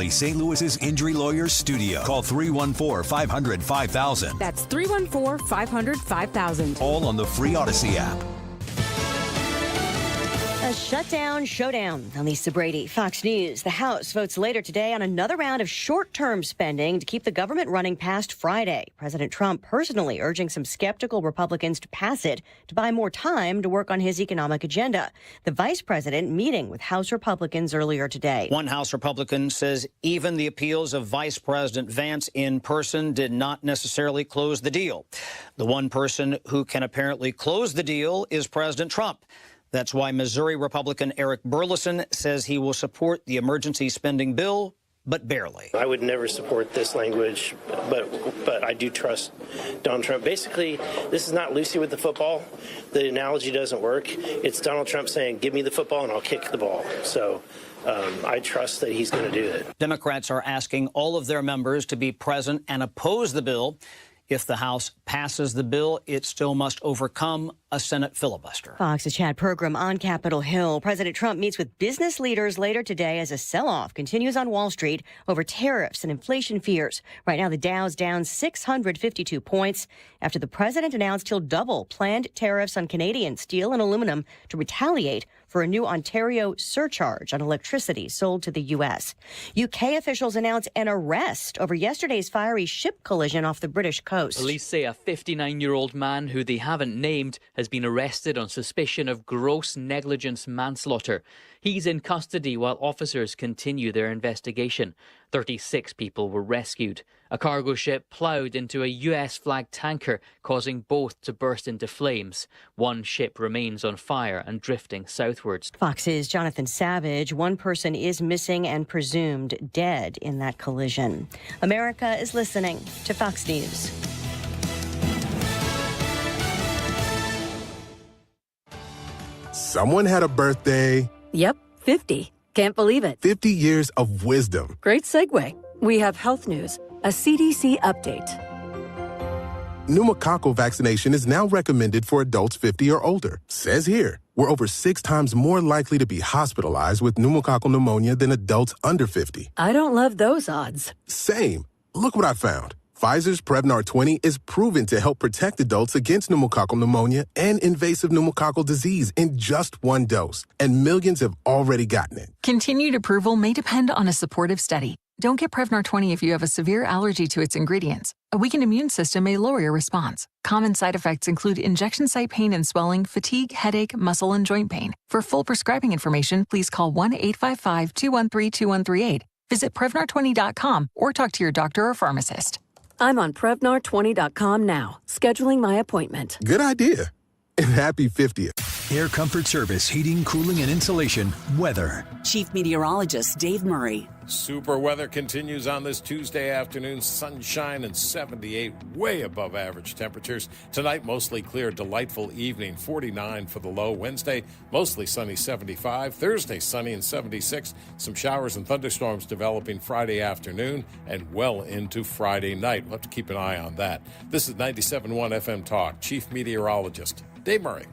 Seriously St. Louis's Injury Lawyers Studio. Call 314-500-5000. That's 314-500-5000. All on the free Odyssey app. A shutdown showdown. I'm Lisa Brady, Fox News. The House votes later today on another round of short-term spending to keep the government running past Friday. President Trump personally urging some skeptical Republicans to pass it to buy more time to work on his economic agenda. The vice president meeting with House Republicans earlier today. One House Republican says even the appeals of Vice President Vance in person did not necessarily close the deal. The one person who can apparently close the deal is President Trump. That's why Missouri Republican Eric Burleson says he will support the emergency spending bill, but barely. I would never support this language, but I do trust Donald Trump. Basically, this is not Lucy with the football. The analogy doesn't work. It's Donald Trump saying, give me the football and I'll kick the ball. So I trust that he's going to do it. Democrats are asking all of their members to be present and oppose the bill. If the House passes the bill, it still must overcome a Senate filibuster. Fox's Chad Pergram on Capitol Hill. President Trump meets with business leaders later today as a sell-off continues on Wall Street over tariffs and inflation fears. Right now, the Dow's down 652 points after the president announced he'll double planned tariffs on Canadian steel and aluminum to retaliate for a new Ontario surcharge on electricity sold to the U.S. UK officials announced an arrest over yesterday's fiery ship collision off the British coast. Police say a 59-year-old man who they haven't named has been arrested on suspicion of gross negligence manslaughter. He's in custody while officers continue their investigation. 36 people were rescued. A cargo ship ploughed into a US-flagged tanker, causing both to burst into flames. One ship remains on fire and drifting southwards. Fox's Jonathan Savage. One person is missing and presumed dead in that collision. America is listening to Fox News. Someone had a birthday. Yep, 50. Can't believe it. 50 years of wisdom. Great segue. We have health news, a CDC update. Pneumococcal vaccination is now recommended for adults 50 or older. Says here, we're over 6 times more likely to be hospitalized with pneumococcal pneumonia than adults under 50. I don't love those odds. Same. Look what I found. Pfizer's Prevnar 20 is proven to help protect adults against pneumococcal pneumonia and invasive pneumococcal disease in just one dose, and millions have already gotten it. Continued approval may depend on a supportive study. Don't get Prevnar 20 if you have a severe allergy to its ingredients. A weakened immune system may lower your response. Common side effects include injection site pain and swelling, fatigue, headache, muscle, and joint pain. For full prescribing information, please call 1-855-213-2138. Visit Prevnar20.com or talk to your doctor or pharmacist. I'm on Prevnar20.com now, scheduling my appointment. Good idea. And happy 50th. Air Comfort Service, heating, cooling, and insulation. Weather. Chief Meteorologist Dave Murray. Super weather continues on this Tuesday afternoon. Sunshine and 78, way above average temperatures. Tonight, mostly clear, delightful evening, 49 for the low. Wednesday, mostly sunny, 75. Thursday, sunny and 76. Some showers and thunderstorms developing Friday afternoon and well into Friday night. We'll have to keep an eye on that. This is 97.1 FM Talk. Chief Meteorologist Dave Murray.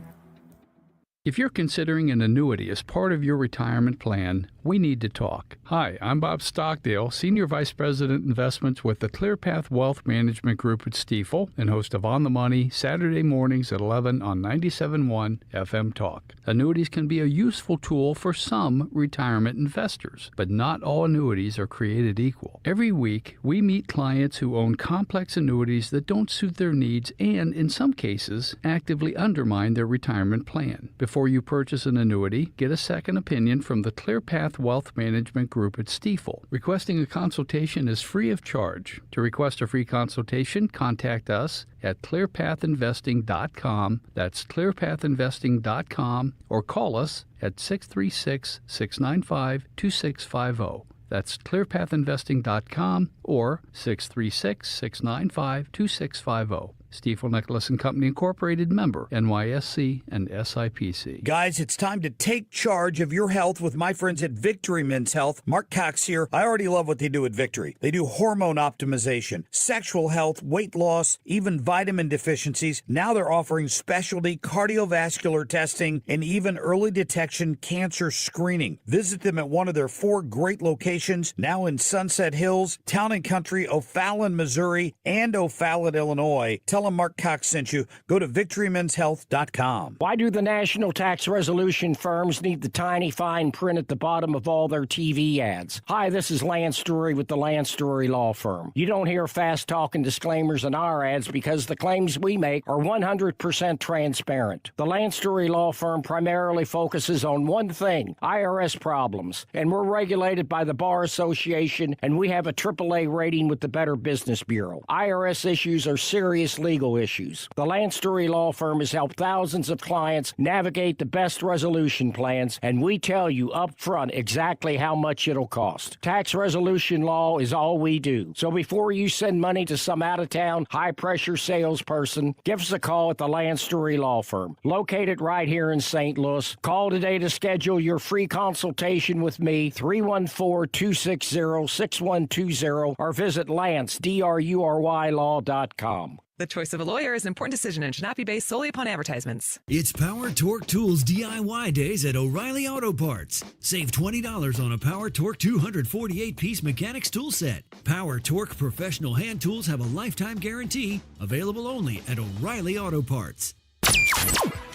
If you're considering an annuity as part of your retirement plan, we need to talk. Hi, I'm Bob Stockdale, Senior Vice President Investments with the ClearPath Wealth Management Group at Stifel and host of On the Money, Saturday mornings at 11 on 97.1 FM Talk. Annuities can be a useful tool for some retirement investors, but not all annuities are created equal. Every week, we meet clients who own complex annuities that don't suit their needs and, in some cases, actively undermine their retirement plan. Before you purchase an annuity, get a second opinion from the ClearPath Wealth Management Group at Stifel. Requesting a consultation is free of charge. To request a free consultation, contact us at clearpathinvesting.com. That's clearpathinvesting.com, or call us at 636-695-2650. That's clearpathinvesting.com or 636-695-2650. Stifel Nicholas and Company Incorporated, member NYSE and SIPC. Guys, it's time to take charge of your health with my friends at Victory Men's Health. Mark Cox here. I already love what they do at Victory. They do hormone optimization, sexual health, weight loss, even vitamin deficiencies. Now they're offering specialty cardiovascular testing and even early detection cancer screening. Visit them at one of their 4 great locations, now in Sunset Hills, Town and Country, O'Fallon, Missouri, and O'Fallon, Illinois. Tell them Mark Cox sent you. Go to victorymenshealth.com. Why do the national tax resolution firms need the tiny fine print at the bottom of all their TV ads? Hi, this is Lance Drury with the Lance Drury Law Firm. You don't hear fast-talking disclaimers in our ads because the claims we make are 100% transparent. The Lance Drury Law Firm primarily focuses on one thing, IRS problems, and we're regulated by the Bar Association, and we have a AAA rating with the Better Business Bureau. IRS issues are serious legal issues. The Lance Drury Law Firm has helped thousands of clients navigate the best resolution plans, and we tell you up front exactly how much it'll cost. Tax resolution law is all we do. So before you send money to some out-of-town, high-pressure salesperson, give us a call at the Lance Drury Law Firm, located right here in St. Louis. Call today to schedule your free consultation with me, 314-260-6120, or visit LanceDruryLaw.com. The choice of a lawyer is an important decision and should not be based solely upon advertisements. It's Power Torque Tools DIY days at O'Reilly Auto Parts. Save $20 on a Power Torque 248-piece mechanics tool set. Power Torque professional hand tools have a lifetime guarantee. Available only at O'Reilly Auto Parts.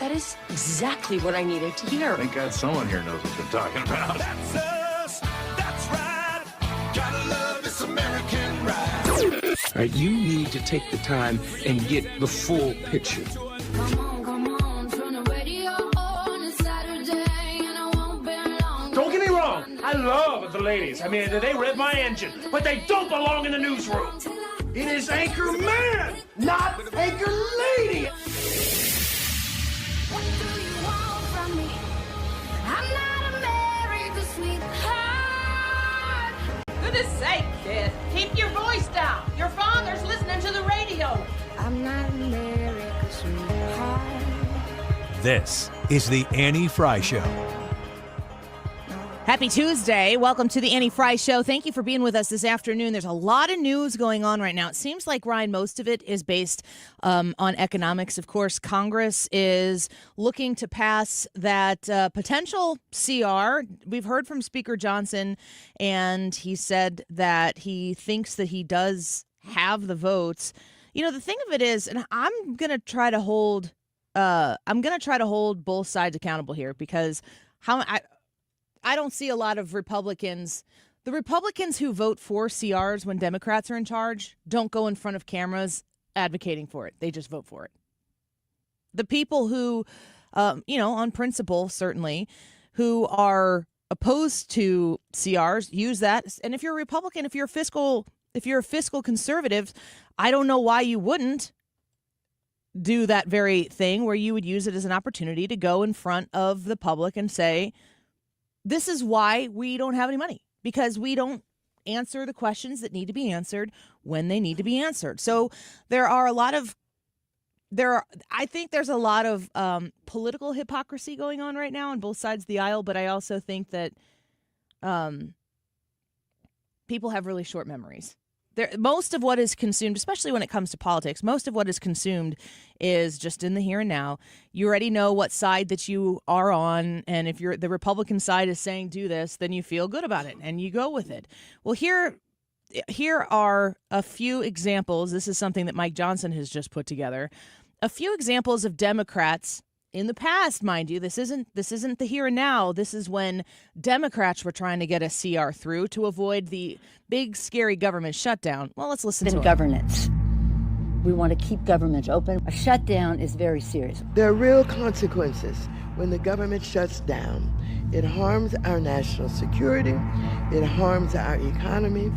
That is exactly what I needed to hear. Thank God someone here knows what they're talking about. That's us. That's right. Gotta love this American ride. You need to take the time and get the full picture. Come on, turn the radio on. It's Saturday and I won't be long. Don't get me wrong, I love the ladies. I mean, they rev my engine, but they don't belong in the newsroom. It is Anchor Man, not Anchor Lady. What do you want from me? I'm not America's sweetheart. Goodness sake, kid. Keep your voice down. Your father's listening to the radio. I'm not America's sweetheart. This is the Annie Frey Show. Happy Tuesday. Welcome to the Annie Frey Show. Thank you for being with us this afternoon. There's a lot of news going on right now. It seems like, Ryan, most of it is based on economics. Of course, Congress is looking to pass that potential CR. We've heard from Speaker Johnson, and he said that he thinks that he does have the votes. You know, the thing of it is, and I'm going to try to hold both sides accountable here, because I don't see a lot of Republicans. The Republicans who vote for CRs when Democrats are in charge don't go in front of cameras advocating for it. They just vote for it. The people who, on principle, certainly, who are opposed to CRs use that. And if you're a Republican, if you're a fiscal conservative, I don't know why you wouldn't do that very thing where you would use it as an opportunity to go in front of the public and say, this is why we don't have any money, because we don't answer the questions that need to be answered when they need to be answered. So I think there's a lot of political hypocrisy going on right now on both sides of the aisle, but I also think that people have really short memories. Most of what is consumed, especially when it comes to politics, most of what is consumed is just in the here and now. You already know what side that you are on, and if the Republican side is saying do this, then you feel good about it and you go with it. Well, here are a few examples. This is something that Mike Johnson has just put together. A few examples of Democrats in the past, mind you. This isn't the here and now. This is when Democrats were trying to get a CR through to avoid the big, scary government shutdown. Well, let's listen to governance. We want to keep government open. A shutdown is very serious. There are real consequences when the government shuts down. It harms our national security, it harms our economy,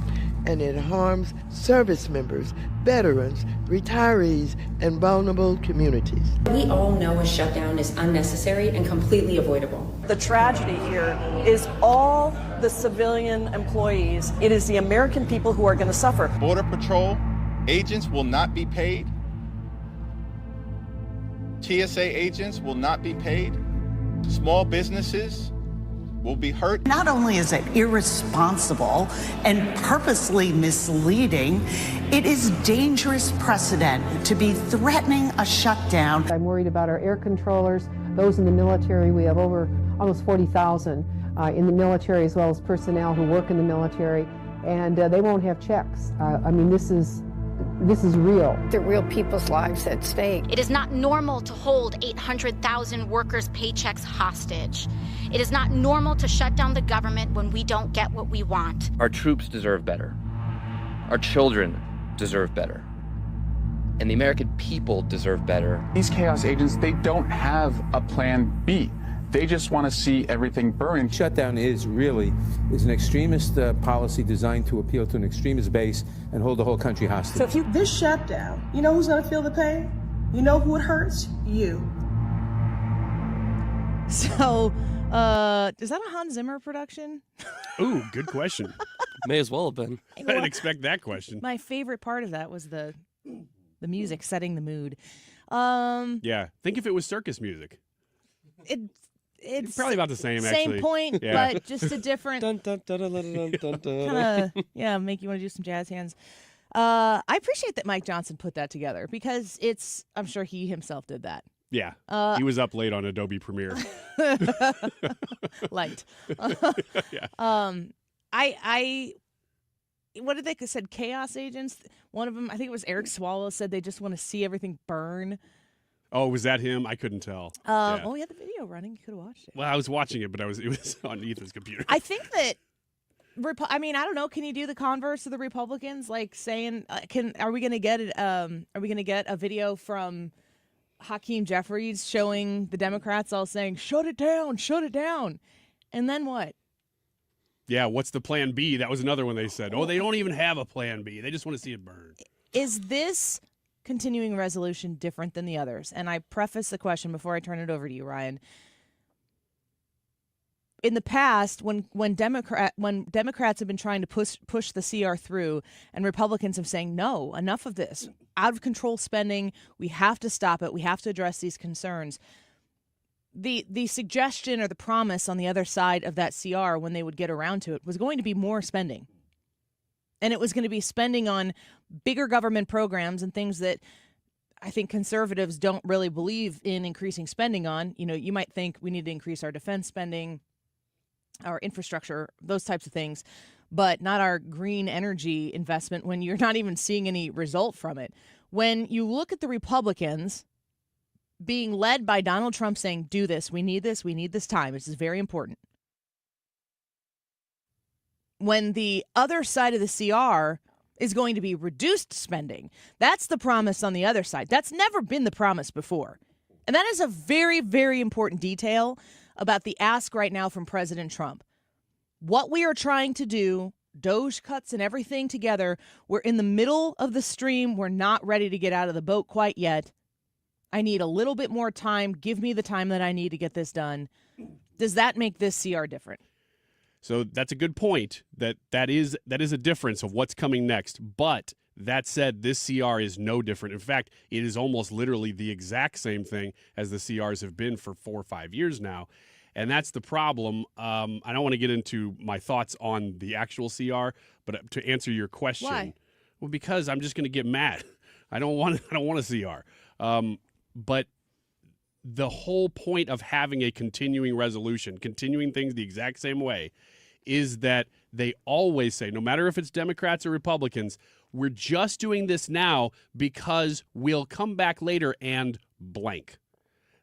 and it harms service members, veterans, retirees, and vulnerable communities. We all know a shutdown is unnecessary and completely avoidable. The tragedy here is all the civilian employees. It is the American people who are going to suffer. Border Patrol agents will not be paid. TSA agents will not be paid. Small businesses will be hurt. Not only is it irresponsible and purposely misleading, it is dangerous precedent to be threatening a shutdown. I'm worried about our air controllers, those in the military. We have almost 40,000 in the military, as well as personnel who work in the military, and they won't have checks. I mean, this is real. There are real people's lives at stake. It is not normal to hold 800,000 workers' paychecks hostage. It is not normal to shut down the government when we don't get what we want. Our troops deserve better. Our children deserve better. And the American people deserve better. These chaos agents, they don't have a plan B. They just want to see everything burn. Shutdown is an extremist policy designed to appeal to an extremist base and hold the whole country hostage. So if this shutdown, you know who's going to feel the pain? You know who it hurts? You. So, is that a Hans Zimmer production? Ooh, good question. May as well have been. I didn't expect that question. My favorite part of that was the music setting the mood. Yeah, think if it was circus music. It's probably about the same, actually. Same point, yeah. but just a different kind of, make you want to do some jazz hands. I appreciate that Mike Johnson put that together because I'm sure he himself did that. Yeah, he was up late on Adobe Premiere. Light. Yeah. What did they said? Chaos agents. One of them, I think it was Eric Swallow, said they just want to see everything burn. Oh, was that him? I couldn't tell. Well, we had the video running. You could have watched it. Well, I was watching it, but it was on Ethan's computer. I think that. I mean, I don't know. Can you do the converse of the Republicans, like saying, "Are we going to get it? Are we going to get a video from Hakeem Jeffries showing the Democrats all saying, shut it down," and then what? Yeah, what's the plan B? That was another one they said. Oh, they don't even have a plan B. They just want to see it burn. Is this continuing resolution different than the others? And I preface the question before I turn it over to you, Ryan. In the past, when Democrats have been trying to push the CR through, and Republicans have saying, no, enough of this, out of control spending, we have to stop it, we have to address these concerns. The suggestion or the promise on the other side of that CR when they would get around to it was going to be more spending. And it was going to be spending on bigger government programs and things that I think conservatives don't really believe in increasing spending on. You know, you might think we need to increase our defense spending, our infrastructure, those types of things, but not our green energy investment when you're not even seeing any result from it. When you look at the Republicans being led by Donald Trump saying, do this, we need this time, this is very important. When the other side of the CR is going to be reduced spending, that's the promise on the other side. That's never been the promise before. And that is a very, very important detail about the ask right now from President Trump. What we are trying to do, Doge cuts and everything together, we're in the middle of the stream. We're not ready to get out of the boat quite yet. I need a little bit more time. Give me the time that I need to get this done. Does that make this CR different? So that's a good point. That is a difference of what's coming next. But that said, this CR is no different. In fact, it is almost literally the exact same thing as the CRs have been for 4 or 5 years now. And that's the problem. I don't want to get into my thoughts on the actual CR, but to answer your question, why? Well, because I'm just going to get mad. I don't want a CR. But the whole point of having a continuing resolution, continuing things the exact same way, is that they always say, no matter if it's Democrats or Republicans, we're just doing this now because we'll come back later and blank.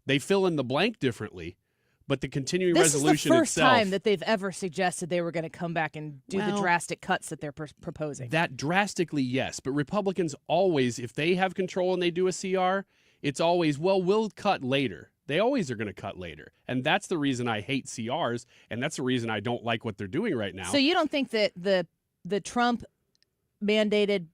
They fill in the blank differently, but the continuing resolution itself. This is the first time that they've ever suggested they were going to come back and do the drastic cuts that they're proposing. That drastically, yes. But Republicans always, if they have control and they do a CR, it's always, well, we'll cut later. They always are going to cut later. And that's the reason I hate CRs, and that's the reason I don't like what they're doing right now. So you don't think that the Trump-mandated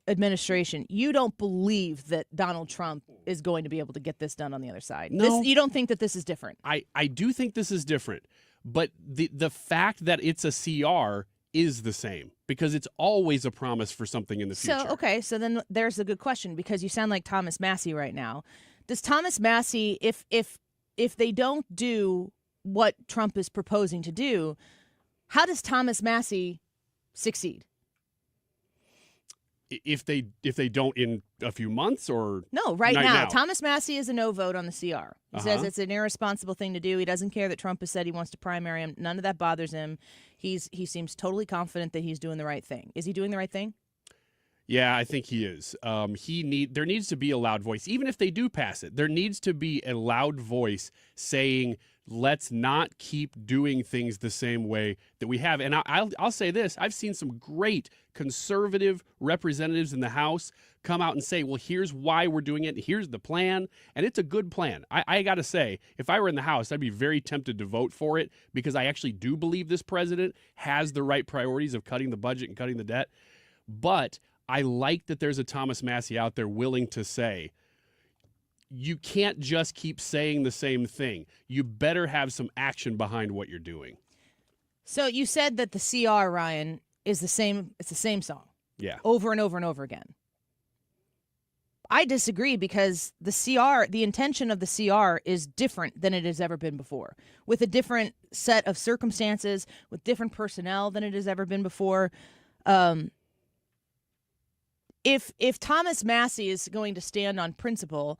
administration, you don't believe that Donald Trump is going to be able to get this done on the other side? No. You don't think that this is different? I do think this is different. But the fact that it's a CR is the same because it's always a promise for something in the future. So then there's a good question because you sound like Thomas Massey right now. does Thomas Massey, if they don't do what Trump is proposing to do, how does Thomas Massey succeed? If they don't in a few months or no, right now. Thomas Massey is a no vote on the CR. He says it's an irresponsible thing to do. He doesn't care that Trump has said he wants to primary him. None of that bothers him. He seems totally confident that he's doing the right thing. Is he doing the right thing? Yeah, I think he is. There needs to be a loud voice, even if they do pass it. There needs to be a loud voice saying, let's not keep doing things the same way that we have. And I'll say this. I've seen some great conservative representatives in the House come out and say, well, here's why we're doing it. Here's the plan. And it's a good plan. I got to say, if I were in the House, I'd be very tempted to vote for it because I actually do believe this president has the right priorities of cutting the budget and cutting the debt. But I like that there's a Thomas Massey out there willing to say, you can't just keep saying the same thing. You better have some action behind what you're doing. So you said that the CR, Ryan, is the same. It's the same song. Yeah. Over and over and over again. I disagree because the CR, the intention of the CR is different than it has ever been before, with a different set of circumstances, with different personnel than it has ever been before. If Thomas Massey is going to stand on principle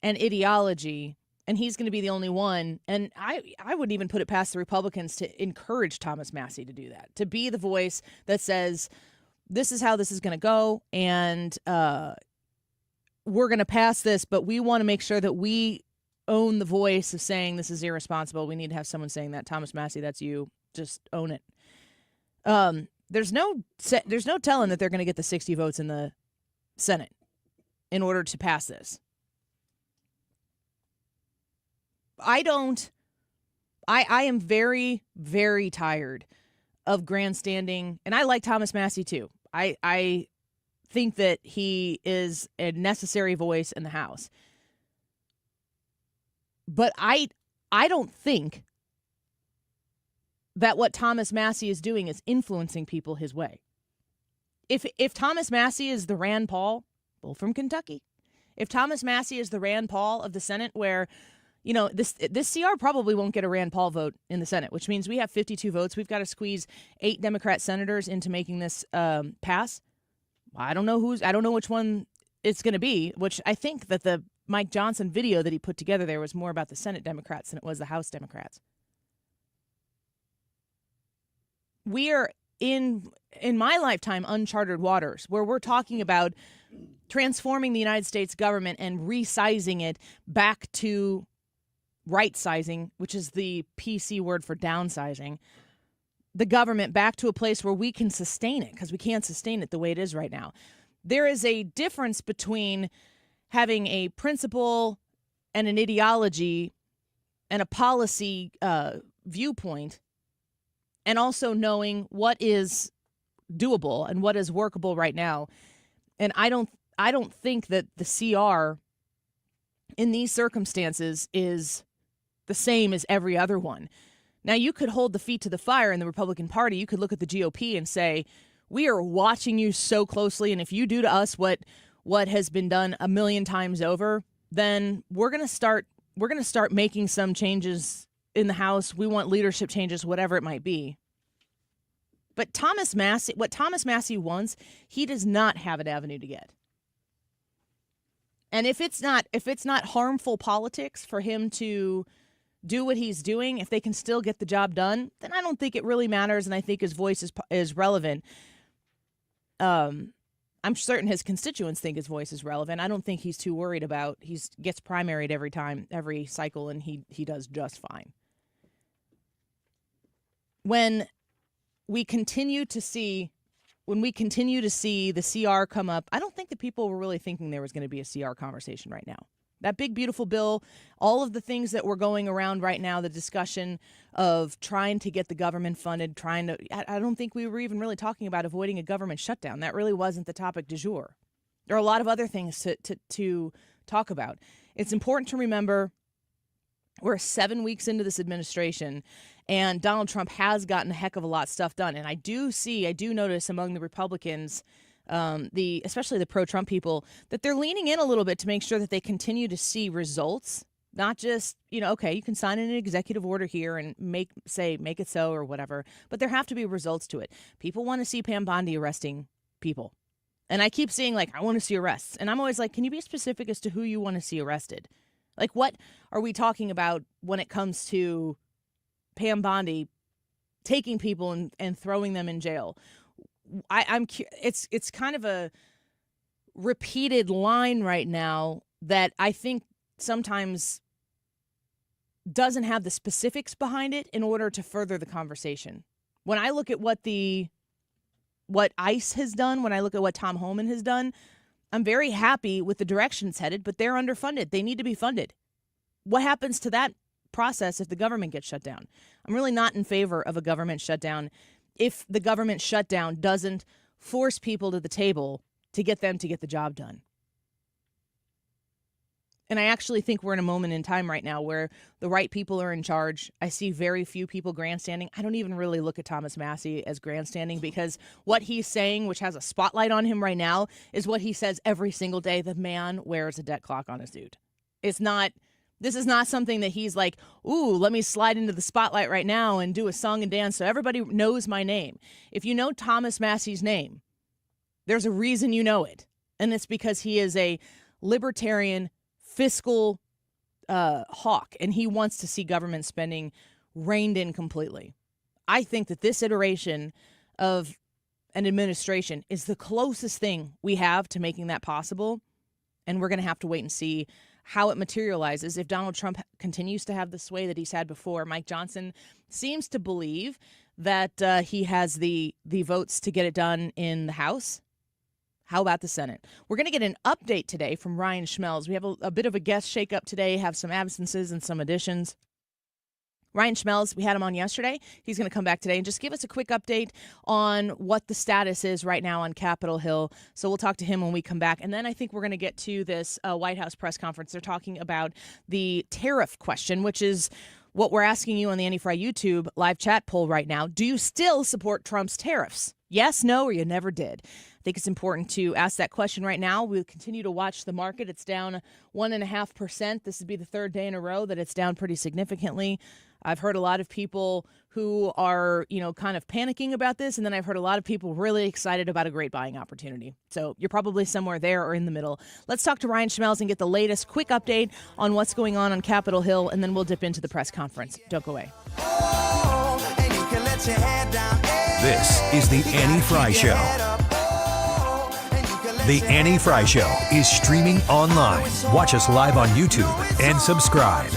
and ideology, and he's going to be the only one, and I wouldn't even put it past the Republicans to encourage Thomas Massey to do that, to be the voice that says, this is how this is going to go, and we're going to pass this, but we want to make sure that we own the voice of saying this is irresponsible. We need to have someone saying that. Thomas Massey, that's you. Just own it. There's no telling that they're going to get the 60 votes in the Senate in order to pass this. I am very, very tired of grandstanding, and I like Thomas Massey too. I think that he is a necessary voice in the House. But I don't think that what Thomas Massey is doing is influencing people his way. If Thomas Massey is the Rand Paul, bull from Kentucky, if Thomas Massey is the Rand Paul of the Senate, where, you know, this CR probably won't get a Rand Paul vote in the Senate, which means we have 52 votes. We've got to squeeze 8 Democrat senators into making this pass. I don't know which one it's going to be, which I think that the Mike Johnson video that he put together there was more about the Senate Democrats than it was the House Democrats. We are in my lifetime, uncharted waters where we're talking about transforming the United States government and resizing it back to right sizing, which is the PC word for downsizing, the government back to a place where we can sustain it, because we can't sustain it the way it is right now. There is a difference between having a principle and an ideology and a policy viewpoint, and also knowing what is doable and what is workable right now. And I don't think that the CR in these circumstances is the same as every other one. Now, you could hold the feet to the fire in the Republican Party. You could look at the GOP and say, we are watching you so closely, and if you do to us what has been done a million times over, then we're going to start making some changes in the House. We want leadership changes, whatever it might be. But what Thomas Massey wants, he does not have an avenue to get. And if it's not harmful politics for him to do what he's doing, if they can still get the job done, then I don't think it really matters, and I think his voice is relevant. I'm certain his constituents think his voice is relevant. I don't think he's too worried about. He gets primaried every cycle, and he does just fine. When we continue to see the CR come up, I don't think that people were really thinking there was going to be a CR conversation right now. That big, beautiful bill, all of the things that were going around right now, the discussion of trying to get the government funded, I don't think we were even really talking about avoiding a government shutdown. That really wasn't the topic du jour. There are a lot of other things to talk about. It's important to remember we're 7 weeks into this administration, and Donald Trump has gotten a heck of a lot of stuff done. And I do notice among the Republicans especially the pro-Trump people, that they're leaning in a little bit to make sure that they continue to see results, not just, okay, you can sign an executive order here and make it so or whatever, but there have to be results to it. People want to see Pam Bondi arresting people. And I keep seeing, I want to see arrests. And I'm always like, can you be specific as to who you want to see arrested? What are we talking about when it comes to Pam Bondi taking people and throwing them in jail? It's kind of a repeated line right now that I think sometimes doesn't have the specifics behind it in order to further the conversation. When I look at what ICE has done, when I look at what Tom Homan has done, I'm very happy with the direction it's headed, but they're underfunded. They need to be funded. What happens to that process if the government gets shut down? I'm really not in favor of a government shutdown if the government shutdown doesn't force people to the table to get them to get the job done. And I actually think we're in a moment in time right now where the right people are in charge. I see very few people grandstanding. I don't even really look at Thomas Massie as grandstanding because what he's saying, which has a spotlight on him right now, is what he says every single day. The man wears a debt clock on his suit. This is not something that he's like, ooh, let me slide into the spotlight right now and do a song and dance so everybody knows my name. If you know Thomas Massie's name, there's a reason you know it. And it's because he is a libertarian fiscal hawk, and he wants to see government spending reined in completely. I think that this iteration of an administration is the closest thing we have to making that possible, and we're going to have to wait and see how it materializes. If Donald Trump continues to have the sway that he's had before, Mike Johnson seems to believe that he has the votes to get it done in the House. How about the Senate? We're going to get an update today from Ryan Schmelz. We have a bit of a guest shakeup today, have some absences and some additions. Ryan Schmelz, we had him on yesterday. He's going to come back today and just give us a quick update on what the status is right now on Capitol Hill. So we'll talk to him when we come back. And then I think we're going to get to this White House press conference. They're talking about the tariff question, which is what we're asking you on the Annie Frey YouTube live chat poll right now. Do you still support Trump's tariffs? Yes, no, or you never did? I think it's important to ask that question right now. We'll continue to watch the market. It's down 1.5%. This would be the third day in a row that it's down pretty significantly. I've heard a lot of people who are, kind of panicking about this, and then I've heard a lot of people really excited about a great buying opportunity. So you're probably somewhere there or in the middle. Let's talk to Ryan Schmelz and get the latest quick update on what's going on Capitol Hill, and then we'll dip into the press conference. Don't go away. This is the Annie Frey Show. The Annie Frey Show is streaming online. Watch us live on YouTube and subscribe.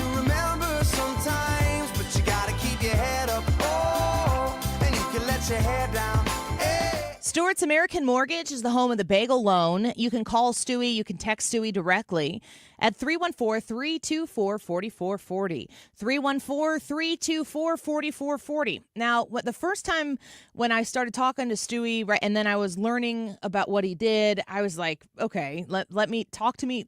Stewart's American Mortgage is the home of the bagel loan. You can call Stewie. You can text Stewie directly at 314-324-4440. 314-324-4440. Now, the first time when I started talking to Stewie, right, and then I was learning about what he did, I was like, okay, let me talk to me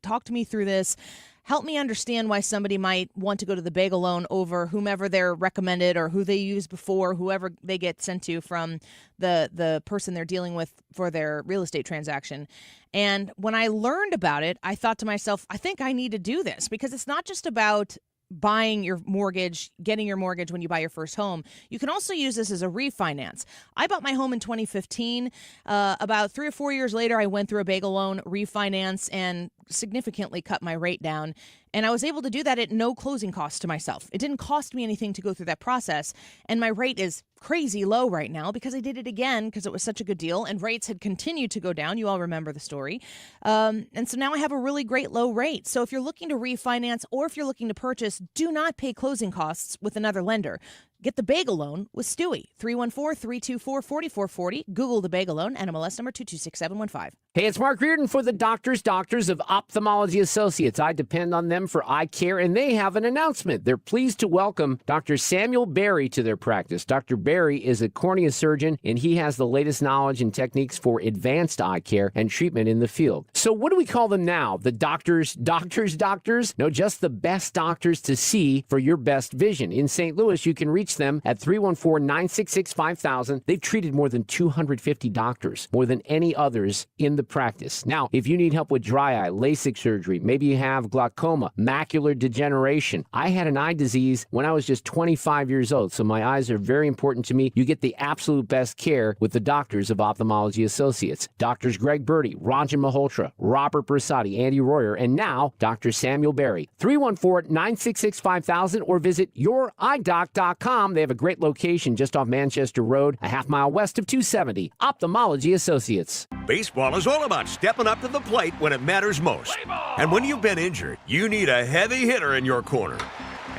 through this. Help me understand why somebody might want to go to the bagel loan over whomever they're recommended or who they used before, whoever they get sent to from the person they're dealing with for their real estate transaction. And when I learned about it, I thought to myself, I think I need to do this because it's not just about buying your mortgage, getting your mortgage when you buy your first home. You can also use this as a refinance. I bought my home in 2015. About 3 or 4 years later, I went through a bagel loan refinance and significantly cut my rate down. And I was able to do that at no closing costs to myself. It didn't cost me anything to go through that process. And my rate is crazy low right now because I did it again because it was such a good deal. And rates had continued to go down. You all remember the story. And so now I have a really great low rate. So if you're looking to refinance or if you're looking to purchase, do not pay closing costs with another lender. Get the bagel loan with Stewie. 314-324-4440. Google the bagel loan. NMLS number 226715. Hey, it's Mark Reardon for the Doctors of Ophthalmology Associates. I depend on them for eye care, and they have an announcement. They're pleased to welcome Dr. Samuel Berry to their practice. Dr. Berry is a cornea surgeon, and he has the latest knowledge and techniques for advanced eye care and treatment in the field. So what do we call them now? The doctors? No, just the best doctors to see for your best vision. In St. Louis, you can reach Reach them at 314-966-5000. They've treated more than 250 doctors, more than any others in the practice. Now, if you need help with dry eye, LASIK surgery, maybe you have glaucoma, macular degeneration. I had an eye disease when I was just 25 years old, so my eyes are very important to me. You get the absolute best care with the doctors of Ophthalmology Associates. Doctors Greg Birdie, Ranjan Malhotra, Robert Bersati, Andy Royer, and now Dr. Samuel Berry. 314-966-5000 or visit youridoc.com. They have a great location just off Manchester Road, a half-mile west of 270. Ophthalmology Associates. Baseball is all about stepping up to the plate when it matters most. And when you've been injured, you need a heavy hitter in your corner.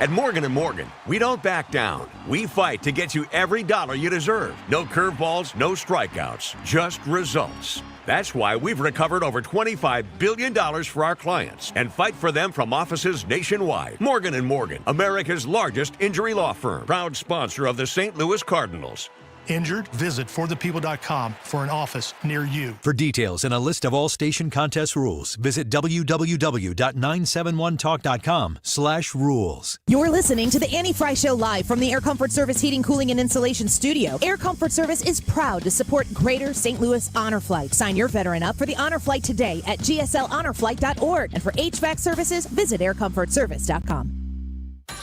At Morgan & Morgan, we don't back down. We fight to get you every dollar you deserve. No curveballs, no strikeouts, just results. That's why we've recovered over $25 billion for our clients and fight for them from offices nationwide. Morgan & Morgan, America's largest injury law firm, proud sponsor of the St. Louis Cardinals. Injured? Visit forthepeople.com for an office near you. For details and a list of all station contest rules, visit www.971talk.com/rules. You're listening to the Annie Frey Show live from the Air Comfort Service Heating, Cooling, and Insulation Studio. Air Comfort Service is proud to support Greater St. Louis Honor Flight. Sign your veteran up for the Honor Flight today at gsLHonorFlight.org. And for HVAC services, visit aircomfortservice.com.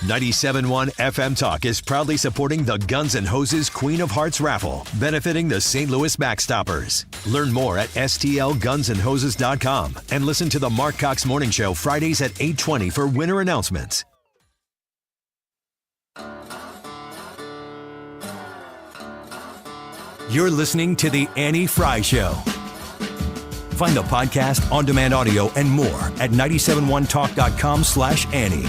97.1 FM Talk is proudly supporting the Guns N' Hoses Queen of Hearts raffle, benefiting the St. Louis Backstoppers. Learn more at stlgunsandhoses.com and listen to the Mark Cox Morning Show Fridays at 8:20 for winner announcements. You're listening to The Annie Frey Show. Find the podcast, on-demand audio, and more at 971talk.com/Annie.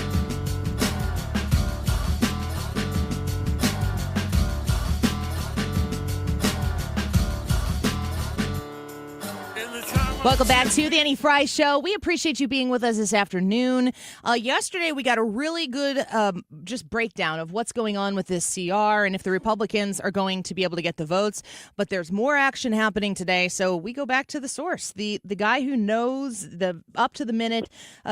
Welcome back to the Annie Frey Show. We appreciate you being with us this afternoon. Yesterday, we got a really good just breakdown of what's going on with this CR and if the Republicans are going to be able to get the votes. But there's more action happening today, so we go back to the source. The guy who knows the up-to-the-minute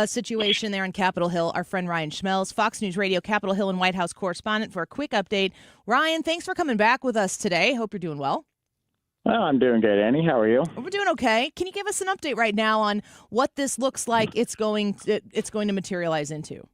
situation there on Capitol Hill, our friend Ryan Schmelz, Fox News Radio, Capitol Hill and White House correspondent, for a quick update. Ryan, thanks for coming back with us today. Hope you're doing well. Well, I'm doing good, Annie. How are you? We're doing okay. Can you give us an update right now on what this looks like it's going to materialize into?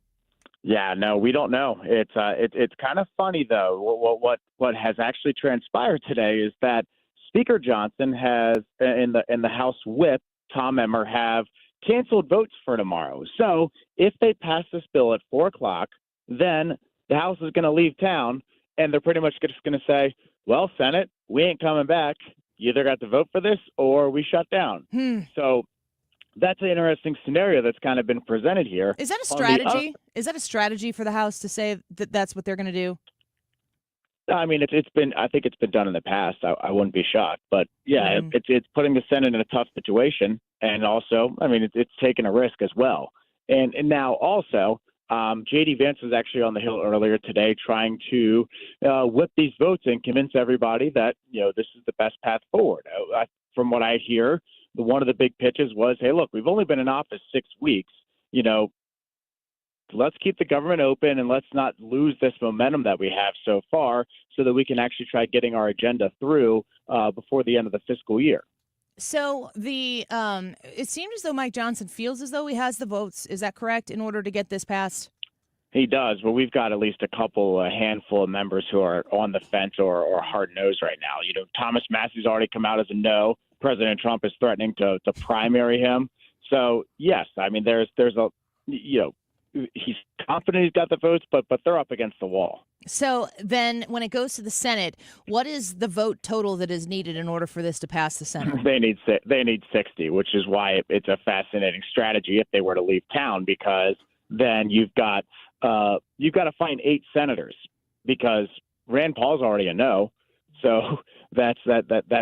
Yeah, no, we don't know. It's kind of funny though. What has actually transpired today is that Speaker Johnson has in the House Whip, Tom Emmer, have canceled votes for tomorrow. So if they pass this bill at 4:00, then the House is going to leave town, and they're pretty much just going to say, well, Senate, we ain't coming back. You either got to vote for this or we shut down. So that's an interesting scenario that's kind of been presented here. Is that a strategy? Is that a strategy for the House to say that that's what they're going to do? I mean, I think it's been done in the past. I wouldn't be shocked. But, yeah, it's putting the Senate in a tough situation. And also, I mean, it's taking a risk as well. And now also, J.D. Vance was actually on the Hill earlier today trying to whip these votes and convince everybody that, this is the best path forward. From what I hear, one of the big pitches was, hey, look, we've only been in office 6 weeks. Let's keep the government open and let's not lose this momentum that we have so far so that we can actually try getting our agenda through before the end of the fiscal year. So it seemed as though Mike Johnson feels as though he has the votes. Is that correct, in order to get this passed? He does. Well, we've got at least a handful of members who are on the fence or hard-nosed right now. Thomas Massey's already come out as a no. President Trump is threatening to primary him. So, yes, I mean, there's a, he's confident he's got the votes, but they're up against the wall. So then when it goes to the Senate, what is the vote total that is needed in order for this to pass the Senate? They need 60, which is why it's a fascinating strategy if they were to leave town, because then you've got to find 8 senators, because Rand Paul's already a no. So that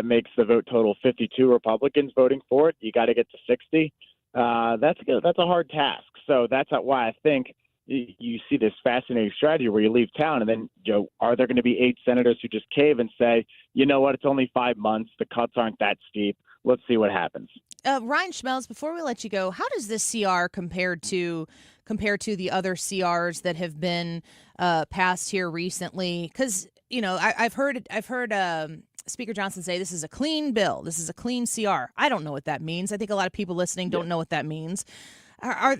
makes the vote total 52 Republicans voting for it. You got to get to 60. That's a hard task. So that's why I think you see this fascinating strategy where you leave town, and then, are there going to be 8 senators who just cave and say, you know what, it's only 5 months, the cuts aren't that steep, let's see what happens. Ryan Schmelz, before we let you go, how does this CR compare to the other CRs that have been passed here recently? Because I've heard Speaker Johnson say this is a clean bill. This is a clean CR. I don't know what that means. I think a lot of people listening don't know what that means. Are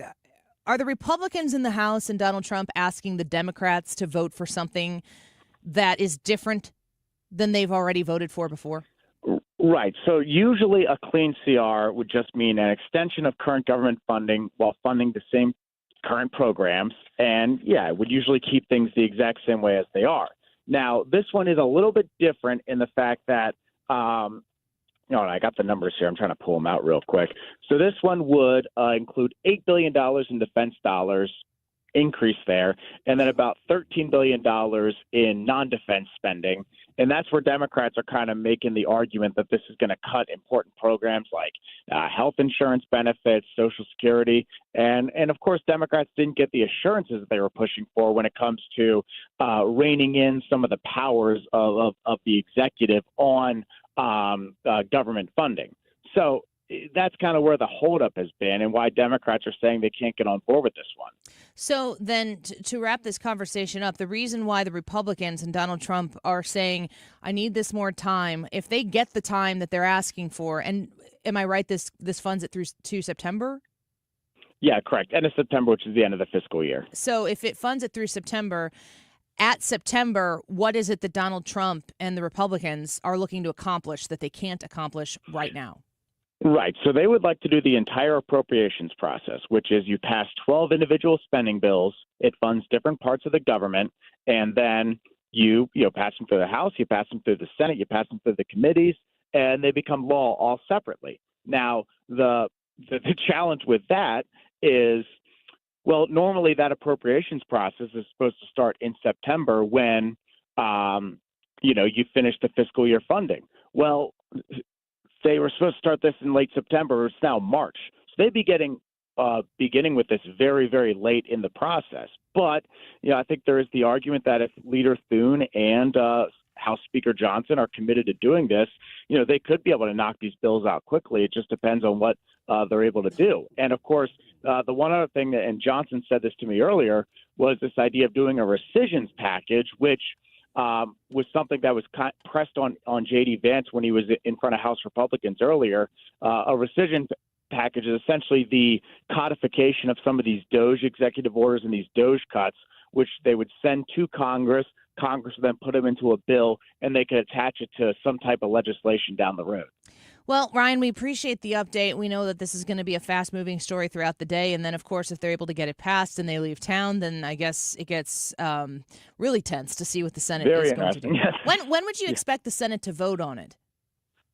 the Republicans in the House and Donald Trump asking the Democrats to vote for something that is different than they've already voted for before? Right. So usually a clean CR would just mean an extension of current government funding while funding the same current programs. And yeah, it would usually keep things the exact same way as they are. Now, this one is a little bit different in the fact that, I got the numbers here. I'm trying to pull them out real quick. So this one would include $8 billion in defense dollars increase there, and then about $13 billion in non-defense spending. And that's where Democrats are kind of making the argument that this is going to cut important programs like health insurance benefits, Social Security. And of course, Democrats didn't get the assurances that they were pushing for when it comes to reining in some of the powers of the executive on government funding. So that's kind of where the holdup has been and why Democrats are saying they can't get on board with this one. So then to wrap this conversation up, the reason why the Republicans and Donald Trump are saying, I need this more time, if they get the time that they're asking for, and am I right, this funds it through to September? Yeah, correct. End of September, which is the end of the fiscal year. So if it funds it through September, at September, what is it that Donald Trump and the Republicans are looking to accomplish that they can't accomplish right now? Right. So they would like to do the entire appropriations process, which is you pass 12 individual spending bills. It funds different parts of the government. And then you pass them through the House, you pass them through the Senate, you pass them through the committees, and they become law all separately. Now, the challenge with that is, well, normally that appropriations process is supposed to start in September when, you finish the fiscal year funding. Well, they were supposed to start this in late September. It's now March. So they'd be beginning with this very, very late in the process. But, I think there is the argument that if Leader Thune and House Speaker Johnson are committed to doing this, they could be able to knock these bills out quickly. It just depends on what they're able to do. And, of course, the one other thing and Johnson said this to me earlier, was this idea of doing a rescissions package, which was something that was pressed on J.D. Vance when he was in front of House Republicans earlier. A rescission package is essentially the codification of some of these DOGE executive orders and these DOGE cuts, which they would send to Congress. Congress would then put them into a bill, and they could attach it to some type of legislation down the road. Well, Ryan, we appreciate the update. We know that this is going to be a fast-moving story throughout the day. And then, of course, if they're able to get it passed and they leave town, then I guess it gets really tense to see what the Senate is going to do. Yes. When would you expect the Senate to vote on it?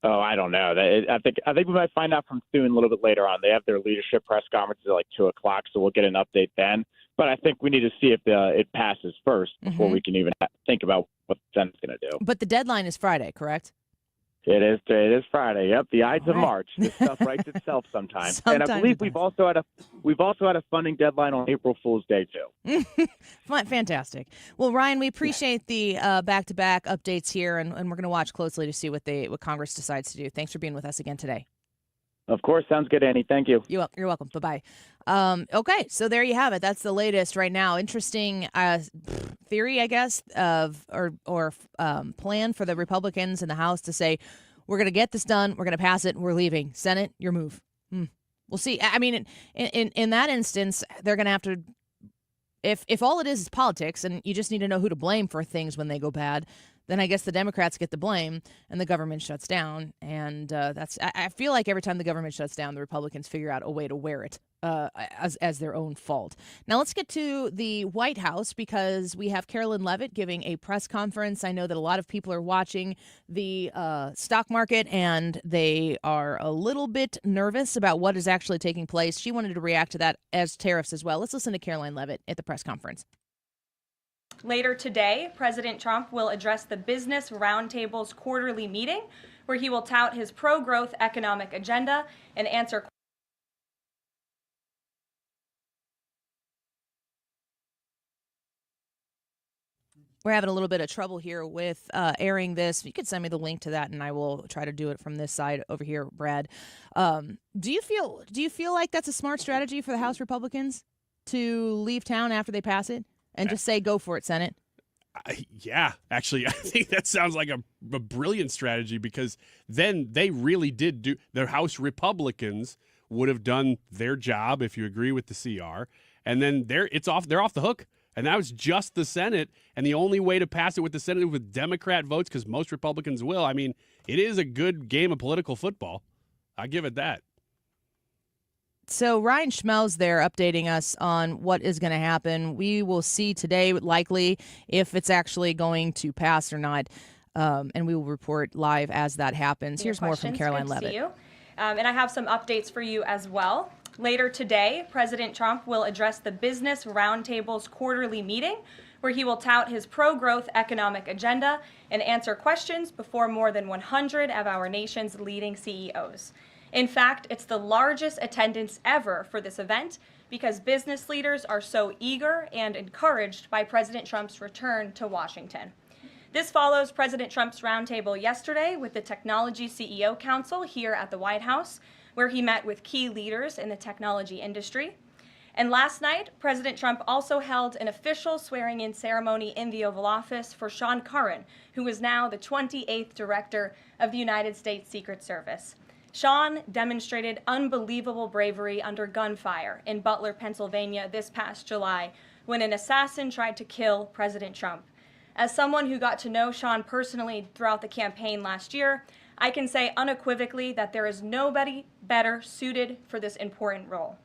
Oh, I don't know. I think we might find out from Thune a little bit later on. They have their leadership press conferences at like 2:00, so we'll get an update then. But I think we need to see if it passes first before we can even think about what the Senate's going to do. But the deadline is Friday, correct? It is Friday. Yep, the Ides of March. This stuff writes itself sometimes. And I believe we've also had a funding deadline on April Fool's Day too. Fantastic. Well, Ryan, we appreciate the back-to-back updates here, and we're going to watch closely to see what Congress decides to do. Thanks for being with us again today. Of course. Sounds good, Annie. Thank you. You're welcome. Bye-bye. Okay, so there you have it. That's the latest right now. Interesting theory, I guess, or plan for the Republicans in the House to say, we're going to get this done, we're going to pass it, we're leaving. Senate, your move. We'll see. I mean, in that instance, they're going to have to, if all it is politics and you just need to know who to blame for things when they go bad, then I guess the Democrats get the blame and the government shuts down. And I feel like every time the government shuts down, the Republicans figure out a way to wear it as their own fault. Now let's get to the White House because we have Carolyn Levitt giving a press conference. I know that a lot of people are watching the stock market and they are a little bit nervous about what is actually taking place. She wanted to react to that as tariffs as well. Let's listen to Caroline Levitt at the press conference. Later today, President Trump will address the Business Roundtable's quarterly meeting, where he will tout his pro-growth economic agenda and answer We're having a little bit of trouble here with airing this. You could send me the link to that, and I will try to do it from this side over here, Brad. Do you feel like that's a smart strategy for the House Republicans to leave town after they pass it and just say, "Go for it, Senate"? Yeah, actually, I think that sounds like a brilliant strategy, because then they really did do. The House Republicans would have done their job, if you agree with the CR, and then they're off the hook. And now it's just the Senate, and the only way to pass it with the Senate is with Democrat votes, because most Republicans will. I mean, it is a good game of political football. I give it that. So Ryan Schmelz there updating us on what is going to happen. We will see today, likely, if it's actually going to pass or not, and we will report live as that happens. Here's more from Caroline Levitt. See you. And I have some updates for you as well. Later today, President Trump will address the Business Roundtable's quarterly meeting, where he will tout his pro-growth economic agenda and answer questions before more than 100 of our nation's leading CEOs. In fact, it's the largest attendance ever for this event, because business leaders are so eager and encouraged by President Trump's return to Washington. This follows President Trump's roundtable yesterday with the Technology CEO Council here at the White House, where he met with key leaders in the technology industry. And last night, President Trump also held an official swearing-in ceremony in the Oval Office for Sean Curran, who is now the 28th Director of the United States Secret Service. Sean demonstrated unbelievable bravery under gunfire in Butler, Pennsylvania this past July, when an assassin tried to kill President Trump. As someone who got to know Sean personally throughout the campaign last year, I can say unequivocally that there is nobody better suited for this important role.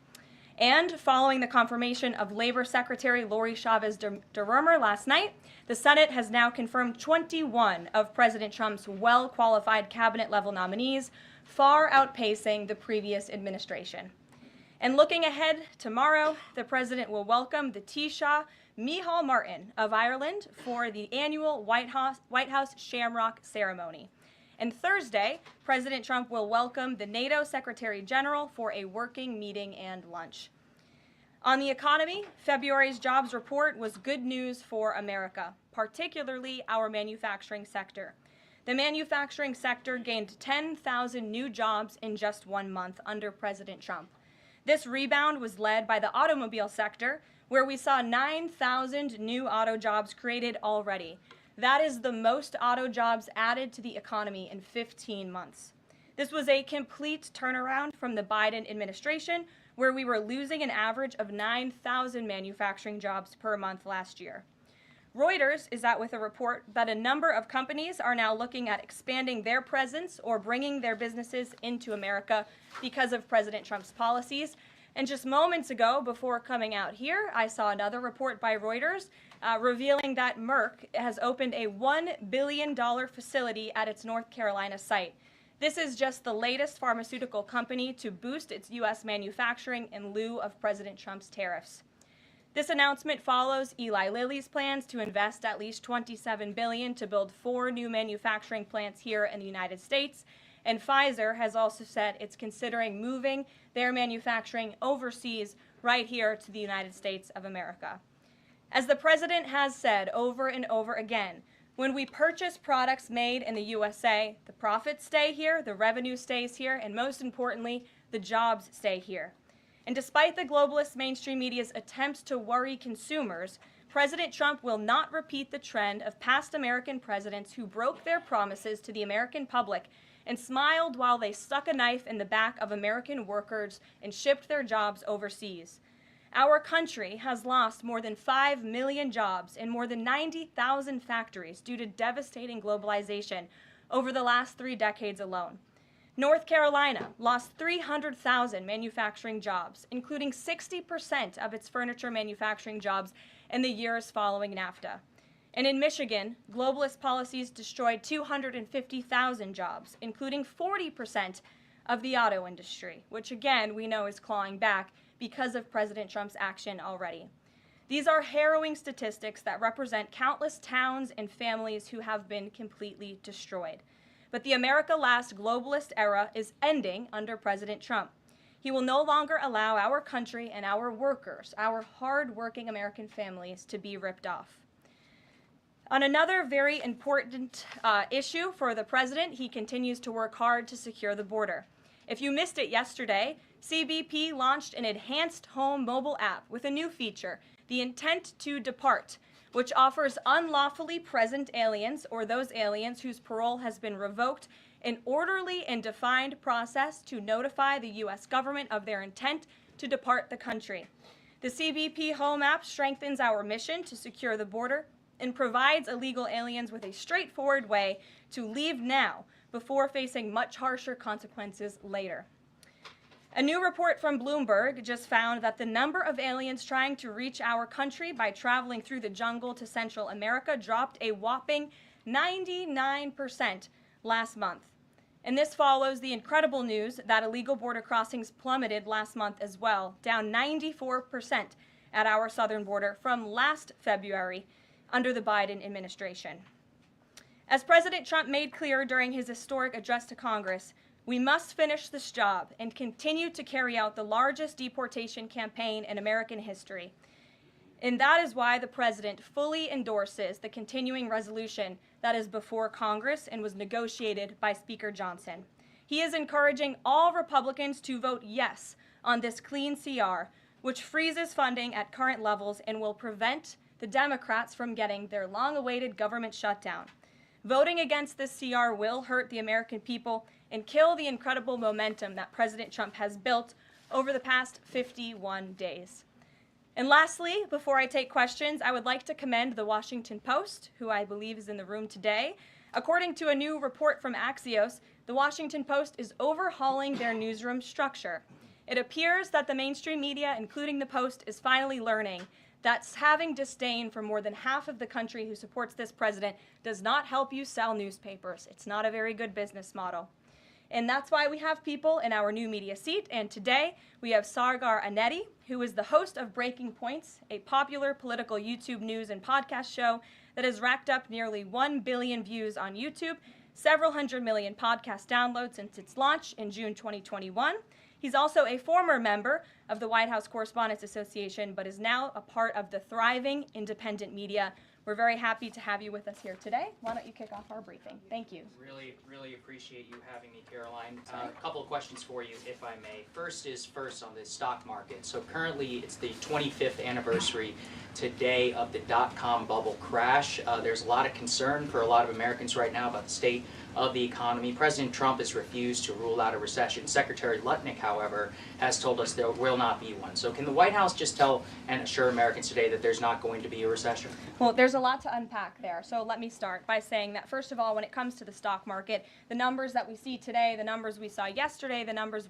And following the confirmation of Labor Secretary Lori Chavez DeRomer last night, the Senate has now confirmed 21 of President Trump's well-qualified cabinet-level nominees, far outpacing the previous administration. And looking ahead, tomorrow, the president will welcome the Taoiseach Micheál Martin of Ireland for the annual White House Shamrock ceremony. And Thursday, President Trump will welcome the NATO Secretary General for a working meeting and lunch. On the economy, February's jobs report was good news for America, particularly our manufacturing sector. The manufacturing sector gained 10,000 new jobs in just 1 month under President Trump. This rebound was led by the automobile sector, where we saw 9,000 new auto jobs created already. That is the most auto jobs added to the economy in 15 months. This was a complete turnaround from the Biden administration, where we were losing an average of 9,000 manufacturing jobs per month last year. Reuters is out with a report that a number of companies are now looking at expanding their presence or bringing their businesses into America because of President Trump's policies. And just moments ago, before coming out here, I saw another report by Reuters revealing that Merck has opened a $1 billion facility at its North Carolina site. This is just the latest pharmaceutical company to boost its U.S. manufacturing in lieu of President Trump's tariffs. This announcement follows Eli Lilly's plans to invest at least $27 billion to build 4 new manufacturing plants here in the United States. And Pfizer has also said it's considering moving their manufacturing overseas right here to the United States of America. As the president has said over and over again, when we purchase products made in the USA, the profits stay here, the revenue stays here, and most importantly, the jobs stay here. And despite the globalist mainstream media's attempts to worry consumers, President Trump will not repeat the trend of past American presidents who broke their promises to the American public and smiled while they stuck a knife in the back of American workers and shipped their jobs overseas. Our country has lost more than 5 million jobs in more than 90,000 factories due to devastating globalization over the last 3 decades alone. North Carolina lost 300,000 manufacturing jobs, including 60% of its furniture manufacturing jobs in the years following NAFTA. And in Michigan, globalist policies destroyed 250,000 jobs, including 40% of the auto industry, which again we know is clawing back because of President Trump's action already. These are harrowing statistics that represent countless towns and families who have been completely destroyed. But the America Last globalist era is ending under President Trump. He will no longer allow our country and our workers, our hard-working American families, to be ripped off. On another very important issue for the president, he continues to work hard to secure the border. If you missed it yesterday, CBP launched an enhanced home mobile app with a new feature, the Intent to Depart, which offers unlawfully present aliens or those aliens whose parole has been revoked an orderly and defined process to notify the U.S. government of their intent to depart the country. The CBP Home app strengthens our mission to secure the border and provides illegal aliens with a straightforward way to leave now before facing much harsher consequences later. A new report from Bloomberg just found that the number of aliens trying to reach our country by traveling through the jungle to Central America dropped a whopping 99% last month. And this follows the incredible news that illegal border crossings plummeted last month as well, down 94% at our southern border from last February under the Biden administration. As President Trump made clear during his historic address to Congress, we must finish this job and continue to carry out the largest deportation campaign in American history. And that is why the president fully endorses the continuing resolution that is before Congress and was negotiated by Speaker Johnson. He is encouraging all Republicans to vote yes on this clean CR, which freezes funding at current levels and will prevent the Democrats from getting their long-awaited government shutdown. Voting against this CR will hurt the American people and kill the incredible momentum that President Trump has built over the past 51 days. And lastly, before I take questions, I would like to commend the Washington Post, who I believe is in the room today. According to a new report from Axios, the Washington Post is overhauling their newsroom structure. It appears that the mainstream media, including the Post, is finally learning that having disdain for more than half of the country who supports this president does not help you sell newspapers. It's not a very good business model. And that's why we have people in our new media seat. And today we have Sargar Anetti, who is the host of Breaking Points, a popular political YouTube news and podcast show that has racked up nearly 1 billion views on YouTube, several hundred million podcast downloads since its launch in June 2021. He's also a former member of the White House Correspondents Association, but is now a part of the thriving independent media. We're very happy to have you with us here today. Why don't you kick off our briefing? Thank you. Really appreciate you having me, Caroline. A couple of questions for you, if I may. First on the stock market. So currently it's the 25th anniversary today of the dot-com bubble crash. There's a lot of concern for a lot of Americans right now about the state of the economy. President Trump has refused to rule out a recession. Secretary Lutnick, however, has told us there will not be one. So can the White House just tell and assure Americans today that there's not going to be a recession? Well, there's a lot to unpack there. So let me start by saying that, first of all, when it comes to the stock market, the numbers that we see today, the numbers we saw yesterday, the numbers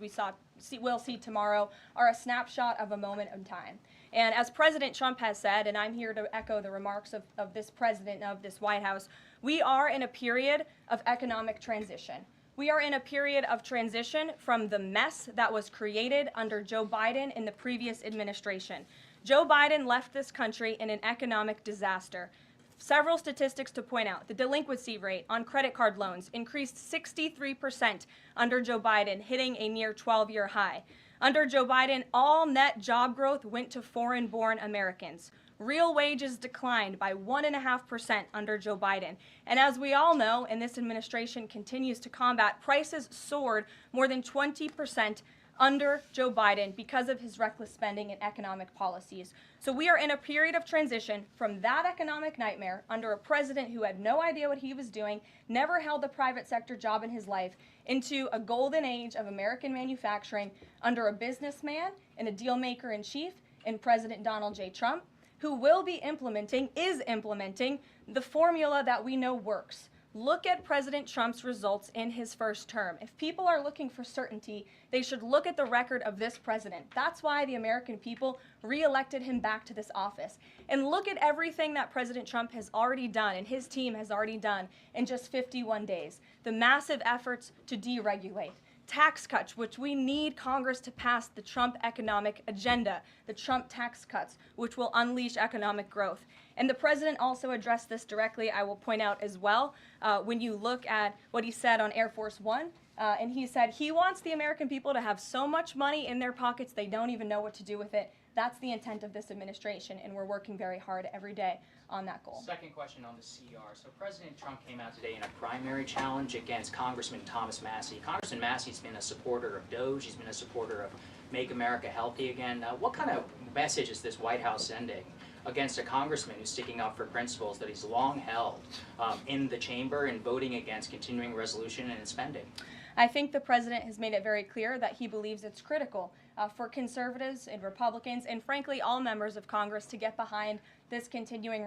we'll see tomorrow are a snapshot of a moment in time. And as President Trump has said, and I'm here to echo the remarks of this president of this White House, we are in a period of economic transition. We are in a period of transition from the mess that was created under Joe Biden in the previous administration. Joe Biden left this country in an economic disaster. Several statistics to point out. The delinquency rate on credit card loans increased 63% under Joe Biden, hitting a near 12-year high. Under Joe Biden, all net job growth went to foreign-born Americans. Real wages declined by 1.5% under Joe Biden. And as we all know, and this administration continues to combat, prices soared more than 20% under Joe Biden because of his reckless spending and economic policies. So we are in a period of transition from that economic nightmare under a president who had no idea what he was doing, never held a private sector job in his life, into a golden age of American manufacturing under a businessman and a deal maker in chief in President Donald J. Trump, who is implementing the formula that we know works. Look at President Trump's results in his first term. If people are looking for certainty, they should look at the record of this president. That's why the American people re-elected him back to this office. And look at everything that President Trump has already done and his team has already done in just 51 days. The massive efforts to deregulate, tax cuts, which we need Congress to pass the Trump economic agenda, the Trump tax cuts, which will unleash economic growth. And the president also addressed this directly, I will point out as well, when you look at what he said on Air Force One. And he said he wants the American people to have so much money in their pockets they don't even know what to do with it. That's the intent of this administration, and we're working very hard every day on that goal. Second question on the CR. So President Trump came out today in a primary challenge against Congressman Thomas Massie. Congressman Massie's been a supporter of DOGE. He's been a supporter of Make America Healthy Again. What kind of message is this White House sending against a congressman who's sticking up for principles that he's long held in the chamber and voting against continuing resolution and spending? I think the president has made it very clear that he believes it's critical for conservatives and Republicans and frankly all members of Congress to get behind this continuing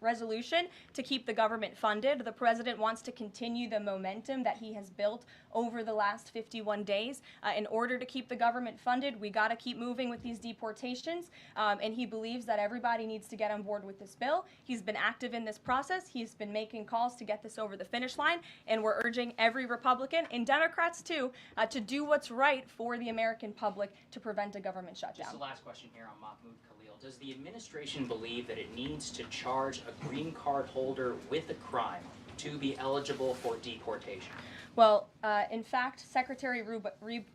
resolution to keep the government funded. The president wants to continue the momentum that he has built over the last 51 days. In order to keep the government funded, we got to keep moving with these deportations, and he believes that everybody needs to get on board with this bill. He's been active in this process. He's been making calls to get this over the finish line, and we're urging every Republican, and Democrats too, to do what's right for the American public to prevent a government shutdown. Just the last question here on Mahmoud Khalil. Does the administration believe that it needs to charge a green card holder with a crime to be eligible for deportation? Well, in fact, Secretary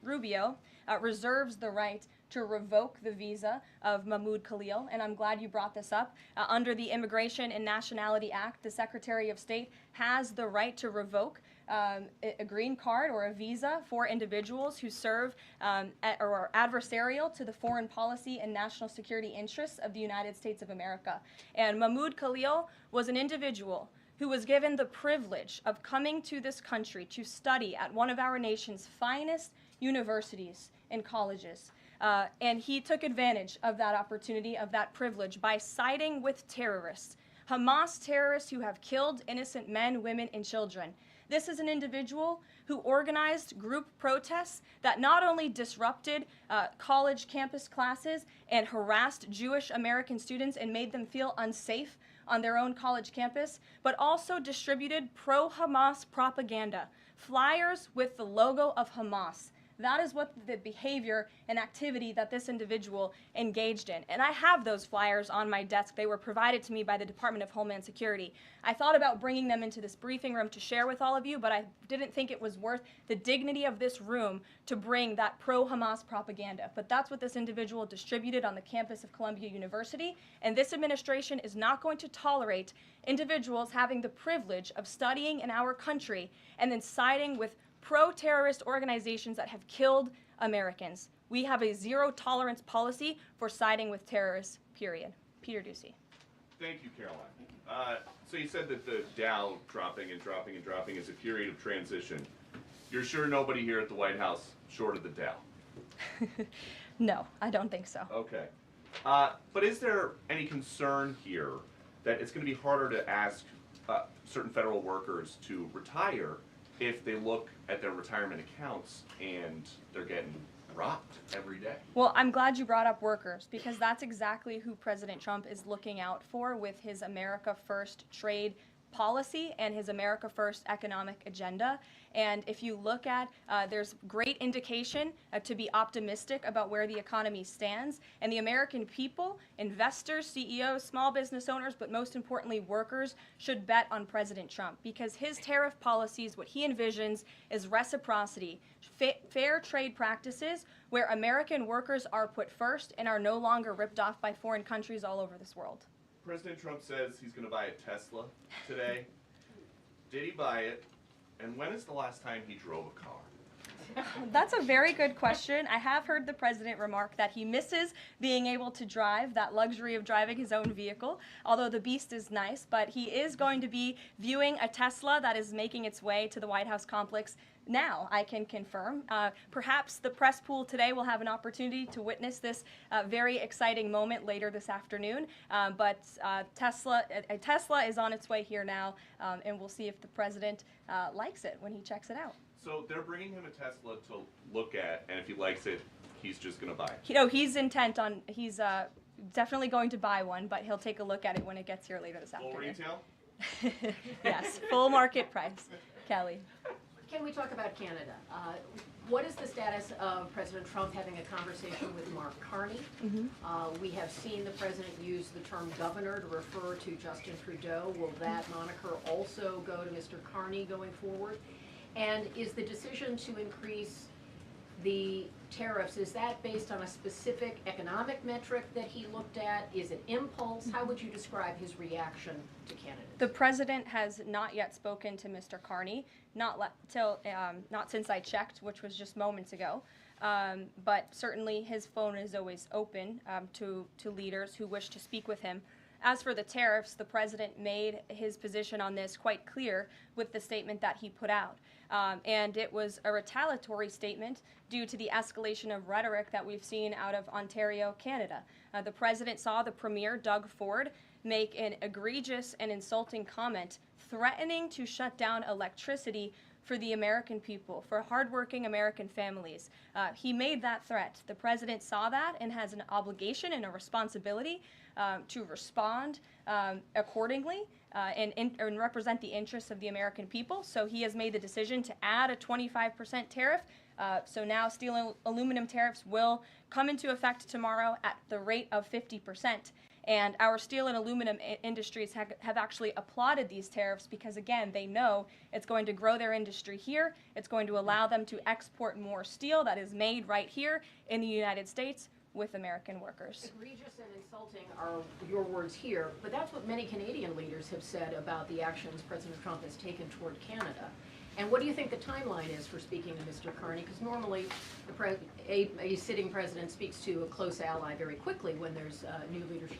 Rubio reserves the right to revoke the visa of Mahmoud Khalil, and I'm glad you brought this up. Under the Immigration and Nationality Act, the Secretary of State has the right to revoke a green card or a visa for individuals who serve or are adversarial to the foreign policy and national security interests of the United States of America. And Mahmoud Khalil was an individual who was given the privilege of coming to this country to study at one of our nation's finest universities and colleges. And he took advantage of that opportunity, of that privilege, by siding with terrorists, Hamas terrorists who have killed innocent men, women, and children. This is an individual who organized group protests that not only disrupted college campus classes and harassed Jewish American students and made them feel unsafe on their own college campus, but also distributed pro-Hamas propaganda, flyers with the logo of Hamas. That is what the behavior and activity that this individual engaged in. And I have those flyers on my desk. They were provided to me by the Department of Homeland Security. I thought about bringing them into this briefing room to share with all of you, but I didn't think it was worth the dignity of this room to bring that pro-Hamas propaganda. But that's what this individual distributed on the campus of Columbia University. And this administration is not going to tolerate individuals having the privilege of studying in our country and then siding with pro-terrorist organizations that have killed Americans. We have a zero-tolerance policy for siding with terrorists, period. Peter Ducey. Thank you, Caroline. So you said that the Dow dropping and dropping and dropping is a period of transition. You're sure nobody here at the White House shorted the Dow? No, I don't think so. Okay. But is there any concern here that it's going to be harder to ask certain federal workers to retire if they look at their retirement accounts and they're getting robbed every day? Well, I'm glad you brought up workers, because that's exactly who President Trump is looking out for with his America First trade policy and his America First economic agenda. And if you look at, there's great indication to be optimistic about where the economy stands. And the American people, investors, CEOs, small business owners, but most importantly workers, should bet on President Trump, because his tariff policies, what he envisions is reciprocity, fair trade practices where American workers are put first and are no longer ripped off by foreign countries all over this world. President Trump says he's going to buy a Tesla today. Did he buy it? And when is the last time he drove a car? That's a very good question. I have heard the president remark that he misses being able to drive, that luxury of driving his own vehicle, although the beast is nice. But he is going to be viewing a Tesla that is making its way to the White House complex now, I can confirm. Perhaps the press pool today will have an opportunity to witness this very exciting moment later this afternoon. But a Tesla is on its way here now, and we'll see if the president likes it when he checks it out. So they're bringing him a Tesla to look at, and if he likes it, he's just going to buy it. You know, he's intent on, he's definitely going to buy one, but he'll take a look at it when it gets here later this afternoon. Full retail? Yes, full market price. Kelly. Can we talk about Canada? What is the status of President Trump having a conversation with Mark Carney? We have seen the president use the term governor to refer to Justin Trudeau. Will that moniker also go to Mr. Carney going forward? And is the decision to increase the tariffs, is that based on a specific economic metric that he looked at? Is it impulse? How would you describe his reaction to candidates? The president has not yet spoken to Mr. Carney, not since I checked, which was just moments ago. But certainly his phone is always open to leaders who wish to speak with him. As for the tariffs, the president made his position on this quite clear with the statement that he put out. And it was a retaliatory statement due to the escalation of rhetoric that we've seen out of Ontario, Canada. The president saw the premier, Doug Ford, make an egregious and insulting comment threatening to shut down electricity for the American people, for hardworking American families. He made that threat. The president saw that and has an obligation and a responsibility to respond accordingly and represent the interests of the American people. So he has made the decision to add a 25% tariff. So now steel and aluminum tariffs will come into effect tomorrow at the rate of 50%. And our steel and aluminum industries have actually applauded these tariffs because, again, they know it's going to grow their industry here. It's going to allow them to export more steel that is made right here in the United States with American workers. Egregious and insulting are your words here, but that's what many Canadian leaders have said about the actions President Trump has taken toward Canada. And what do you think the timeline is for speaking to Mr. Carney? Because normally a sitting president speaks to a close ally very quickly when there's new leadership.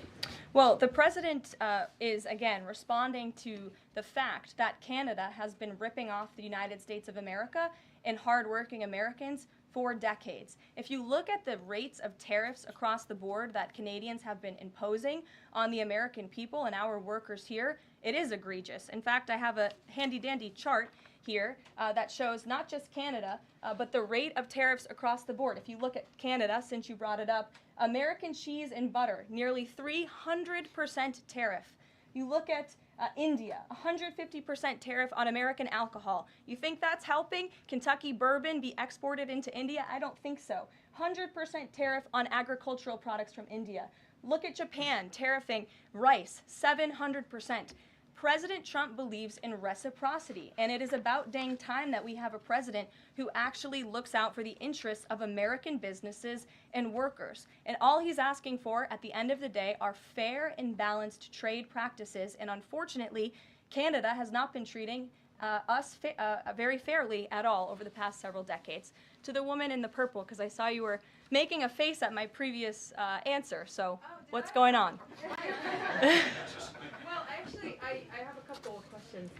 Well, the president is, again, responding to the fact that Canada has been ripping off the United States of America and hardworking Americans for decades. If you look at the rates of tariffs across the board that Canadians have been imposing on the American people and our workers here, it is egregious. In fact, I have a handy-dandy chart here that shows not just Canada, but the rate of tariffs across the board. If you look at Canada, since you brought it up, American cheese and butter, nearly 300% tariff. You look at India, 150% tariff on American alcohol. You think that's helping Kentucky bourbon be exported into India? I don't think so. 100% tariff on agricultural products from India. Look at Japan, tariffing rice, 700%. President Trump believes in reciprocity, and it is about dang time that we have a president who actually looks out for the interests of American businesses and workers. And all he's asking for at the end of the day are fair and balanced trade practices, and unfortunately, Canada has not been treating us very fairly at all over the past several decades. To the woman in the purple, because I saw you were making a face at my previous answer, so what's going on? Well, actually, I have a couple of questions.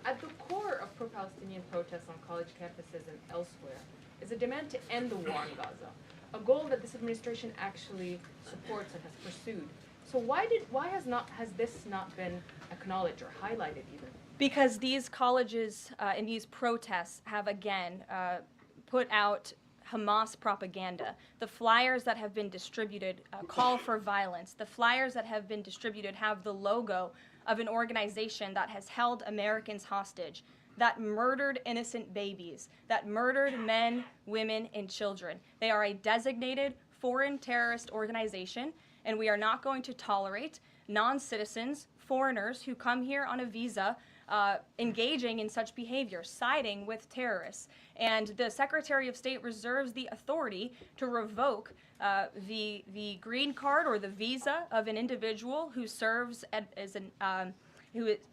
At the core of pro-Palestinian protests on college campuses and elsewhere is a demand to end the war in Gaza, a goal that this administration actually supports and has pursued. So why has this not been acknowledged or highlighted even? Because these colleges and these protests have again put out Hamas propaganda. The flyers that have been distributed call for violence. The flyers that have been distributed have the logo of an organization that has held Americans hostage, that murdered innocent babies, that murdered men, women, and children. They are a designated foreign terrorist organization, and we are not going to tolerate non-citizens, foreigners who come here on a visa engaging in such behavior, siding with terrorists. And the Secretary of State reserves the authority to revoke the green card or the visa of an individual who serves as an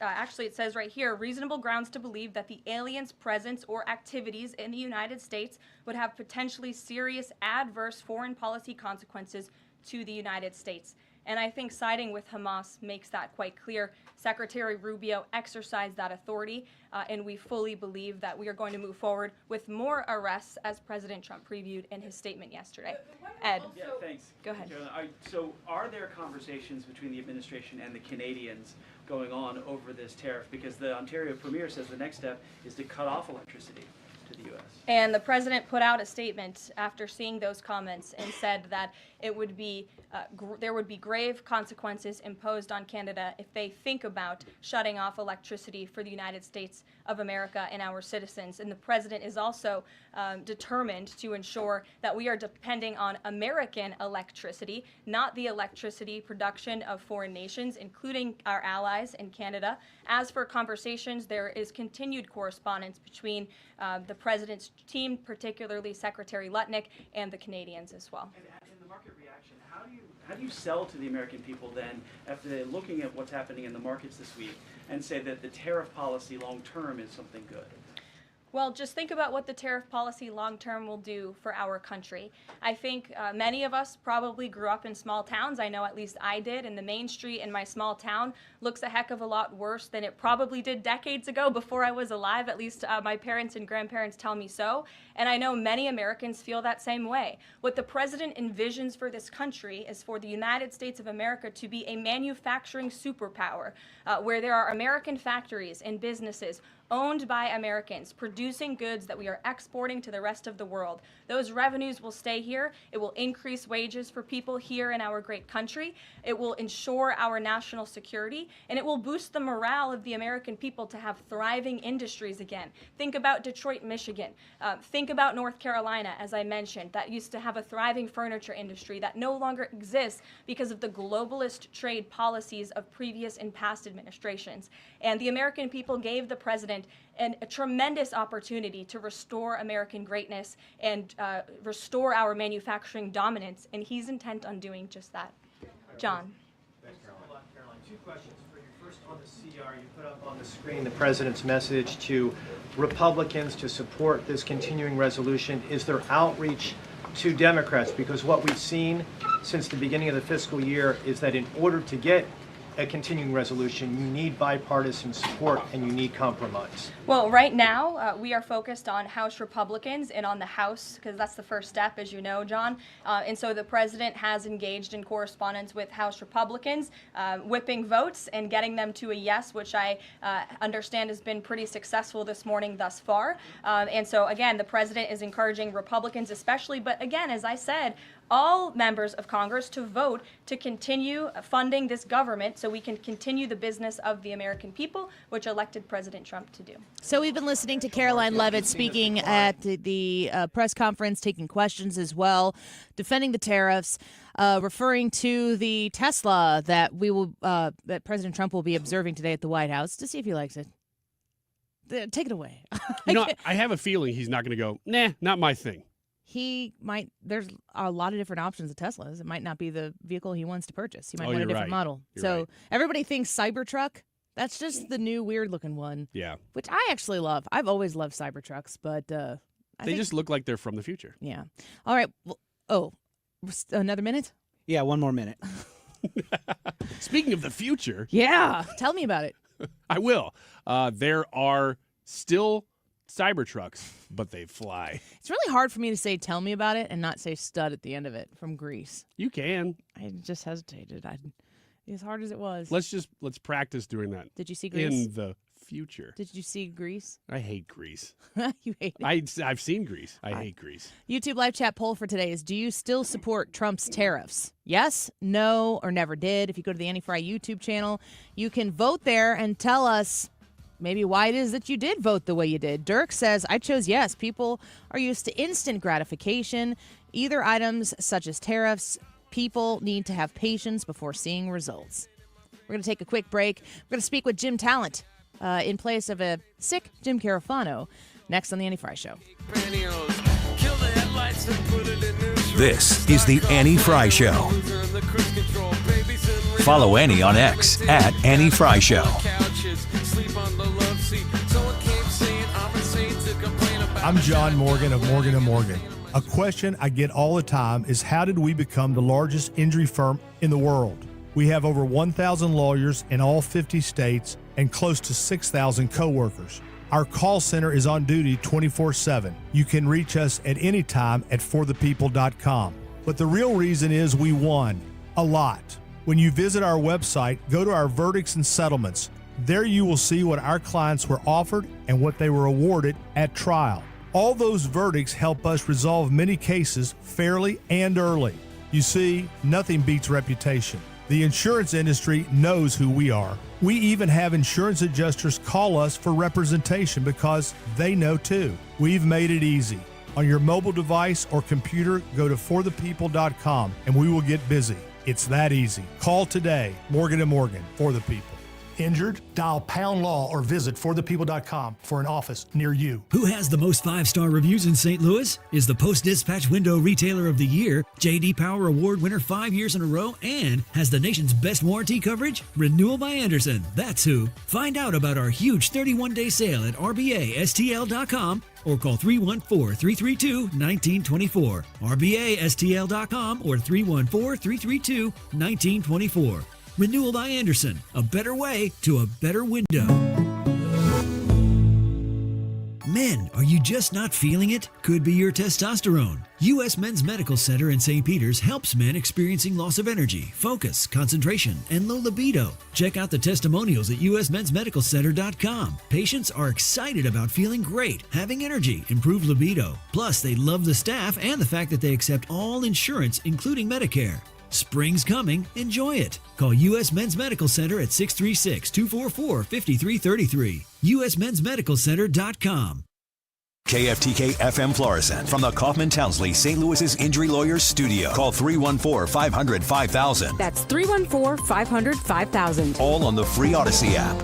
actually it says right here, reasonable grounds to believe that the alien's presence or activities in the United States would have potentially serious adverse foreign policy consequences to the United States. And I think siding with Hamas makes that quite clear. Secretary Rubio exercised that authority, and we fully believe that we are going to move forward with more arrests, as President Trump previewed in his statement yesterday. Ed. Yeah, thanks. Go ahead. So are there conversations between the administration and the Canadians going on over this tariff? Because the Ontario Premier says the next step is to cut off electricity to the U.S. And the president put out a statement after seeing those comments and said that it would be there would be grave consequences imposed on Canada if they think about shutting off electricity for the United States of America and our citizens. And the president is also determined to ensure that we are depending on American electricity, not the electricity production of foreign nations, including our allies in Canada. As for conversations, there is continued correspondence between the president president's team, particularly Secretary Lutnick and the Canadians as well. And the market reaction, how do you sell to the American people then after they're looking at what's happening in the markets this week and say that the tariff policy long term is something good? Well, just think about what the tariff policy long-term will do for our country. I think many of us probably grew up in small towns. I know at least I did, and the main street in my small town looks a heck of a lot worse than it probably did decades ago before I was alive. At least my parents and grandparents tell me so. And I know many Americans feel that same way. What the president envisions for this country is for the United States of America to be a manufacturing superpower, where there are American factories and businesses owned by Americans, producing goods that we are exporting to the rest of the world. Those revenues will stay here. It will increase wages for people here in our great country. It will ensure our national security, and it will boost the morale of the American people to have thriving industries again. Think about Detroit, Michigan. Think about North Carolina, as I mentioned, that used to have a thriving furniture industry that no longer exists because of the globalist trade policies of previous and past administrations. And the American people gave the president a tremendous opportunity to restore American greatness and restore our manufacturing dominance, and he's intent on doing just that. John. Thanks, Caroline. Two questions for you. First, on the CR, you put up on the screen the president's message to Republicans to support this continuing resolution. Is there outreach to Democrats? Because what we've seen since the beginning of the fiscal year is that in order to get a continuing resolution, you need bipartisan support and you need compromise. Well, right now, we are focused on House Republicans and on the House, because that's the first step, as you know, John. And so the president has engaged in correspondence with House Republicans, whipping votes and getting them to a yes, which I understand has been pretty successful this morning thus far. And so, again, the president is encouraging Republicans especially, but again, as I said, all members of Congress to vote to continue funding this government so we can continue the business of the American people, which elected President Trump to do. So we've been listening to Caroline Leavitt speaking at the press conference, taking questions as well, defending the tariffs, referring to the Tesla that that President Trump will be observing today at the White House to see if he likes it. Take it away. I have a feeling he's not going to go, nah, not my thing. He might. There's a lot of different options of Teslas. It might not be the vehicle he wants to purchase. He might want a different model. So everybody thinks Cybertruck. That's just the new weird-looking one. Yeah. Which I actually love. I've always loved Cybertrucks, but they just look like they're from the future. Yeah. All right. Well, another minute? Yeah, one more minute. Speaking of the future. Yeah. Tell me about it. I will. There are still Cybertrucks, but they fly. It's really hard for me to say tell me about it and not say stud at the end of it from Grease. You can. I just hesitated. As hard as it was. Let's practice doing that. Did you see Grease? In the future. Did you see Grease? I hate Grease. You hate it? I've seen Grease. I hate Grease. YouTube live chat poll for today is, do you still support Trump's tariffs? Yes, no, or never did. If you go to the Annie Frey YouTube channel, you can vote there and tell us maybe why it is that you did vote the way you did. Dirk says, I chose yes. People are used to instant gratification. Either items such as tariffs, people need to have patience before seeing results. We're going to take a quick break. We're going to speak with Jim Talent in place of a sick Jim Carafano next on The Annie Frey Show. This is The Annie Frey Show. Follow Annie on X at Annie Frey Show. I'm John Morgan of Morgan & Morgan. A question I get all the time is, how did we become the largest injury firm in the world? We have over 1,000 lawyers in all 50 states and close to 6,000 coworkers. Our call center is on duty 24/7. You can reach us at any time at forthepeople.com. But the real reason is we won a lot. When you visit our website, go to our verdicts and settlements. There you will see what our clients were offered and what they were awarded at trial. All those verdicts help us resolve many cases fairly and early. You see, nothing beats reputation. The insurance industry knows who we are. We even have insurance adjusters call us for representation because they know too. We've made it easy. On your mobile device or computer, go to forthepeople.com and we will get busy. It's that easy. Call today. Morgan & Morgan, for the people. Injured? Dial pound law or visit forthepeople.com for an office near you. Who has the most 5-star reviews in St. Louis? Is the Post-Dispatch Window Retailer of the Year, J.D. Power Award winner 5 years in a row, and has the nation's best warranty coverage? Renewal by Andersen. That's who. Find out about our huge 31-day sale at rbastl.com or call 314-332-1924. rbastl.com or 314-332-1924. Renewal by Andersen, a better way to a better window. Men, are you just not feeling it? Could be your testosterone. U.S. Men's Medical Center in St. Peter's helps men experiencing loss of energy, focus, concentration, and low libido. Check out the testimonials at usmensmedicalcenter.com. Patients are excited about feeling great, having energy, improved libido. Plus, they love the staff and the fact that they accept all insurance, including Medicare. Spring's coming. Enjoy it. Call U.S. Men's Medical Center at 636-244-5333. usmensmedicalcenter.com. KFTK FM Florissant from the Kaufman Townsley St. Louis's Injury Lawyers Studio. Call 314-500-5000. That's 314-500-5000. All on the free Odyssey app.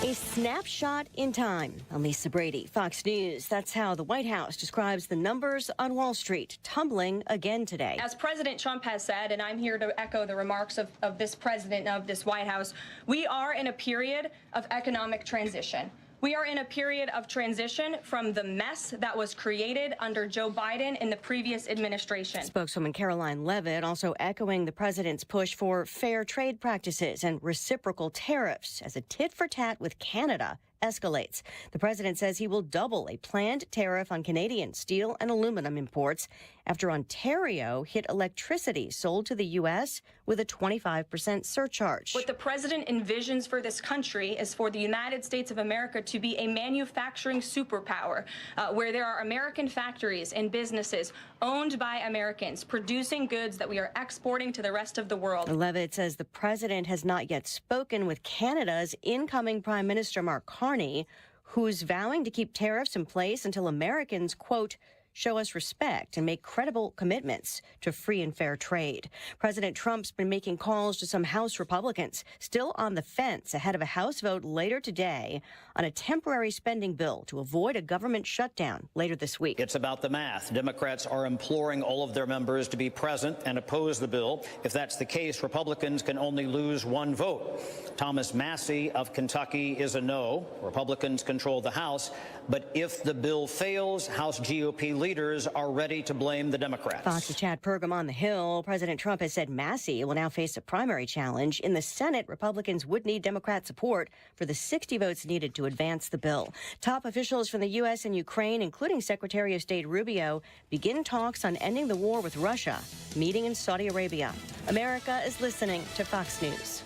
A snapshot in time. I'm Lisa Brady, Fox News. That's how the White House describes the numbers on Wall Street, tumbling again today. As President Trump has said, and I'm here to echo the remarks of this president of this White House, we are in a period of economic transition. We are in a period of transition from the mess that was created under Joe Biden in the previous administration. Spokeswoman Caroline Leavitt also echoing the president's push for fair trade practices and reciprocal tariffs as a tit-for-tat with Canada escalates. The president says he will double a planned tariff on Canadian steel and aluminum imports after Ontario hit electricity sold to the U.S. with a 25% surcharge. What the president envisions for this country is for the United States of America to be a manufacturing superpower where there are American factories and businesses owned by Americans producing goods that we are exporting to the rest of the world. Leavitt says the president has not yet spoken with Canada's incoming Prime Minister Mark Carney, who's vowing to keep tariffs in place until Americans, quote, show us respect and make credible commitments to free and fair trade. President Trump's been making calls to some House Republicans still on the fence ahead of a House vote later today on a temporary spending bill to avoid a government shutdown later this week. It's about the math. Democrats are imploring all of their members to be present and oppose the bill. If that's the case, Republicans can only lose one vote. Thomas Massey of Kentucky is a no. Republicans control the House. But if the bill fails, House GOP leaders are ready to blame the Democrats. Fox's Chad Pergam on the Hill. President Trump has said Massey will now face a primary challenge. In the Senate, Republicans would need Democrat support for the 60 votes needed to advance the bill. Top officials from the U.S. and Ukraine, including Secretary of State Rubio, begin talks on ending the war with Russia, meeting in Saudi Arabia. America is listening to Fox News.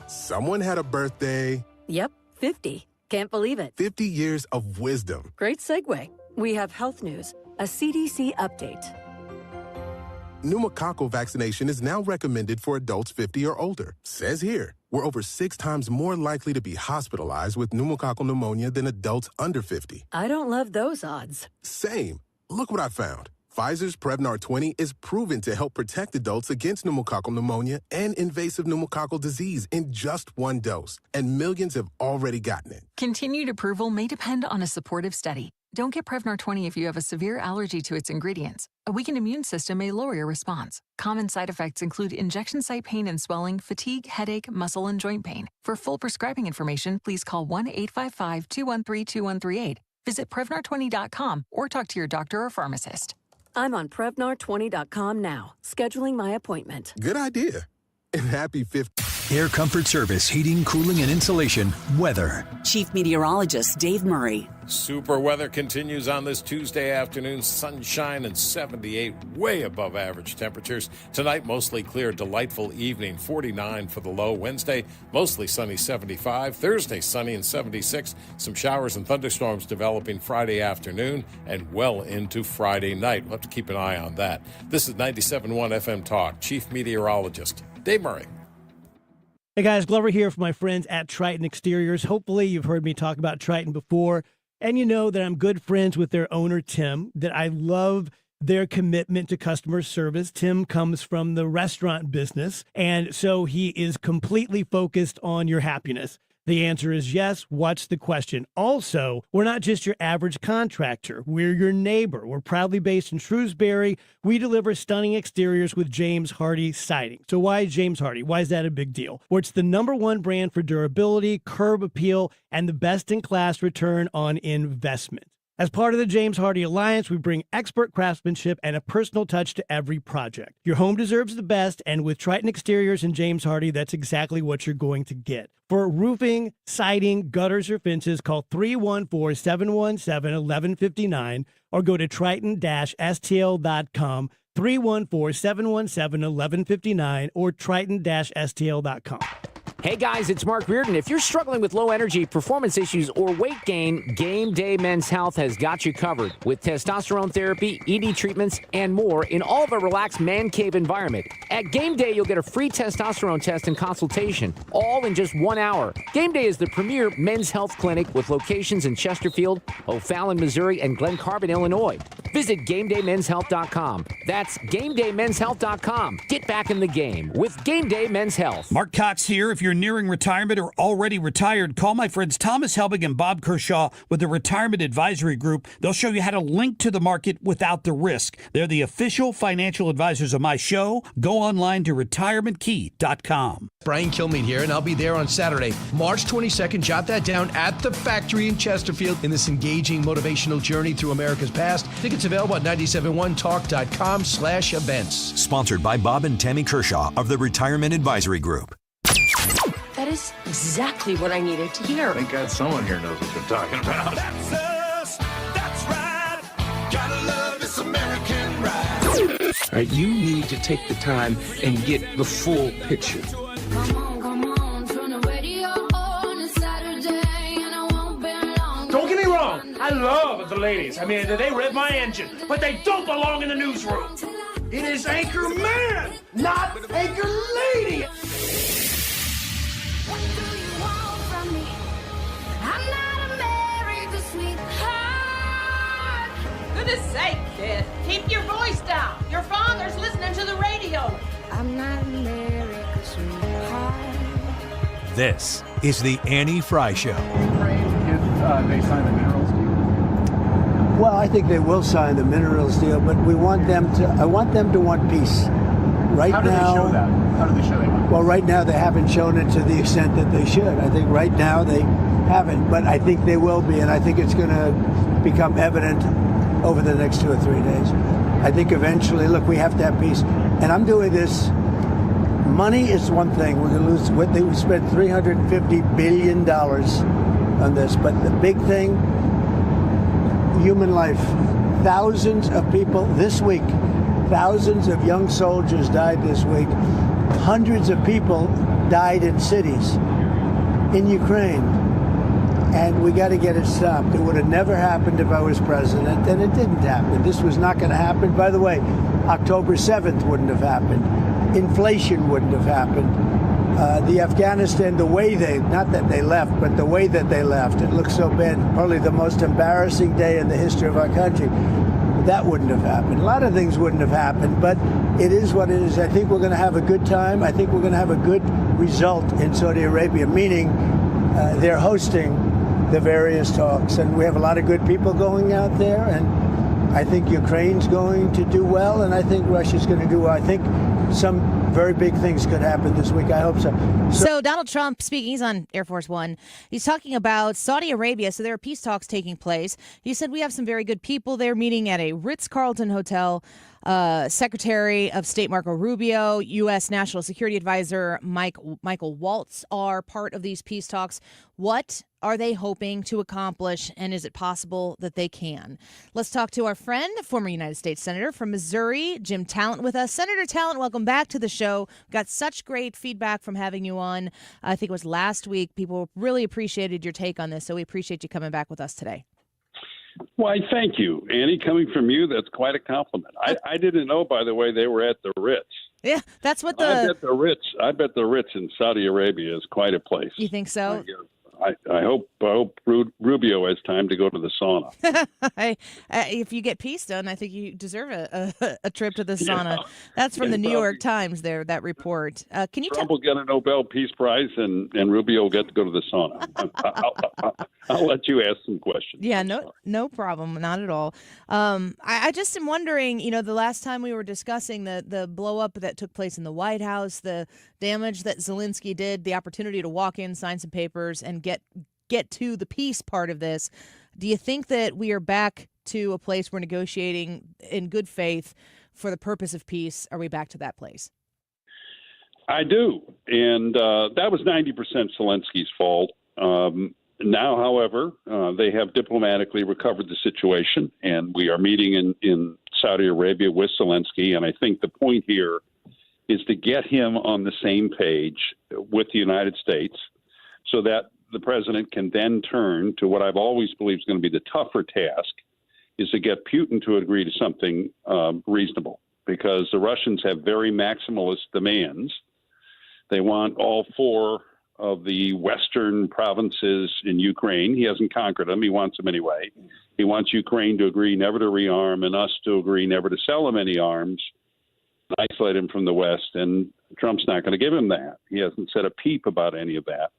Someone had a birthday. Yep, 50. Can't believe it. 50 years of wisdom. Great segue. We have health news, a CDC update. Pneumococcal vaccination is now recommended for adults 50 or older. Says here, we're over 6 times more likely to be hospitalized with pneumococcal pneumonia than adults under 50. I don't love those odds. Same. Look what I found. Pfizer's Prevnar 20 is proven to help protect adults against pneumococcal pneumonia and invasive pneumococcal disease in just 1 dose, and millions have already gotten it. Continued approval may depend on a supportive study. Don't get Prevnar 20 if you have a severe allergy to its ingredients. A weakened immune system may lower your response. Common side effects include injection site pain and swelling, fatigue, headache, muscle, and joint pain. For full prescribing information, please call 1-855-213-2138. Visit Prevnar20.com or talk to your doctor or pharmacist. I'm on Prevnar20.com now, scheduling my appointment. Good idea. And happy 50th. Air Comfort Service, heating, cooling, and insulation, weather. Chief Meteorologist Dave Murray. Super weather continues on this Tuesday afternoon. Sunshine and 78, way above average temperatures. Tonight, mostly clear, delightful evening, 49 for the low. Wednesday, mostly sunny, 75. Thursday, sunny and 76. Some showers and thunderstorms developing Friday afternoon and well into Friday night. We'll have to keep an eye on that. This is 97.1 FM Talk. Chief Meteorologist Dave Murray. Hey guys, Glover here for my friends at Triton Exteriors. Hopefully you've heard me talk about Triton before, and you know that I'm good friends with their owner, Tim, that I love their commitment to customer service. Tim comes from the restaurant business, and so he is completely focused on your happiness. The answer is yes. What's the question? Also, we're not just your average contractor. We're your neighbor. We're proudly based in Shrewsbury. We deliver stunning exteriors with James Hardie Siding. So why James Hardie? Why is that a big deal? Well, it's the #1 brand for durability, curb appeal, and the best-in-class return on investment. As part of the James Hardie Alliance, we bring expert craftsmanship and a personal touch to every project. Your home deserves the best, and with Triton Exteriors and James Hardie, that's exactly what you're going to get. For roofing, siding, gutters, or fences, call 314-717-1159 or go to triton-stl.com, 314-717-1159 or triton-stl.com. Hey guys, it's Mark Reardon. If you're struggling with low energy, performance issues, or weight gain, Game Day Men's Health has got you covered with testosterone therapy, ED treatments, and more in all of a relaxed man cave environment. At Game Day, you'll get a free testosterone test and consultation, all in just 1 hour. Game Day is the premier men's health clinic with locations in Chesterfield, O'Fallon, Missouri, and Glen Carbon, Illinois. Visit GameDayMen'sHealth.com. That's GameDayMen'sHealth.com. Get back in the game with Game Day Men's Health. Mark Cox here. If you're nearing retirement or already retired, call my friends Thomas Helbig and Bob Kershaw with the Retirement Advisory Group. They'll show you how to link to the market without the risk. They're the official financial advisors of my show. Go online to retirementkey.com. Brian Kilmeade here, and I'll be there on Saturday, March 22nd. Jot that down, at the Factory in Chesterfield, in this engaging motivational journey through America's past. Tickets available at 971talk.com/events. Sponsored by Bob and Tammy Kershaw of the Retirement Advisory Group. That is exactly what I needed to hear. Thank God someone here knows what they're talking about. That's us. That's right. Gotta love this American ride. All right, you need to take the time and get the full picture. Don't get me wrong. I love the ladies. I mean, they rev my engine, but they don't belong in the newsroom. It is Anchor Man, not Anchor Lady. Goodness sake, kid. Keep your voice down. Your father's listening to the radio. I'm not America's sweetheart. This is the Annie Frey Show. If they sign the minerals deal? Well, I think they will sign the minerals deal, but I want them to want peace. Right now, how do they show that? How do they show they want peace? Well, right now they haven't shown it to the extent that they should. I think right now they haven't, but I think they will be, and I think it's going to become evident over the next 2 or 3 days. I think eventually, look, we have to have peace. And I'm doing this. Money is one thing. We're going to lose. We spent $350 billion on this. But the big thing, human life. Thousands of people this week, thousands of young soldiers died this week. Hundreds of people died in cities in Ukraine. And we got to get it stopped. It would have never happened if I was president, and it didn't happen. This was not going to happen. By the way, October 7th wouldn't have happened. Inflation wouldn't have happened. The Afghanistan, the way not that they left, but the way that they left, it looks so bad. Probably the most embarrassing day in the history of our country. That wouldn't have happened. A lot of things wouldn't have happened, but it is what it is. I think we're going to have a good time. I think we're going to have a good result in Saudi Arabia, meaning they're hosting the various talks, and we have a lot of good people going out there, and I think Ukraine's going to do well, and I think Russia's going to do well. I think some very big things could happen this week. I hope so. So Donald Trump speaking, he's on Air Force One. He's talking about Saudi Arabia. So there are peace talks taking place. He said we have some very good people there meeting at a Ritz-Carlton hotel. Secretary of State Marco Rubio, U.S. National Security Advisor Michael Waltz are part of these peace talks. What are they hoping to accomplish, and is it possible that they can? Let's talk to our friend, former United States Senator from Missouri, Jim Talent, with us. Senator Talent, welcome back to the show. Got such great feedback from having you on. I think it was last week. People really appreciated your take on this, so we appreciate you coming back with us today. Why, thank you, Annie. Coming from you, that's quite a compliment. I didn't know, by the way, they were at the Ritz. Yeah, that's what I bet the Ritz in Saudi Arabia is quite a place. You think so? I hope Rubio has time to go to the sauna. If you get peace done, I think you deserve a trip to the sauna. Yeah. That's from Yeah, the New probably. York Times. There, that report. Can you Trump will get a Nobel Peace Prize, and Rubio will get to go to the sauna. I'll let you ask some questions. Yeah, no problem, not at all. I just am wondering, the last time we were discussing the blow up that took place in the White House, the damage that Zelensky did, the opportunity to walk in, sign some papers, and get to the peace part of this. Do you think that we are back to a place where negotiating in good faith for the purpose of peace? Are we back to that place? I do, and that was 90% Zelensky's fault. Now, however, they have diplomatically recovered the situation, and we are meeting in Saudi Arabia with Zelensky. And I think the point here is to get him on the same page with the United States so that the president can then turn to what I've always believed is going to be the tougher task, is to get Putin to agree to something reasonable, because the Russians have very maximalist demands. They want all four of the western provinces in Ukraine. He hasn't conquered them. He wants them anyway. He wants Ukraine to agree never to rearm and us to agree never to sell him any arms, isolate him from the West. And Trump's not going to give him that. He hasn't said a peep about any of that.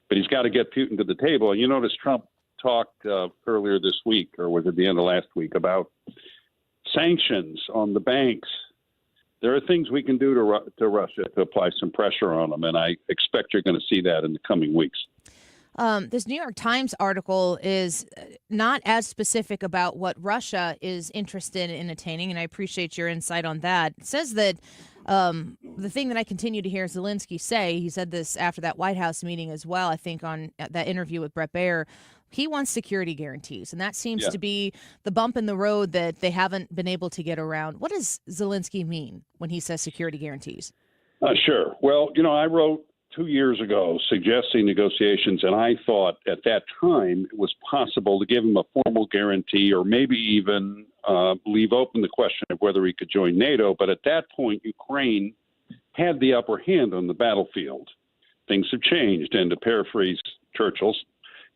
But he's got to get Putin to the table. And you notice Trump talked earlier this week, or was it the end of last week, about sanctions on the banks. There are things we can do to Russia to apply some pressure on them, and I expect you're going to see that in the coming weeks. This New York Times article is not as specific about what Russia is interested in attaining, and I appreciate your insight on that. It says that the thing that I continue to hear Zelensky say, he said this after that White House meeting as well, I think on that interview with Bret Baier, he wants security guarantees, and that seems to be the bump in the road that they haven't been able to get around. What does Zelensky mean when he says security guarantees? Sure. Well, I wrote 2 years ago suggesting negotiations, and I thought at that time it was possible to give him a formal guarantee or maybe even leave open the question of whether he could join NATO. But at that point, Ukraine had the upper hand on the battlefield. Things have changed, and to paraphrase Churchill's,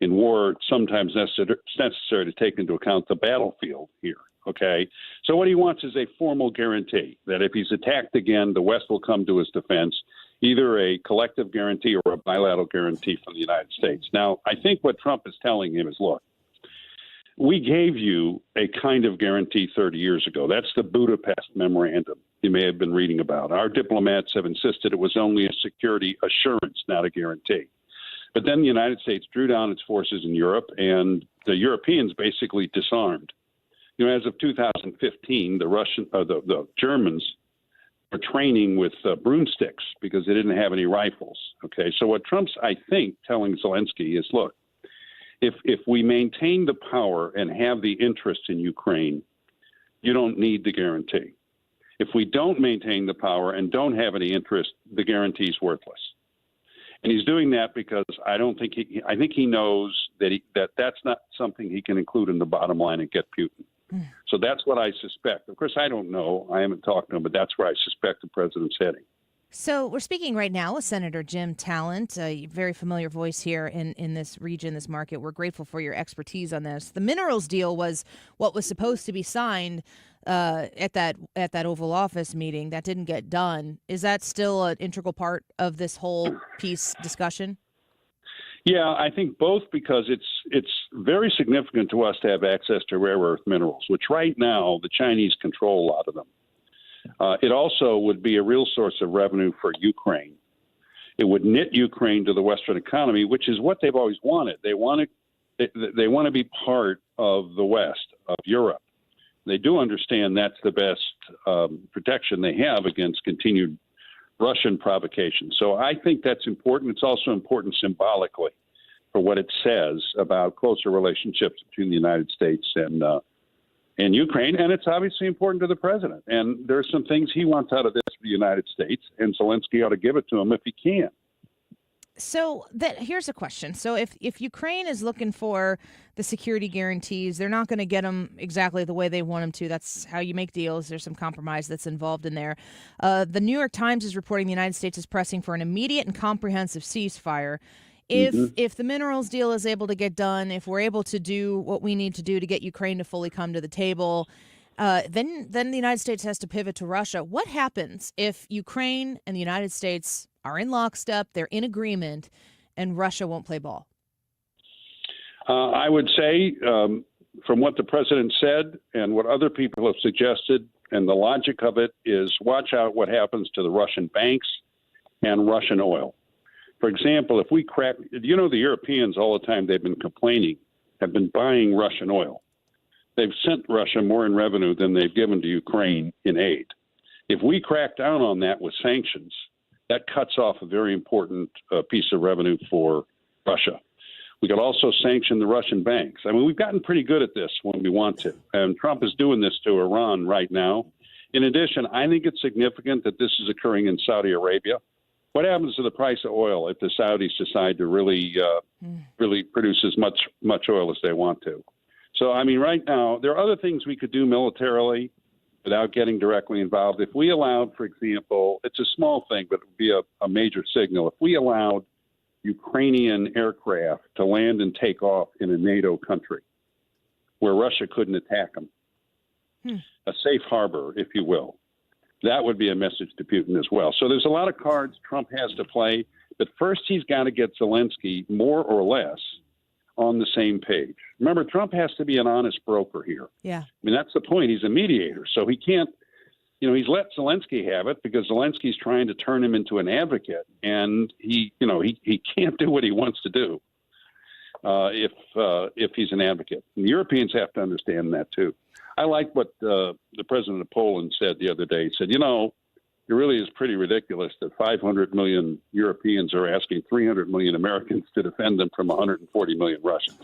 in war, it's sometimes necessary to take into account the battlefield here. Okay, so what he wants is a formal guarantee that if he's attacked again, the West will come to his defense, either a collective guarantee or a bilateral guarantee from the United States. Now, I think what Trump is telling him is, look, we gave you a kind of guarantee 30 years ago. That's the Budapest Memorandum you may have been reading about. Our diplomats have insisted it was only a security assurance, not a guarantee. But then the United States drew down its forces in Europe, and the Europeans basically disarmed. As of 2015, the Germans were training with broomsticks because they didn't have any rifles. Okay, so what Trump's, I think, telling Zelensky is, look, if we maintain the power and have the interest in Ukraine, you don't need the guarantee. If we don't maintain the power and don't have any interest, the guarantee is worthless. And he's doing that because I think he knows that that's not something he can include in the bottom line and get Putin. So that's what I suspect. Of course, I don't know. I haven't talked to him, but that's where I suspect the president's heading. So we're speaking right now with Senator Jim Talent, a very familiar voice here in this region, this market. We're grateful for your expertise on this. The minerals deal was what was supposed to be signed at that Oval Office meeting. That didn't get done. Is that still an integral part of this whole peace discussion? Yeah, I think both, because it's very significant to us to have access to rare earth minerals, which right now the Chinese control a lot of them. It also would be a real source of revenue for Ukraine. It would knit Ukraine to the Western economy, which is what they've always wanted. They want to be part of the West, of Europe. They do understand that's the best protection they have against continued Russian provocation. So I think that's important. It's also important symbolically for what it says about closer relationships between the United States and Ukraine. And it's obviously important to the president. And there's some things he wants out of this for the United States, and Zelensky ought to give it to him if he can. So here's a question. So if Ukraine is looking for the security guarantees, they're not going to get them exactly the way they want them to. That's how you make deals. There's some compromise that's involved in there. The New York Times is reporting the United States is pressing for an immediate and comprehensive ceasefire. If the minerals deal is able to get done, if we're able to do what we need to do to get Ukraine to fully come to the table, then the United States has to pivot to Russia. What happens if Ukraine and the United States are in lockstep, they're in agreement, and Russia won't play ball? I would say, from what the president said and what other people have suggested, and the logic of it is watch out what happens to the Russian banks and Russian oil. For example, if we crack, the Europeans all the time, they've been complaining, have been buying Russian oil. They've sent Russia more in revenue than they've given to Ukraine in aid. If we crack down on that with sanctions, that cuts off a very important piece of revenue for Russia. We could also sanction the Russian banks. I mean, we've gotten pretty good at this when we want to, and Trump is doing this to Iran right now. In addition, I think it's significant that this is occurring in Saudi Arabia. What happens to the price of oil if the Saudis decide to really produce as much oil as they want to? So, I mean, right now, there are other things we could do militarily without getting directly involved. If we allowed, for example, it's a small thing, but it would be a major signal. If we allowed Ukrainian aircraft to land and take off in a NATO country where Russia couldn't attack them, a safe harbor, if you will, that would be a message to Putin as well. So there's a lot of cards Trump has to play, but first he's got to get Zelensky more or less on the same page. Remember, Trump has to be an honest broker here. Yeah. I mean, that's the point. He's a mediator. So he can't, he's let Zelensky have it because Zelensky's trying to turn him into an advocate. And he can't do what he wants to do if he's an advocate. And the Europeans have to understand that, too. I like what the president of Poland said the other day. He said, it really is pretty ridiculous that 500 million Europeans are asking 300 million Americans to defend them from 140 million Russians.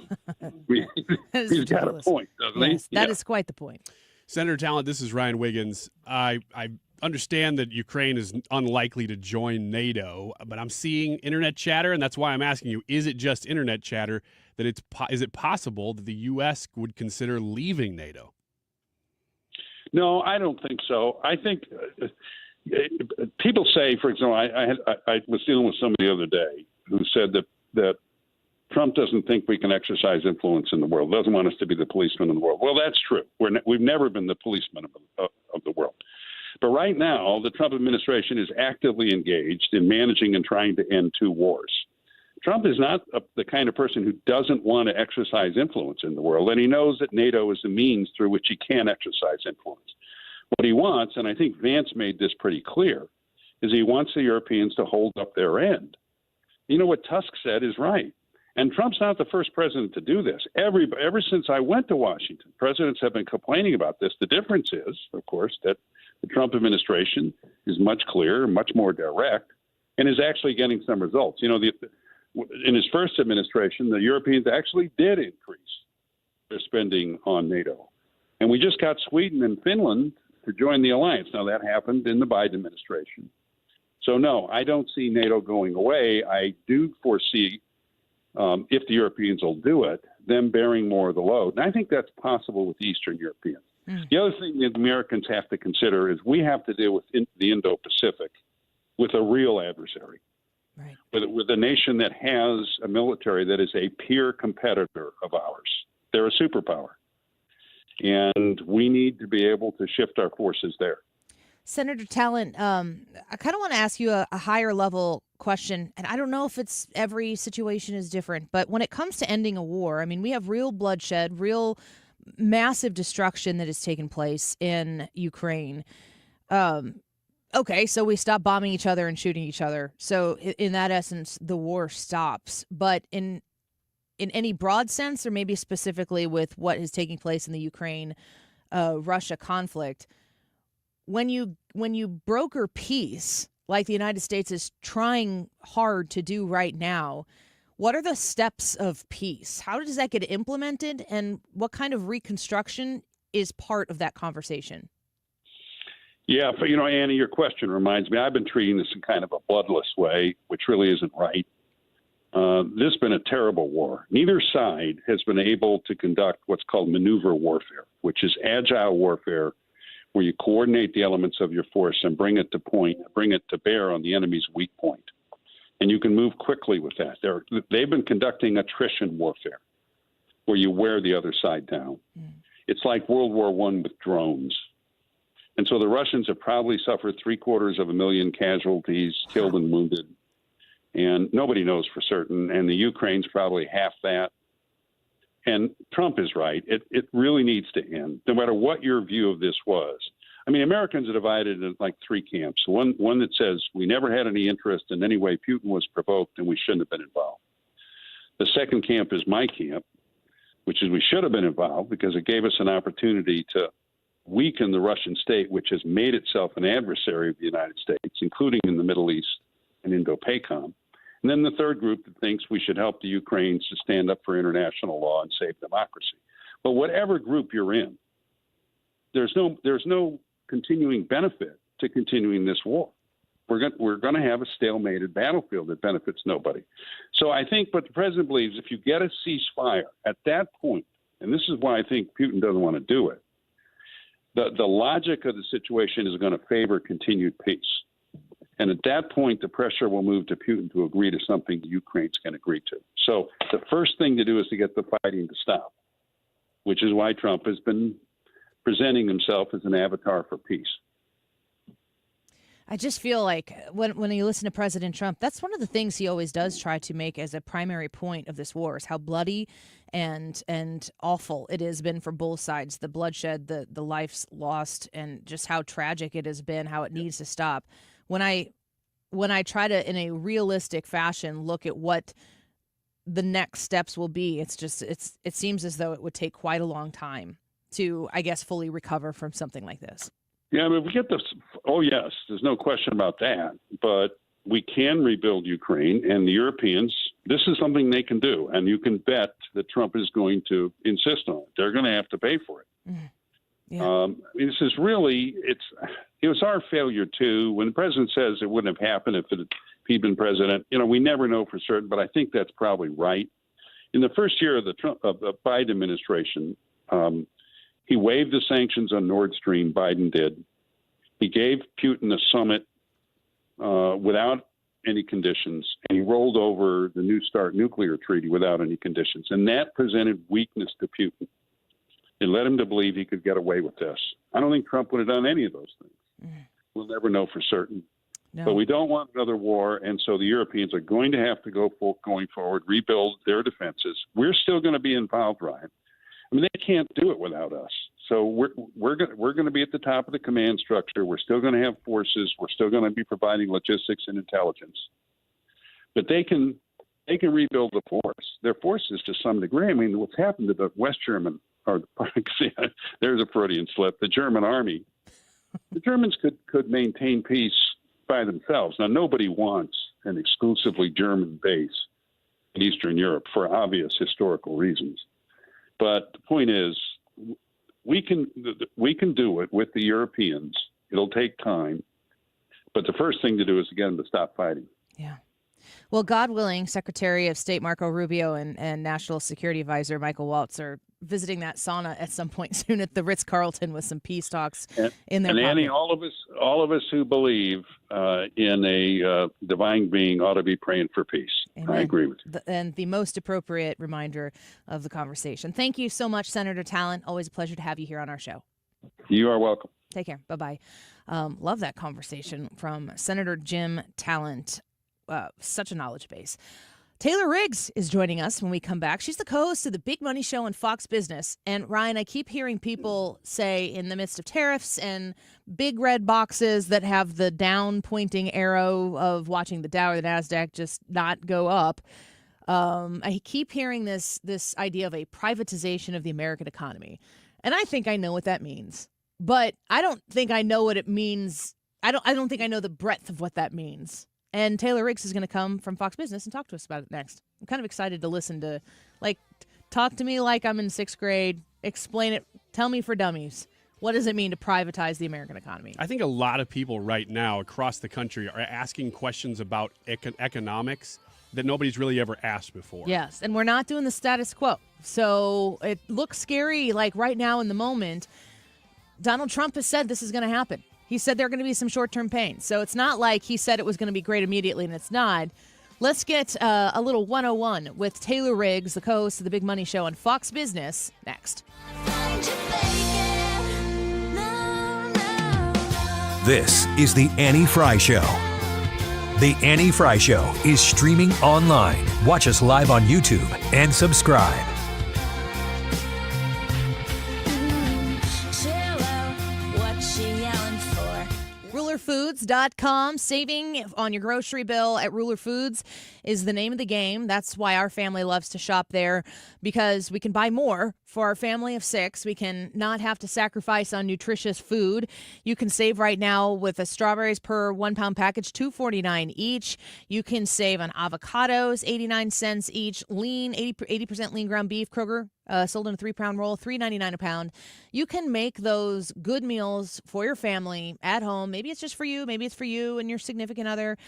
He's got a point, doesn't he? That is quite the point. Senator Talent, this is Ryan Wiggins. I understand that Ukraine is unlikely to join NATO, but I'm seeing internet chatter, and that's why I'm asking you, is it just internet chatter that is it possible that the U.S. would consider leaving NATO? No, I don't think so. I think people say, for example, I was dealing with somebody the other day who said that Trump doesn't think we can exercise influence in the world, doesn't want us to be the policeman in the world. Well, that's true. We've never been the policeman of the world. But right now, the Trump administration is actively engaged in managing and trying to end 2 wars. Trump is not the kind of person who doesn't want to exercise influence in the world, and he knows that NATO is the means through which he can exercise influence. What he wants, and I think Vance made this pretty clear, is he wants the Europeans to hold up their end. What Tusk said is right. And Trump's not the first president to do this. Ever since I went to Washington, presidents have been complaining about this. The difference is, of course, that the Trump administration is much clearer, much more direct, and is actually getting some results. In his first administration, the Europeans actually did increase their spending on NATO. And we just got Sweden and Finland to join the alliance. Now, that happened in the Biden administration. So, no, I don't see NATO going away. I do foresee, if the Europeans will do it, them bearing more of the load. And I think that's possible with Eastern Europeans. The other thing that Americans have to consider is we have to deal with the Indo-Pacific with a real adversary. Right. With a nation that has a military that is a peer competitor of ours. They're a superpower. And we need to be able to shift our forces there. Senator Talent, I kind of want to ask you a higher level question, and I don't know if it's every situation is different, but when it comes to ending a war, I mean, we have real bloodshed, real massive destruction that has taken place in Ukraine. Okay, so we stop bombing each other and shooting each other. So in that essence, the war stops. But in any broad sense, or maybe specifically with what is taking place in the Ukraine-Russia conflict, when you broker peace, like the United States is trying hard to do right now, what are the steps of peace? How does that get implemented, and what kind of reconstruction is part of that conversation? Yeah, but Annie, your question reminds me, I've been treating this in kind of a bloodless way, which really isn't right. This has been a terrible war. Neither side has been able to conduct what's called maneuver warfare, which is agile warfare, where you coordinate the elements of your force and bring it to bear on the enemy's weak point. And you can move quickly with that. They've been conducting attrition warfare, where you wear the other side down. It's like World War I with drones. And so the Russians have probably suffered 750,000 casualties, killed and wounded. And nobody knows for certain. And the Ukraine's probably half that. And Trump is right. It really needs to end, no matter what your view of this was. I mean, Americans are divided in like three camps. One that says we never had any interest in any way Putin was provoked and we shouldn't have been involved. The second camp is my camp, which is we should have been involved because it gave us an opportunity to weaken the Russian state, which has made itself an adversary of the United States, including in the Middle East and Indo-PACOM. And then the third group that thinks we should help the Ukrainians to stand up for international law and save democracy. But whatever group you're in, there's no continuing benefit to continuing this war. We're going to have a stalemated battlefield that benefits nobody. So I think what the president believes, if you get a ceasefire at that point, and this is why I think Putin doesn't want to do it, the logic of the situation is going to favor continued peace. And at that point, the pressure will move to Putin to agree to something the Ukrainians can agree to. So the first thing to do is to get the fighting to stop, which is why Trump has been presenting himself as an avatar for peace. I just feel like when you listen to President Trump, that's one of the things he always does try to make as a primary point of this war is how bloody and awful it has been for both sides, the bloodshed, the lives lost, and just how tragic it has been, how it needs to stop. When I try to, in a realistic fashion, look at what the next steps will be, it seems as though it would take quite a long time to, I guess, fully recover from something like this. Yeah, I mean, we get this. Oh, yes, there's no question about that. But we can rebuild Ukraine, and the Europeans, this is something they can do. And you can bet that Trump is going to insist on it. They're going to have to pay for it. Yeah. This is really, it was our failure, too. When the president says it wouldn't have happened if he'd been president, we never know for certain, but I think that's probably right. In the first year of the Biden administration, he waived the sanctions on Nord Stream, Biden did. He gave Putin a summit without any conditions, and he rolled over the New START nuclear treaty without any conditions. And that presented weakness to Putin. It led him to believe he could get away with this. I don't think Trump would have done any of those things. We'll never know for certain. No. But we don't want another war, and so the Europeans are going to have to going forward, rebuild their defenses. We're still going to be involved, Ryan. I mean, they can't do it without us. So we're going to be at the top of the command structure. We're still going to have forces. We're still going to be providing logistics and intelligence. But they can rebuild the force. Their forces to some degree. I mean, what's happened to the West German, or there's a Freudian slip, the German army. The Germans could maintain peace by themselves. Now, nobody wants an exclusively German base in Eastern Europe for obvious historical reasons. But the point is, we can do it with the Europeans. It'll take time. But the first thing to do is to get them to stop fighting. Yeah. Well, God willing, Secretary of State Marco Rubio and National Security Advisor Michael Waltz are visiting that sauna at some point soon at the Ritz-Carlton with some peace talks in their pocket. Annie, all of us who believe in a divine being ought to be praying for peace. Amen. I agree with you. And the most appropriate reminder of the conversation. Thank you so much, Senator Talent. Always a pleasure to have you here on our show. You are welcome. Take care. Bye-bye. Love that conversation from Senator Jim Talent. Such a knowledge base. Taylor Riggs is joining us when we come back. She's the co-host of the Big Money Show on Fox Business. And Ryan, I keep hearing people say in the midst of tariffs and big red boxes that have the down pointing arrow of watching the Dow or the NASDAQ just not go up. I keep hearing this idea of a privatization of the American economy. And I think I know what that means. But I don't think I know what it means. I don't think I know the breadth of what that means. And Taylor Riggs is going to come from Fox Business and talk to us about it next. I'm kind of excited to listen to, talk to me like I'm in sixth grade, explain it, tell me for dummies. What does it mean to privatize the American economy? I think a lot of people right now across the country are asking questions about economics that nobody's really ever asked before. Yes, and we're not doing the status quo. So it looks scary, like right now in the moment. Donald Trump has said this is going to happen. He said there are going to be some short-term pain. So it's not like he said it was going to be great immediately, and it's not. Let's get a little 101 with Taylor Riggs, the co-host of The Big Money Show on Fox Business, next. This is The Annie Frey Show. The Annie Frey Show is streaming online. Watch us live on YouTube and subscribe. RulerFoods.com. Saving on your grocery bill at Ruler Foods is the name of the game. That's why our family loves to shop there, because we can buy more for our family of 6. We can not have to sacrifice on nutritious food. You can save right now with the strawberries per 1 pound package, $2.49 each. You can save on avocados, 89 cents each. Lean, 80% lean ground beef, Kroger, sold in a 3-pound roll, $3.99 a pound. You can make those good meals for your family at home. Maybe it's just for you. Maybe it's for you and your significant other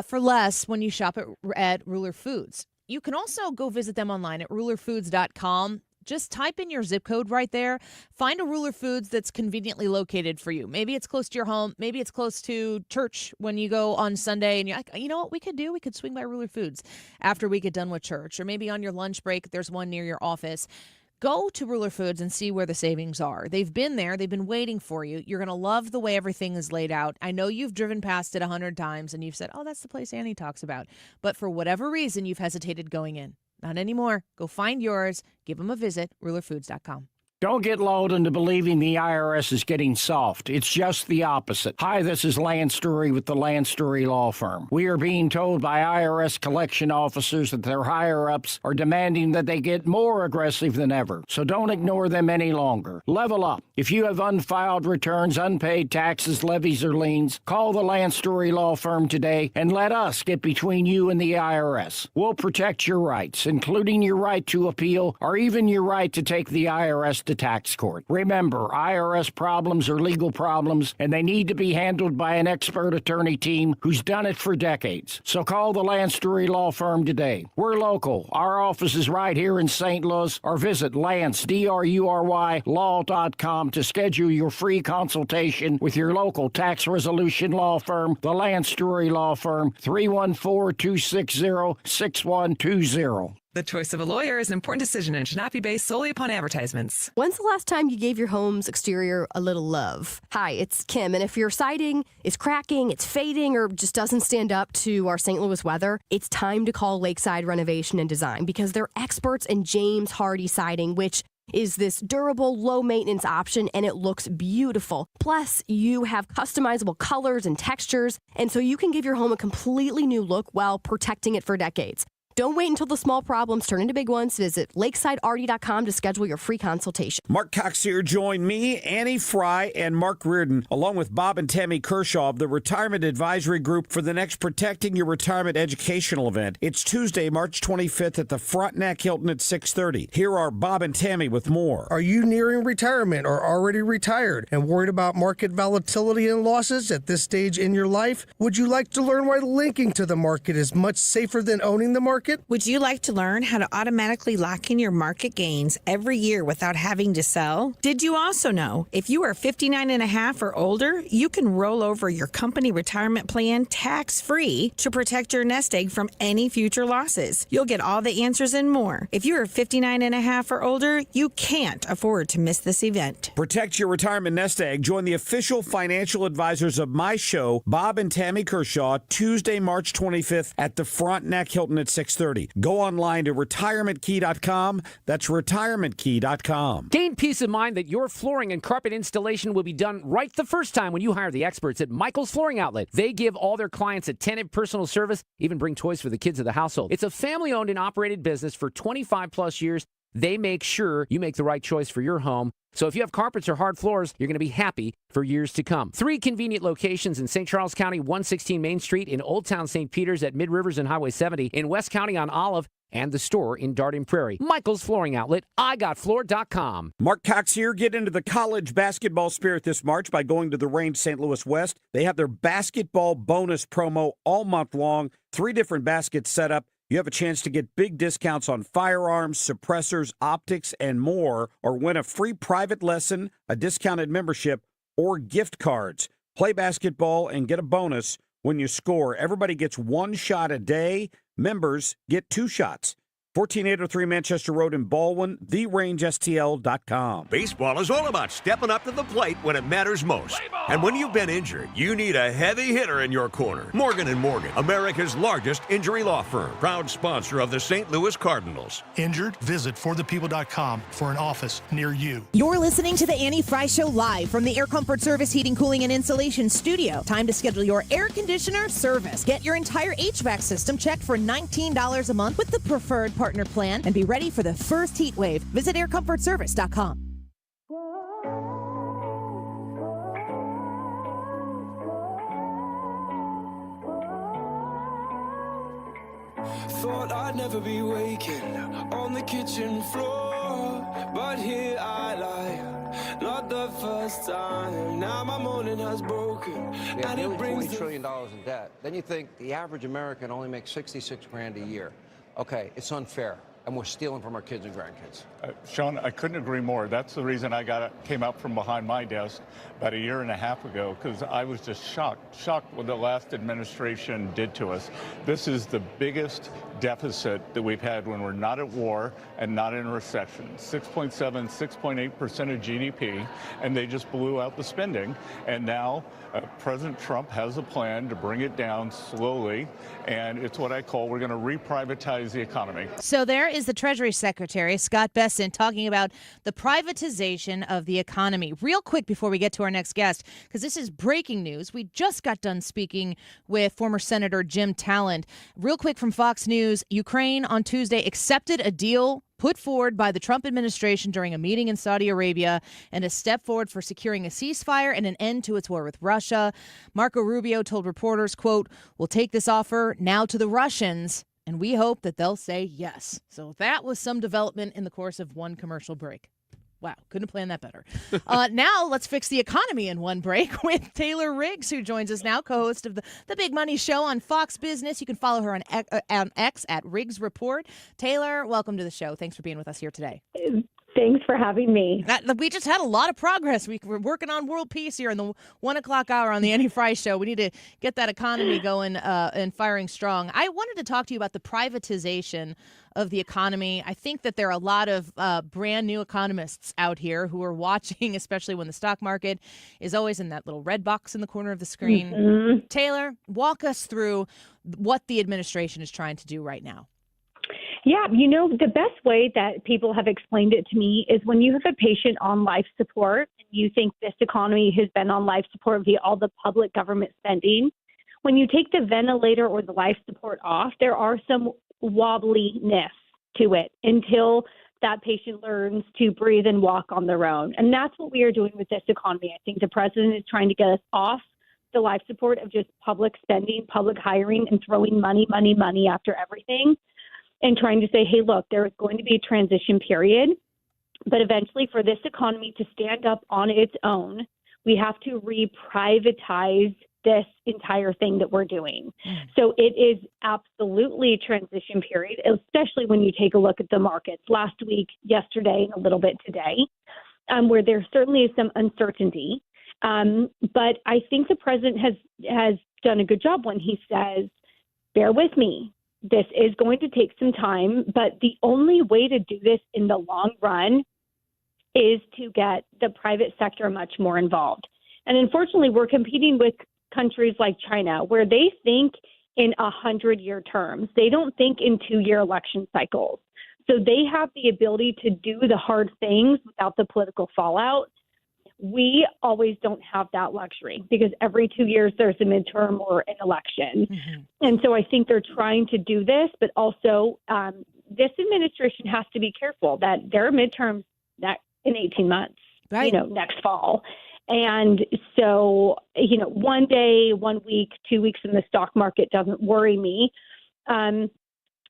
for less when you shop at Ruler Foods. You can also go visit them online at rulerfoods.com. Just type in your zip code right there. Find a Ruler Foods that's conveniently located for you. Maybe it's close to your home. Maybe it's close to church when you go on Sunday and you're like, you know what we could do? We could swing by Ruler Foods after we get done with church. Or maybe on your lunch break, there's one near your office. Go to Ruler Foods and see where the savings are. They've been there. They've been waiting for you. You're going to love the way everything is laid out. I know you've driven past it 100 times and you've said, oh, that's the place Annie talks about. But for whatever reason, you've hesitated going in. Not anymore. Go find yours. Give them a visit, rulerfoods.com. Don't get lulled into believing the IRS is getting soft. It's just the opposite. Hi, this is Lance Story with the Lance Story Law Firm. We are being told by IRS collection officers that their higher-ups are demanding that they get more aggressive than ever. So don't ignore them any longer. Level up. If you have unfiled returns, unpaid taxes, levies, or liens, call the Lance Story Law Firm today and let us get between you and the IRS. We'll protect your rights, including your right to appeal or even your right to take the IRS to tax court. Remember, IRS problems are legal problems, and they need to be handled by an expert attorney team who's done it for decades. So call the Lance Story Law Firm today. We're local. Our office is right here in St. Louis, or visit Lance, DRURY, law.com to schedule your free consultation with your local tax resolution law firm, the Lance Story Law Firm, 314-260-6120. The choice of a lawyer is an important decision and should not be based solely upon advertisements. When's the last time you gave your home's exterior a little love? Hi, it's Kim, and if your siding is cracking, it's fading, or just doesn't stand up to our St. Louis weather, it's time to call Lakeside Renovation and Design, because they're experts in James Hardy siding, which is this durable, low-maintenance option, and it looks beautiful. Plus, you have customizable colors and textures, and so you can give your home a completely new look while protecting it for decades. Don't wait until the small problems turn into big ones. Visit lakesidearty.com to schedule your free consultation. Mark Cox here. Join me, Annie Frey, and Mark Reardon, along with Bob and Tammy Kershaw of the Retirement Advisory Group for the next Protecting Your Retirement educational event. It's Tuesday, March 25th at the Frontenac Hilton at 6:30. Here are Bob and Tammy with more. Are you nearing retirement or already retired and worried about market volatility and losses at this stage in your life? Would you like to learn why linking to the market is much safer than owning the market? Would you like to learn how to automatically lock in your market gains every year without having to sell? Did you also know if you are 59 and a half or older, you can roll over your company retirement plan tax-free to protect your nest egg from any future losses? You'll get all the answers and more. If you are 59 and a half or older, you can't afford to miss this event. Protect your retirement nest egg. Join the official financial advisors of my show, Bob and Tammy Kershaw, Tuesday, March 25th at the Frontenac Hilton at 6:30. Go online to retirementkey.com. That's retirementkey.com. Gain peace of mind that your flooring and carpet installation will be done right the first time when you hire the experts at Michael's Flooring Outlet. They give all their clients attentive personal service, even bring toys for the kids of the household. It's a family-owned and operated business for 25-plus years. They make sure you make the right choice for your home. So if you have carpets or hard floors, you're going to be happy for years to come. 3 convenient locations in St. Charles County, 116 Main Street, in Old Town St. Peters at Mid-Rivers and Highway 70, in West County on Olive, and the store in Darden Prairie. Michael's Flooring Outlet, igotfloor.com. Mark Cox here. Get into the college basketball spirit this March by going to the Range St. Louis West. They have their basketball bonus promo all month long. 3 different baskets set up. You have a chance to get big discounts on firearms, suppressors, optics, and more, or win a free private lesson, a discounted membership, or gift cards. Play basketball and get a bonus when you score. Everybody gets 1 shot a day. Members get 2 shots. 14803 Manchester Road in Baldwin, TheRangeSTL.com. Baseball is all about stepping up to the plate when it matters most. And when you've been injured, you need a heavy hitter in your corner. Morgan & Morgan, America's largest injury law firm, proud sponsor of the St. Louis Cardinals. Injured? Visit forthepeople.com for an office near you. You're listening to the Annie Frey Show live from the Air Comfort Service Heating, Cooling, and Insulation Studio. Time to schedule your air conditioner service. Get your entire HVAC system checked for $19 a month with the preferred partner plan and be ready for the first heat wave. Visit aircomfortservice.com. Thought I'd never be waking on the kitchen floor, but here I lie, not the first time. Now my morning has broken, and it brings $20 trillion in debt. Then you think the average American only makes 66 grand a year. Okay, it's unfair, and we're stealing from our kids and grandkids. Sean, I couldn't agree more. That's the reason I came out from behind my desk about a year and a half ago, because I was just shocked what the last administration did to us. This is the biggest deficit that we've had when we're not at war and not in a recession. 6.7, 6.8% of GDP, and they just blew out the spending. And now President Trump has a plan to bring it down slowly, and it's what I call we're going to reprivatize the economy. So there is the Treasury Secretary, Scott Bessent, talking about the privatization of the economy. Real quick before we get to our next guest, because this is breaking news. We just got done speaking with former Senator Jim Talent. Real quick from Fox News, Ukraine on Tuesday accepted a deal put forward by the Trump administration during a meeting in Saudi Arabia and a step forward for securing a ceasefire and an end to its war with Russia. Marco Rubio told reporters, quote, "We'll take this offer now to the Russians, and we hope that they'll say yes." So that was some development in the course of one commercial break. Wow, couldn't have planned that better. Now let's fix the economy in one break with Taylor Riggs, who joins us now, co-host of the Big Money Show on Fox Business. You can follow her on X at Riggs Report. Taylor, welcome to the show. Thanks for being with us here today. Thanks for having me. We just had a lot of progress. We're working on world peace here in the 1 o'clock hour on the Annie Frey Show. We need to get that economy going and firing strong. I wanted to talk to you about the privatization of the economy. I think that there are a lot of brand new economists out here who are watching, especially when the stock market is always in that little red box in the corner of the screen. Mm-hmm. Taylor, walk us through what the administration is trying to do right now. Yeah, the best way that people have explained it to me is when you have a patient on life support and you think this economy has been on life support via all the public government spending, when you take the ventilator or the life support off, there are some wobbliness to it until that patient learns to breathe and walk on their own. And that's what we are doing with this economy. I think the president is trying to get us off the life support of just public spending, public hiring, and throwing money after everything, and trying to say, hey, look, there is going to be a transition period, but eventually for this economy to stand up on its own, we have to reprivatize this entire thing that we're doing. So it is absolutely a transition period, especially when you take a look at the markets last week, yesterday, and a little bit today, where there certainly is some uncertainty. But I think the president has done a good job when he says, bear with me. This is going to take some time, but the only way to do this in the long run is to get the private sector much more involved. And unfortunately, we're competing with countries like China, where they think in 100-year terms. They don't think in 2-year election cycles. So they have the ability to do the hard things without the political fallout. We always don't have that luxury because every 2 years there's a midterm or an election. Mm-hmm. And so I think they're trying to do this, but also this administration has to be careful that there are midterms in 18 months, right. Next fall. And so, 1 day, 1 week, 2 weeks in the stock market doesn't worry me.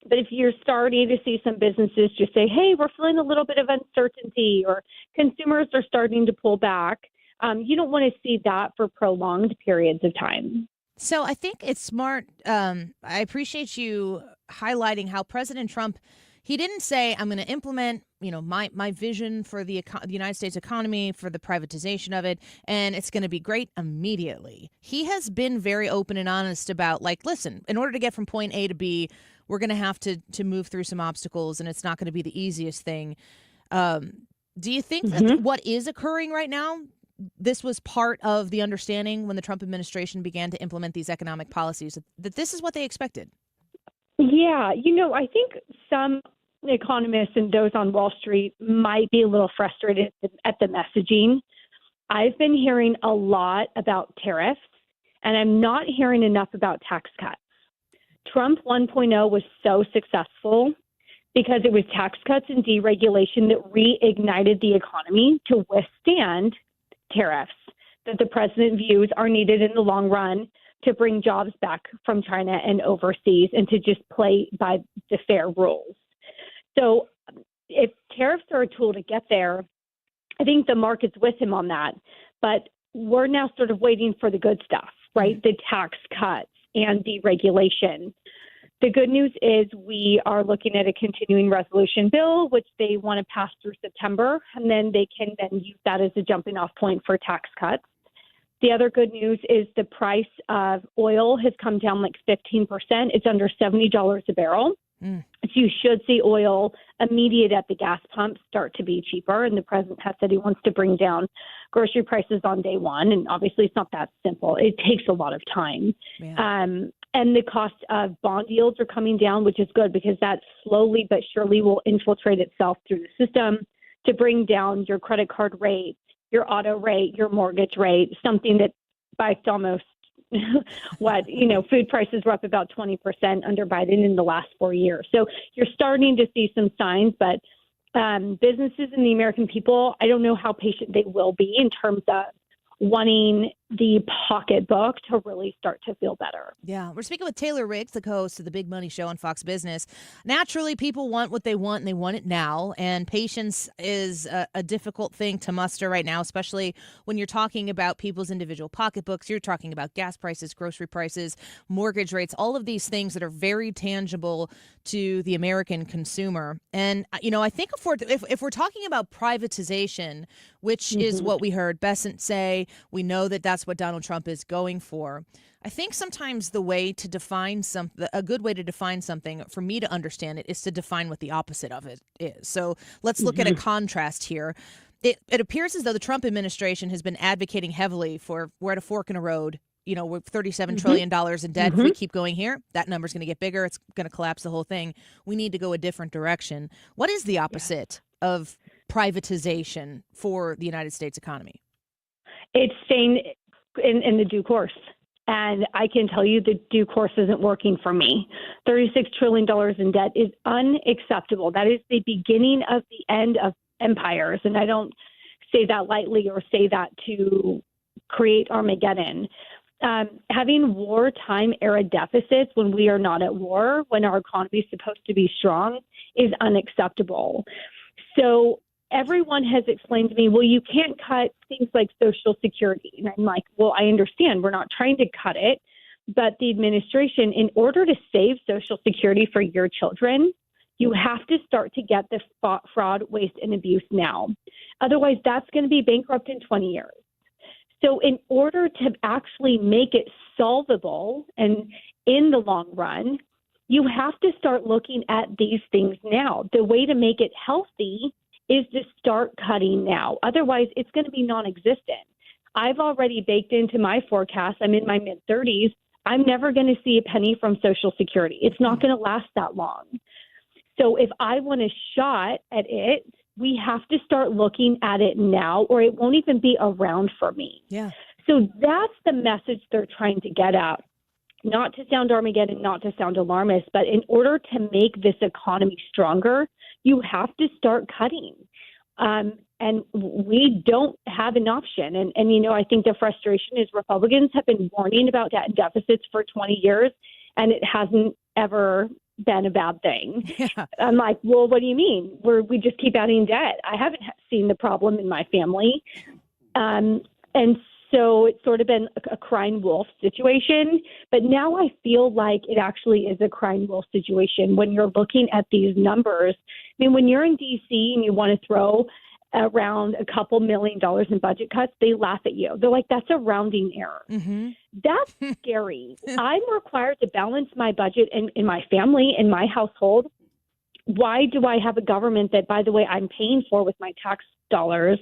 But if you're starting to see some businesses just say, hey, we're feeling a little bit of uncertainty, or consumers are starting to pull back, you don't want to see that for prolonged periods of time. So I think it's smart. I appreciate you highlighting how President Trump, he didn't say, I'm going to implement, my vision for the United States economy, for the privatization of it, and it's going to be great immediately. He has been very open and honest about, listen, in order to get from point A to B, we're going to have to move through some obstacles, and it's not going to be the easiest thing. Do you think that what is occurring right now, this was part of the understanding when the Trump administration began to implement these economic policies, that this is what they expected? Yeah, I think some economists and those on Wall Street might be a little frustrated at the messaging. I've been hearing a lot about tariffs, and I'm not hearing enough about tax cuts. Trump 1.0 was so successful because it was tax cuts and deregulation that reignited the economy to withstand tariffs that the president views are needed in the long run to bring jobs back from China and overseas and to just play by the fair rules. So if tariffs are a tool to get there, I think the market's with him on that. But we're now sort of waiting for the good stuff, right? The tax cuts and deregulation. The good news is we are looking at a continuing resolution bill, which they want to pass through September, and then they can then use that as a jumping off point for tax cuts. The other good news is the price of oil has come down like 15%. It's under $70 a barrel. So you should see oil immediate at the gas pump start to be cheaper. And the president has said he wants to bring down grocery prices on day one. And obviously it's not that simple. It takes a lot of time. Yeah. And the cost of bond yields are coming down, which is good because that slowly but surely will infiltrate itself through the system to bring down your credit card rate, your auto rate, your mortgage rate, something that spiked almost food prices were up about 20% under Biden in the last 4 years. So you're starting to see some signs, but businesses and the American people, I don't know how patient they will be in terms of wanting the pocketbook to really start to feel better. Yeah. We're speaking with Taylor Riggs, the co-host of The Big Money Show on Fox Business. Naturally, people want what they want, and they want it now. And patience is a difficult thing to muster right now, especially when you're talking about people's individual pocketbooks. You're talking about gas prices, grocery prices, mortgage rates, all of these things that are very tangible to the American consumer. And, I think if we're talking about privatization, which is what we heard Bessent say, we know that that's what Donald Trump is going for. I think sometimes a good way to define something, for me to understand it, is to define what the opposite of it is. So let's look at a contrast here. It appears as though the Trump administration has been advocating heavily for, we're at a fork in a road. We're $37 trillion in debt. If we keep going here, that number's going to get bigger. It's going to collapse the whole thing. We need to go a different direction. What is the opposite of privatization for the United States economy? It's staying in the due course. And I can tell you the due course isn't working for me. $36 trillion in debt is unacceptable. That is the beginning of the end of empires. And I don't say that lightly or say that to create Armageddon. Having wartime era deficits when we are not at war, when our economy is supposed to be strong, is unacceptable. So everyone has explained to me, well, you can't cut things like Social Security. And I'm like, well, I understand. We're not trying to cut it. But the administration, in order to save Social Security for your children, you have to start to get the fraud, waste, and abuse now. Otherwise, that's going to be bankrupt in 20 years. So in order to actually make it solvable and in the long run, you have to start looking at these things now. The way to make it healthy is to start cutting now. Otherwise, it's going to be non-existent. I've already baked into my forecast, I'm in my mid-30s, I'm never going to see a penny from Social Security. It's not going to last that long. So if I want a shot at it, we have to start looking at it now, or it won't even be around for me. Yeah. So that's the message they're trying to get out. Not to sound Armageddon, not to sound alarmist, but in order to make this economy stronger, you have to start cutting. And we don't have an option. And I think the frustration is Republicans have been warning about debt deficits for 20 years, and it hasn't ever been a bad thing. Yeah. I'm like, well, what do you mean? We just keep adding debt. I haven't seen the problem in my family. And so it's sort of been a crying wolf situation. But now I feel like it actually is a crying wolf situation when you're looking at these numbers. I mean, when you're in D.C. and you want to throw around a couple $1 million in budget cuts, they laugh at you. They're like, that's a rounding error. Mm-hmm. That's scary. I'm required to balance my budget in my family, in my household. Why do I have a government that, by the way, I'm paying for with my tax dollars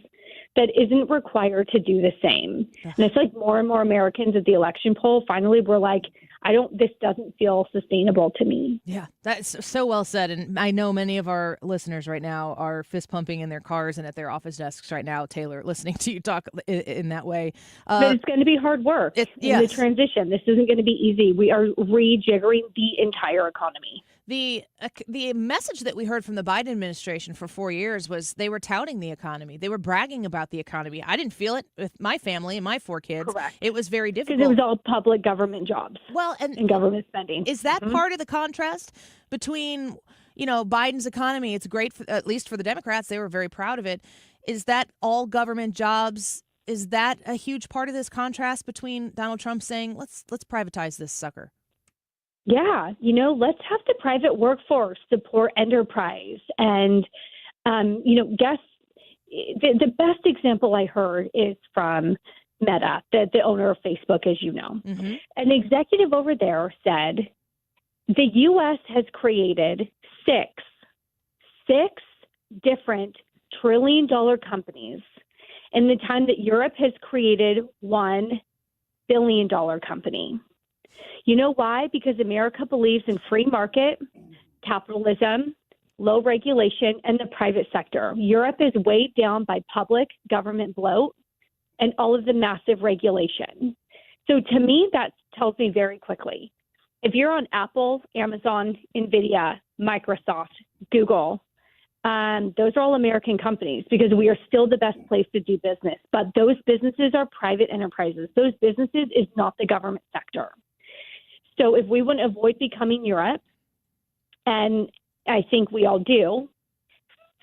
that isn't required to do the same? And it's like more and more Americans at the election poll finally were like, this doesn't feel sustainable to me. Yeah, that's so well said. And I know many of our listeners right now are fist pumping in their cars and at their office desks right now, Taylor, listening to you talk in that way. But it's going to be hard work in the transition. This isn't going to be easy. We are rejiggering the entire economy. The message that we heard from the Biden administration for 4 years was they were touting the economy. They were bragging about the economy. I didn't feel it with my family and my 4 kids. Correct. It was very difficult. Because it was all public government jobs. Well, and government spending. Is that part of the contrast between, Biden's economy? It's great, at least for the Democrats. They were very proud of it. Is that all government jobs? Is that a huge part of this contrast between Donald Trump saying, let's privatize this sucker? Yeah, let's have the private workforce support enterprise. And, the best example I heard is from Meta, the owner of Facebook, as you know. Mm-hmm. An executive over there said the U.S. has created six different trillion-dollar companies in the time that Europe has created $1 billion company. You know why? Because America believes in free market, capitalism, low regulation, and the private sector. Europe is weighed down by public government bloat and all of the massive regulation. So to me, that tells me very quickly, if you're on Apple, Amazon, NVIDIA, Microsoft, Google, those are all American companies because we are still the best place to do business. But those businesses are private enterprises. Those businesses is not the government sector. So if we want to avoid becoming Europe, and I think we all do,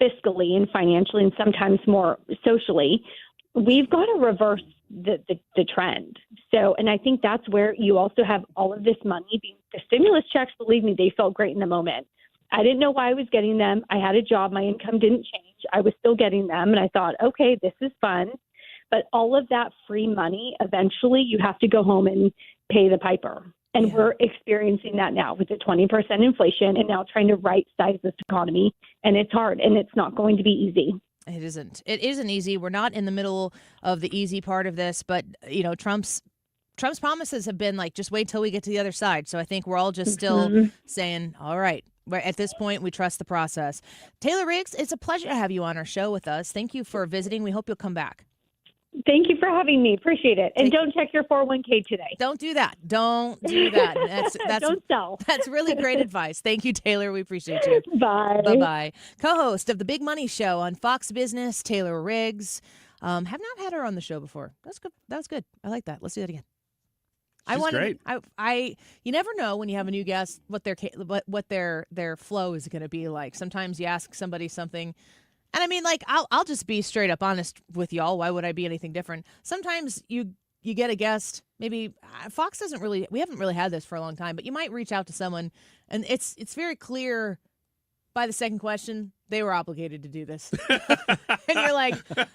fiscally and financially and sometimes more socially, we've got to reverse the trend. So, and I think that's where you also have all of this money being, the stimulus checks, believe me, they felt great in the moment. I didn't know why I was getting them. I had a job. My income didn't change. I was still getting them. And I thought, okay, this is fun. But all of that free money, eventually you have to go home and pay the piper. And we're experiencing that now with the 20% inflation and now trying to right-size this economy. And it's hard, and it's not going to be easy. It isn't. It isn't easy. We're not in the middle of the easy part of this. But, Trump's promises have been like, just wait till we get to the other side. So I think we're all just still saying, all right. At this point, we trust the process. Taylor Riggs, it's a pleasure to have you on our show with us. Thank you for visiting. We hope you'll come back. Thank you for having me. Appreciate it. And don't check your 401k today. Don't do that. Don't do that. That's don't sell. That's really great advice. Thank you, Taylor. We appreciate you. Bye. Bye-bye. Co-host of The Big Money Show on Fox Business, Taylor Riggs. Have not had her on the show before. That's good. That was good. I like that. Let's do that again. She's great. You never know when you have a new guest what their flow is going to be like. Sometimes you ask somebody something, and I mean, like I'll just be straight up honest with y'all. Why would I be anything different? Sometimes you get a guest. Maybe Fox doesn't really. We haven't really had this for a long time, but you might reach out to someone, and it's very clear by the second question they were obligated to do this, and you're like,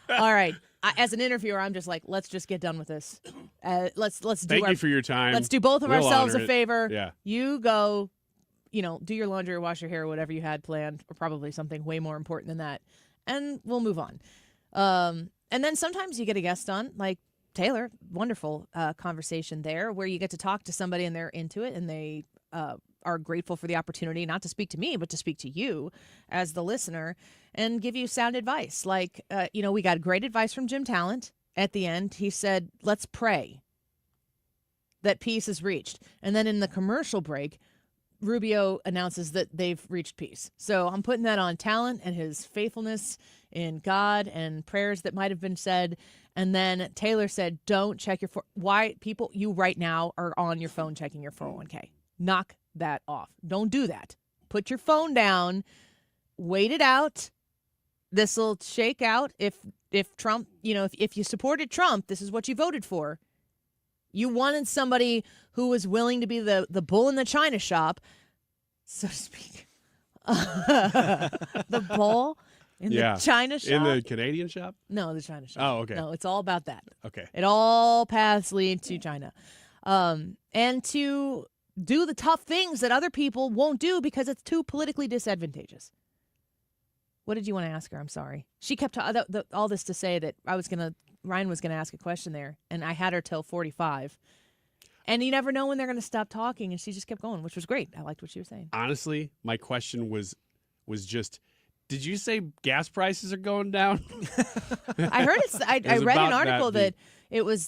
all right. As an interviewer, I'm just like, let's just get done with this. Let's do. Thank you for your time. Let's do both of ourselves a favor. Yeah. You go, do your laundry or wash your hair or whatever you had planned, or probably something way more important than that, and we'll move on. And then sometimes you get a guest on, like Taylor. Wonderful conversation there, where you get to talk to somebody and they're into it and they are grateful for the opportunity not to speak to me, but to speak to you as the listener and give you sound advice. Like, we got great advice from Jim Talent at the end. He said, let's pray that peace is reached. And then in the commercial break, Rubio announces that they've reached peace. So I'm putting that on Talent and his faithfulness in God and prayers that might have been said. And then Taylor said, don't check your why people you right now are on your phone checking your 401k. Knock that off. Don't do that. Put your phone down. Wait it out. This will shake out. If Trump, if you supported Trump, this is what you voted for. You wanted somebody who was willing to be the bull in the china shop, so to speak. The bull in the China shop. In the Canadian shop? No, the China shop. Oh, okay. No, it's all about that. Okay. It all paths lead to China. And to do the tough things that other people won't do because it's too politically disadvantageous. What did you want to ask her? I'm sorry. She kept all this to say that Ryan was going to ask a question there, and I had her till 45. And you never know when they're going to stop talking, and she just kept going, which was great. I liked what she was saying. Honestly, my question was just, did you say gas prices are going down? I heard I read an article that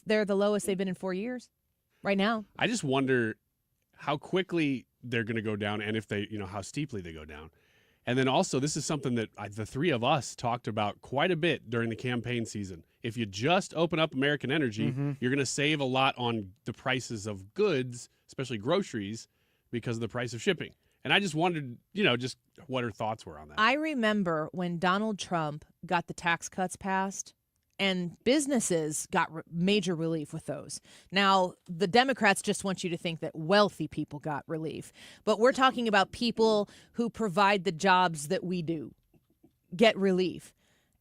they're the lowest they've been in 4 years right now. I just wonder how quickly they're going to go down, and if they, how steeply they go down. And then also, this is something that the three of us talked about quite a bit during the campaign season. If you just open up American Energy, you're going to save a lot on the prices of goods, especially groceries, because of the price of shipping. And I just wondered, just what her thoughts were on that. I remember when Donald Trump got the tax cuts passed, and businesses got major relief with those. Now, the Democrats just want you to think that wealthy people got relief. But we're talking about people who provide the jobs that we do get relief.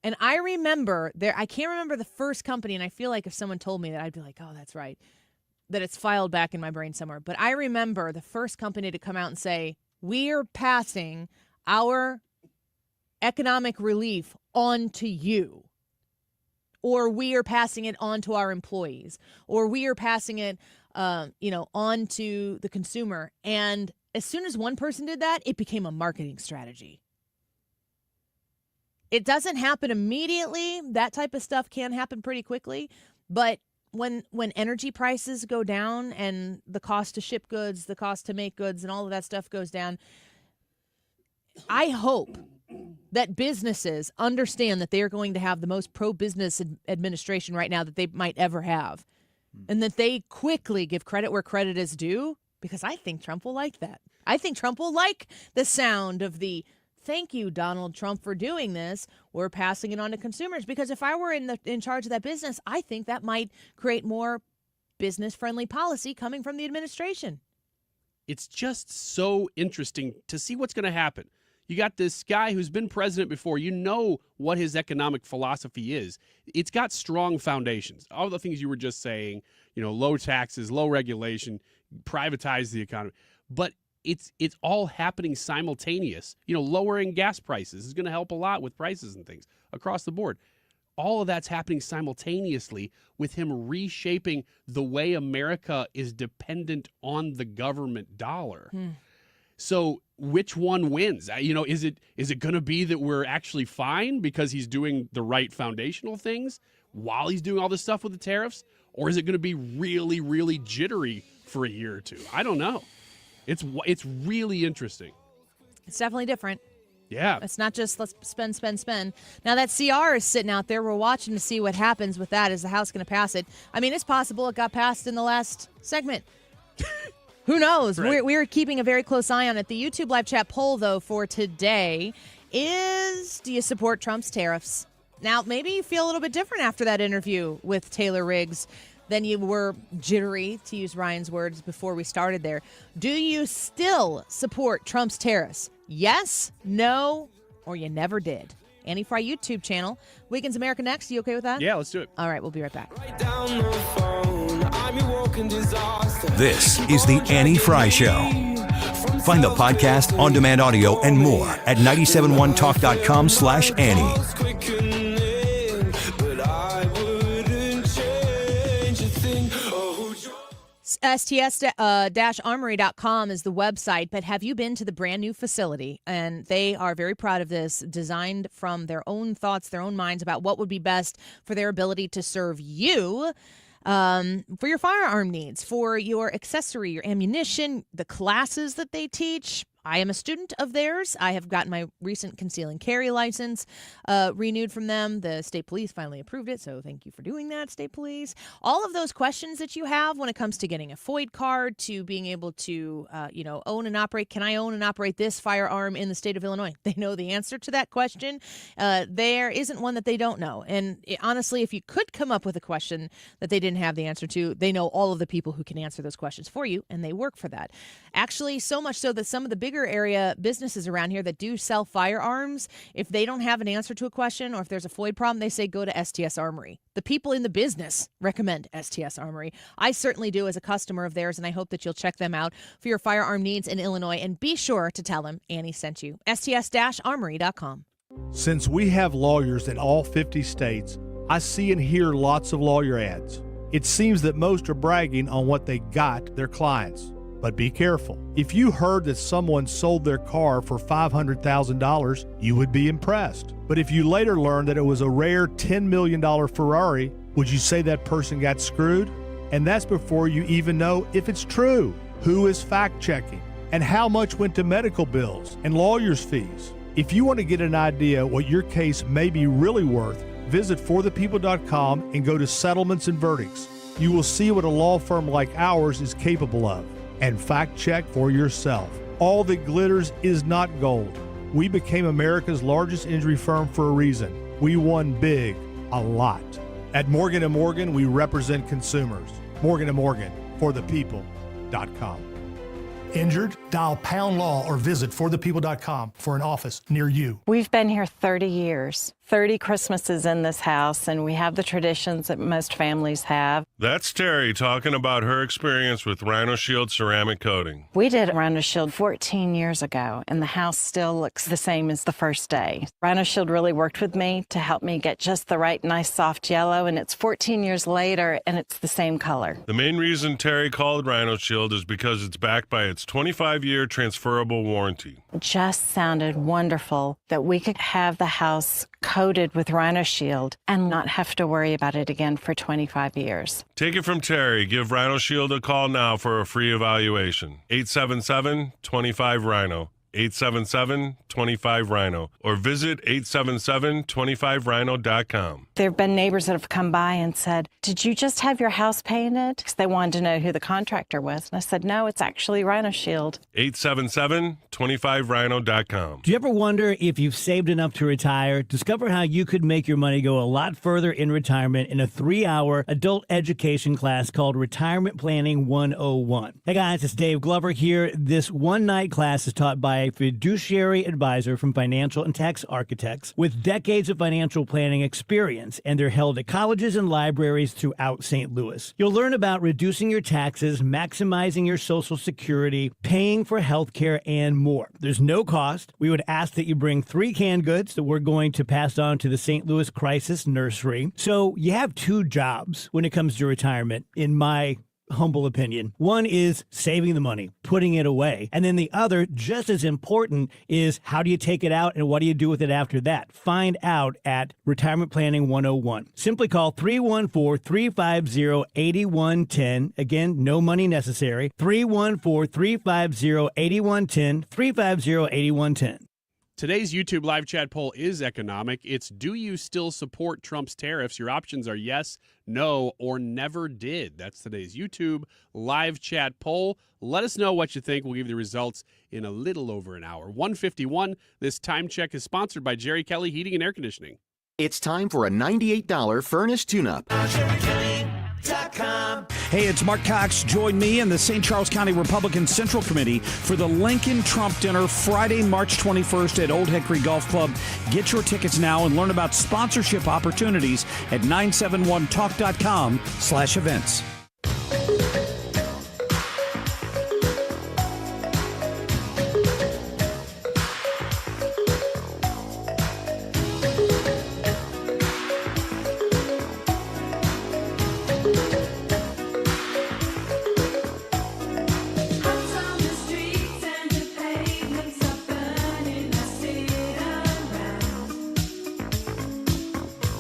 And I remember I can't remember the first company, and I feel like if someone told me that, I'd be like, oh, that's right, that it's filed back in my brain somewhere. But I remember the first company to come out and say, we're passing our economic relief on to you. Or we are passing it on to our employees, or we are passing it, on to the consumer. And as soon as one person did that, it became a marketing strategy. It doesn't happen immediately. That type of stuff can happen pretty quickly. But when energy prices go down and the cost to ship goods, the cost to make goods, and all of that stuff goes down, I hope that businesses understand that they are going to have the most pro-business administration right now that they might ever have, and that they quickly give credit where credit is due, because I think Trump will like that. I think Trump will like the sound of the thank you, Donald Trump, for doing this. We're passing it on to consumers, because if I were in charge of that business, I think that might create more business-friendly policy coming from the administration. It's just so interesting to see what's going to happen. You got this guy who's been president before. You know what his economic philosophy is. It's got strong foundations. All the things you were just saying, low taxes, low regulation, privatize the economy. But it's all happening simultaneous. Lowering gas prices is going to help a lot with prices and things across the board. All of that's happening simultaneously with him reshaping the way America is dependent on the government dollar. So which one wins? Is it going to be that we're actually fine because he's doing the right foundational things while he's doing all this stuff with the tariffs? Or is it going to be really, really jittery for a year or two? I don't know. It's really interesting. It's definitely different. Yeah. It's not just let's spend. Now that CR is sitting out there, we're watching to see what happens with that. Is the House going to pass it? I mean, it's possible it got passed in the last segment. Who knows? Right. We're keeping a very close eye on it. The YouTube live chat poll, though, for today is, do you support Trump's tariffs? Now, maybe you feel a little bit different after that interview with Taylor Riggs than you were jittery, to use Ryan's words, before we started there. Do you still support Trump's tariffs? Yes, no, or you never did? Annie Frey YouTube channel. Weekends America next. You okay with that? Yeah, let's do it. All right, we'll be right back. This is the Annie Frey Show. Find the podcast, on-demand audio, and more at 971talk.com/Annie. STS-armory.com is the website, but have you been to the brand new facility? And they are very proud of this, designed from their own thoughts, their own minds about what would be best for their ability to serve you for your firearm needs, for your accessory, your ammunition, the classes that they teach. I am a student of theirs. I have gotten my recent conceal and carry license renewed from them. The state police finally approved it, so thank you for doing that, state police. All of those questions that you have when it comes to getting a FOID card, to being able to, own and operate. Can I own and operate this firearm in the state of Illinois? They know the answer to that question. There isn't one that they don't know. And honestly, if you could come up with a question that they didn't have the answer to, they know all of the people who can answer those questions for you, and they work for that. Actually, so much so that some of the bigger bigger area businesses around here that do sell firearms, if they don't have an answer to a question or if there's a FOID problem, they say go to STS Armory. The people in the business recommend STS Armory. I certainly do as a customer of theirs, and I hope that you'll check them out for your firearm needs in Illinois. And be sure to tell them Annie sent you. STS-armory.com. Since we have lawyers in all 50 states, I see and hear lots of lawyer ads. It seems that most are bragging on what they got their clients. But be careful. If you heard that someone sold their car for $500,000, you would be impressed. But if you later learned that it was a rare $10 million Ferrari, would you say that person got screwed? And that's before you even know if it's true. Who is fact-checking? And how much went to medical bills and lawyers' fees? If you want to get an idea what your case may be really worth, visit forthepeople.com and go to settlements and verdicts. You will see what a law firm like ours is capable of. And fact check for yourself. All that glitters is not gold. We became America's largest injury firm for a reason. We won big, a lot. At Morgan & Morgan, we represent consumers. Morgan & Morgan, forthepeople.com. Injured? Dial pound law or visit forthepeople.com for an office near you. We've been here 30 years, 30 Christmases in this house, and we have the traditions that most families have. That's Terry talking about her experience with Rhino Shield ceramic coating. We did Rhino Shield 14 years ago, and the house still looks the same as the first day. Rhino Shield really worked with me to help me get just the right nice soft yellow, and it's 14 years later, and it's the same color. The main reason Terry called Rhino Shield is because it's backed by its 25-year transferable warranty. It just sounded wonderful that we could have the house coated with Rhino Shield and not have to worry about it again for 25 years. Take it from Terry. Give Rhino Shield a call now for a free evaluation. 877-25-RHINO. 877-25-RHINO. Or visit 877-25rhino.com. There have been neighbors that have come by and said, "Did you just have your house painted?" Because they wanted to know who the contractor was. And I said, "No, it's actually Rhino Shield." 877-25rhino.com. Do you ever wonder if you've saved enough to retire? Discover how you could make your money go a lot further in retirement in a 3-hour adult education class called Retirement Planning 101. Hey guys, it's Dave Glover here. This one-night class is taught by a fiduciary advisor from Financial and Tax Architects with decades of financial planning experience, and they're held at colleges and libraries throughout St. Louis. You'll learn about reducing your taxes, maximizing your Social Security, paying for health care, and more. There's no cost. We would ask that you bring 3 canned goods that we're going to pass on to the St. Louis Crisis Nursery. So you have 2 jobs when it comes to retirement, in my humble opinion. One is saving the money, putting it away. And then the other, just as important, is how do you take it out and what do you do with it after that? Find out at Retirement Planning 101. Simply call 314-350-8110. Again, no money necessary. 314-350-8110. 350-8110. Today's YouTube live chat poll is economic. It's, do you still support Trump's tariffs? Your options are yes, no, or never did. That's today's YouTube live chat poll. Let us know what you think. We'll give you the results in a little over an hour. 1:51. This time check is sponsored by Jerry Kelly Heating and Air Conditioning. It's time for a $98 furnace tune-up. Hey, it's Mark Cox. Join me and the St. Charles County Republican Central Committee for the Lincoln Trump Dinner Friday, March 21st at Old Hickory Golf Club. Get your tickets now and learn about sponsorship opportunities at 971talk.com/events.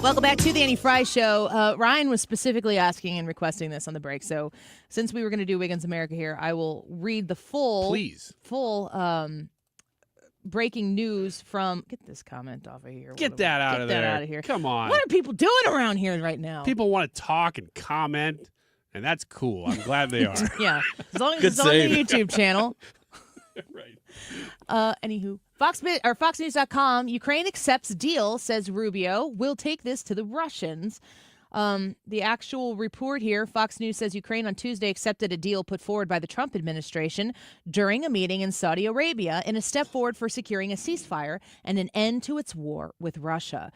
Welcome back to the Annie Frey Show. Ryan was specifically asking and requesting this on the break. So since we were going to do Wiggins America here, I will read the full breaking news from... Get this comment off of here. Get that out of there. Come on. What are people doing around here right now? People want to talk and comment, and that's cool. I'm glad they are. Yeah, as long as it's on the YouTube channel. Right. Anywho, FoxNews.com, Ukraine accepts deal, says Rubio. We'll take this to the Russians. The actual report here, Fox News says Ukraine on Tuesday accepted a deal put forward by the Trump administration during a meeting in Saudi Arabia in a step forward for securing a ceasefire and an end to its war with Russia.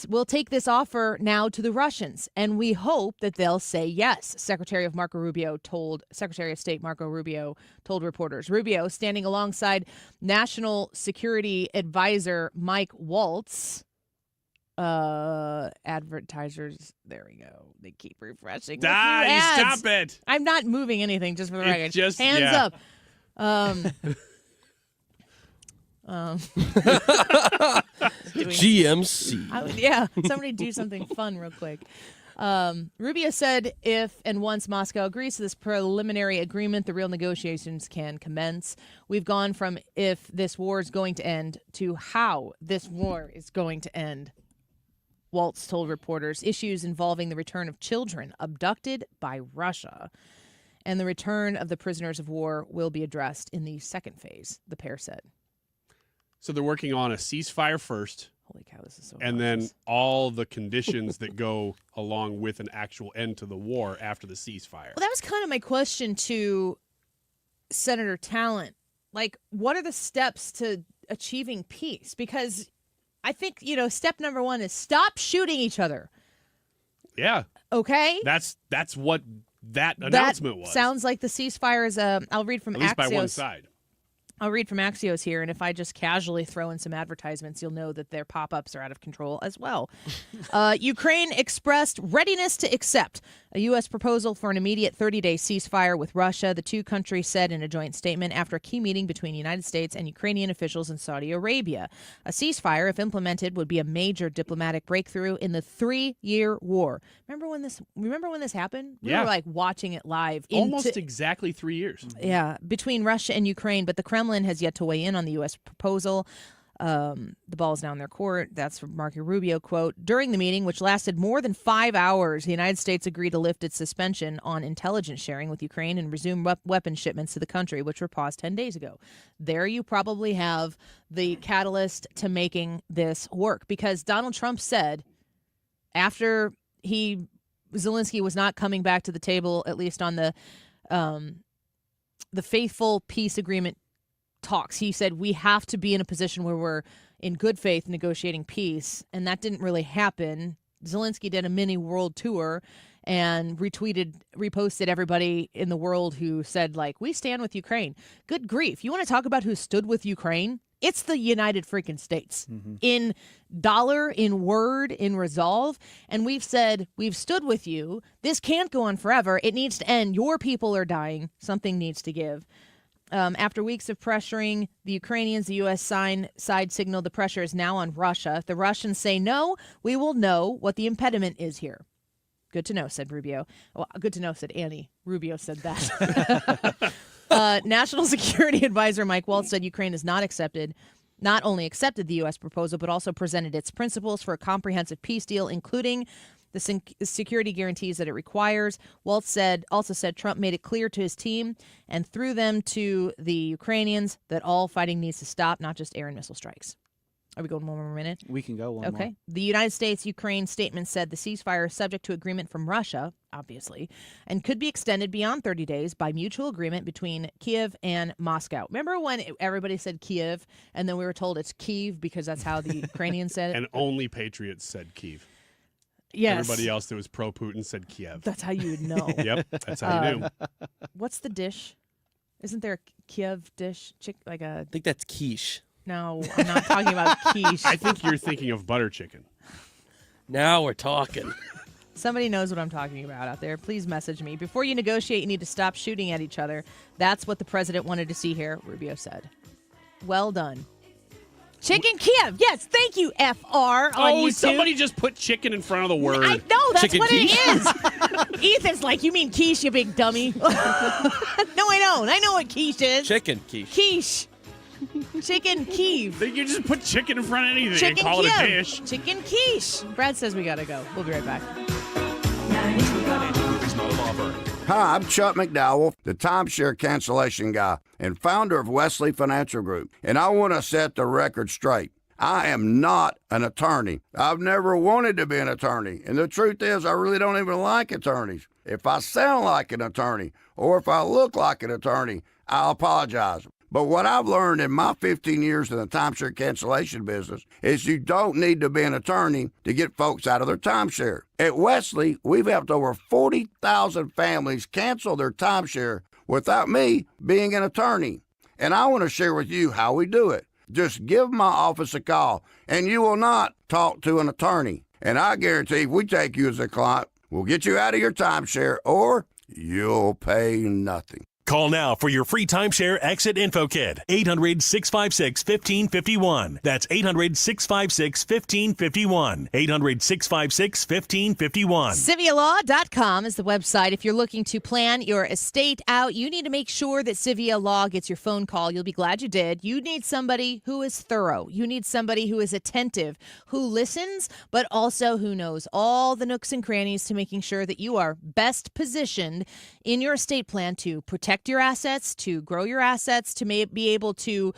We'll take this offer now to the Russians, and we hope that they'll say yes, Secretary of State Marco Rubio told reporters. Rubio, standing alongside National Security Advisor Mike Waltz. Advertisers, there we go. They keep refreshing. Stop it. I'm not moving anything, just for the record. Just, Hands yeah. up. GMC. Somebody do something fun real quick. Rubio said if and once Moscow agrees to this preliminary agreement, the real negotiations can commence. We've gone from if this war is going to end to how this war is going to end. Waltz told reporters issues involving the return of children abducted by Russia and the return of the prisoners of war will be addressed in the second phase, the pair said. So they're working on a ceasefire first. Holy cow, this is so And then all the conditions that go along with an actual end to the war after the ceasefire. Well, that was kind of my question to Senator Talent. Like, what are the steps to achieving peace? Because I think, step number one is stop shooting each other. Yeah. Okay? That's what that announcement was. Sounds like the ceasefire is I'll read from At least Axios. by one side. I'll read from Axios here, and if I just casually throw in some advertisements, you'll know that their pop-ups are out of control as well. Ukraine expressed readiness to accept a U.S. proposal for an immediate 30-day ceasefire with Russia, the two countries said in a joint statement after a key meeting between the United States and Ukrainian officials in Saudi Arabia. A ceasefire, if implemented, would be a major diplomatic breakthrough in the 3-year war. Remember when this happened? We were watching it live. Almost exactly 3 years. Yeah, between Russia and Ukraine, but the Kremlin has yet to weigh in on the U.S. proposal. The ball is now in their court. That's from Marco Rubio, quote. During the meeting, which lasted more than 5 hours, the United States agreed to lift its suspension on intelligence sharing with Ukraine and resume weapon shipments to the country, which were paused 10 days ago. There you probably have the catalyst to making this work, because Donald Trump said after Zelensky was not coming back to the table, at least on the faithful peace agreement talks. He said we have to be in a position where we're in good faith negotiating peace, and that didn't really happen. Zelensky did a mini world tour and reposted everybody in the world who said, we stand with Ukraine. Good grief. You want to talk about who stood with Ukraine? It's the United freaking States. In dollar, in word, in resolve. And we've said, we've stood with you. This can't go on forever. It needs to end. Your people are dying. Something needs to give. After weeks of pressuring the Ukrainians, the U.S. side signaled the pressure is now on Russia. The Russians say, no, we will know what the impediment is here. Good to know, said Rubio. Well, good to know, said Annie. Rubio said that. National Security Advisor Mike Waltz said Ukraine has not only accepted the U.S. proposal, but also presented its principles for a comprehensive peace deal, including the security guarantees that it requires. Waltz also said Trump made it clear to his team and through them to the Ukrainians that all fighting needs to stop, not just air and missile strikes. Are we going one more minute? We can go one more. Okay. The United States-Ukraine statement said the ceasefire is subject to agreement from Russia, obviously, and could be extended beyond 30 days by mutual agreement between Kiev and Moscow. Remember when everybody said Kiev, and then we were told it's Kyiv because that's how the Ukrainians said it? And only patriots said Kyiv. Yes. Everybody else that was pro-Putin said Kiev. That's how you would know. Yep, that's how you knew. What's the dish? Isn't there a Kiev dish? I think that's quiche. No, I'm not talking about quiche. I think you're thinking of butter chicken. Now we're talking. Somebody knows what I'm talking about out there. Please message me. Before you negotiate, you need to stop shooting at each other. That's what the president wanted to see here, Rubio said. Well done. Chicken Kiev. Yes, thank you, FR on YouTube. Somebody just put chicken in front of the word. I know, that's chicken what quiche? it is. Ethan's like, you mean quiche, you big dummy. No, I don't. I know what quiche is. Chicken quiche. Quiche. Chicken Kiev. You just put chicken in front of anything Chicken and call Kiev. it a dish. Chicken quiche. Brad says we got to go. We'll be right back. Hi, I'm Chuck McDowell, the timeshare cancellation guy and founder of Wesley Financial Group, and I want to set the record straight. I am not an attorney. I've never wanted to be an attorney. And the truth is, I really don't even like attorneys. If I sound like an attorney or if I look like an attorney, I'll apologize. But what I've learned in my 15 years in the timeshare cancellation business is you don't need to be an attorney to get folks out of their timeshare. At Wesley, we've helped over 40,000 families cancel their timeshare without me being an attorney. And I want to share with you how we do it. Just give my office a call, and you will not talk to an attorney. And I guarantee if we take you as a client, we'll get you out of your timeshare, or you'll pay nothing. Call now for your free timeshare exit info kit. 800-656-1551. That's 800-656-1551. 800-656-1551. CiviaLaw.com is the website. If you're looking to plan your estate out, you need to make sure that Civia Law gets your phone call. You'll be glad you did. You need somebody who is thorough. You need somebody who is attentive, who listens, but also who knows all the nooks and crannies to making sure that you are best positioned in your estate plan to protect your assets, to grow your assets, to be able to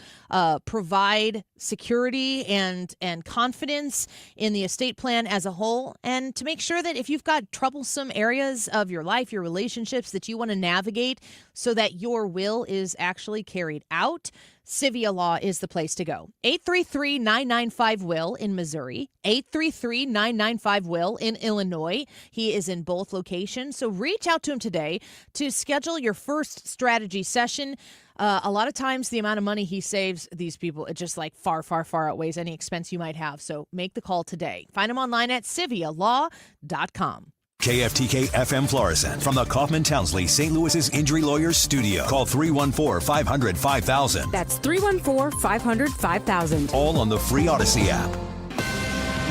provide security and confidence in the estate plan as a whole, and to make sure that if you've got troublesome areas of your life, your relationships that you want to navigate so that your will is actually carried out, Civia Law is the place to go. 833-995-WILL in Missouri, 833-995-WILL in Illinois. He is in both locations, so reach out to him today to schedule your first strategy session. A lot of times the amount of money he saves these people, it just like far, far, far outweighs any expense you might have. So make the call today. Find him online at CiviaLaw.com. KFTK FM Florissant from the Kaufman Townsley St. Louis's Injury Lawyers Studio. Call 314-500-5000. That's 314-500-5000. All on the free Odyssey app.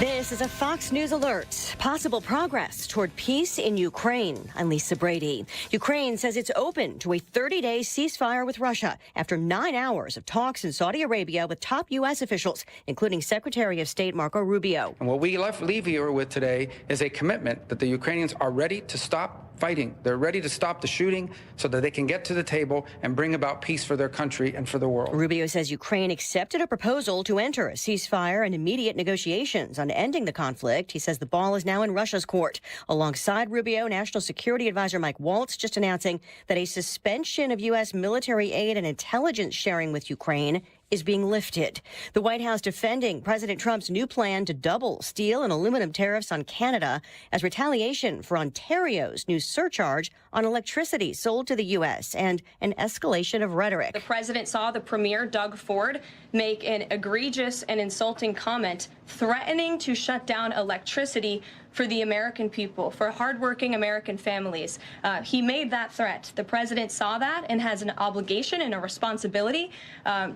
This is a Fox News alert. Possible progress toward peace in Ukraine. I'm Lisa Brady. Ukraine says it's open to a 30-day ceasefire with Russia after 9 hours of talks in Saudi Arabia with top U.S. officials, including Secretary of State Marco Rubio. And what we leave here with today is a commitment that the Ukrainians are ready to stop fighting. They're ready to stop the shooting so that they can get to the table and bring about peace for their country and for the world. Rubio says Ukraine accepted a proposal to enter a ceasefire and immediate negotiations on ending the conflict. He says the ball is now in Russia's court. Alongside Rubio, National Security Advisor Mike Waltz just announcing that a suspension of U.S. military aid and intelligence sharing with Ukraine is being lifted. The White House defending President Trump's new plan to double steel and aluminum tariffs on Canada as retaliation for Ontario's new surcharge on electricity sold to the U.S. and an escalation of rhetoric. The president saw the premier, Doug Ford, make an egregious and insulting comment threatening to shut down electricity for the American people, for hardworking American families. He made that threat. The president saw that and has an obligation and a responsibility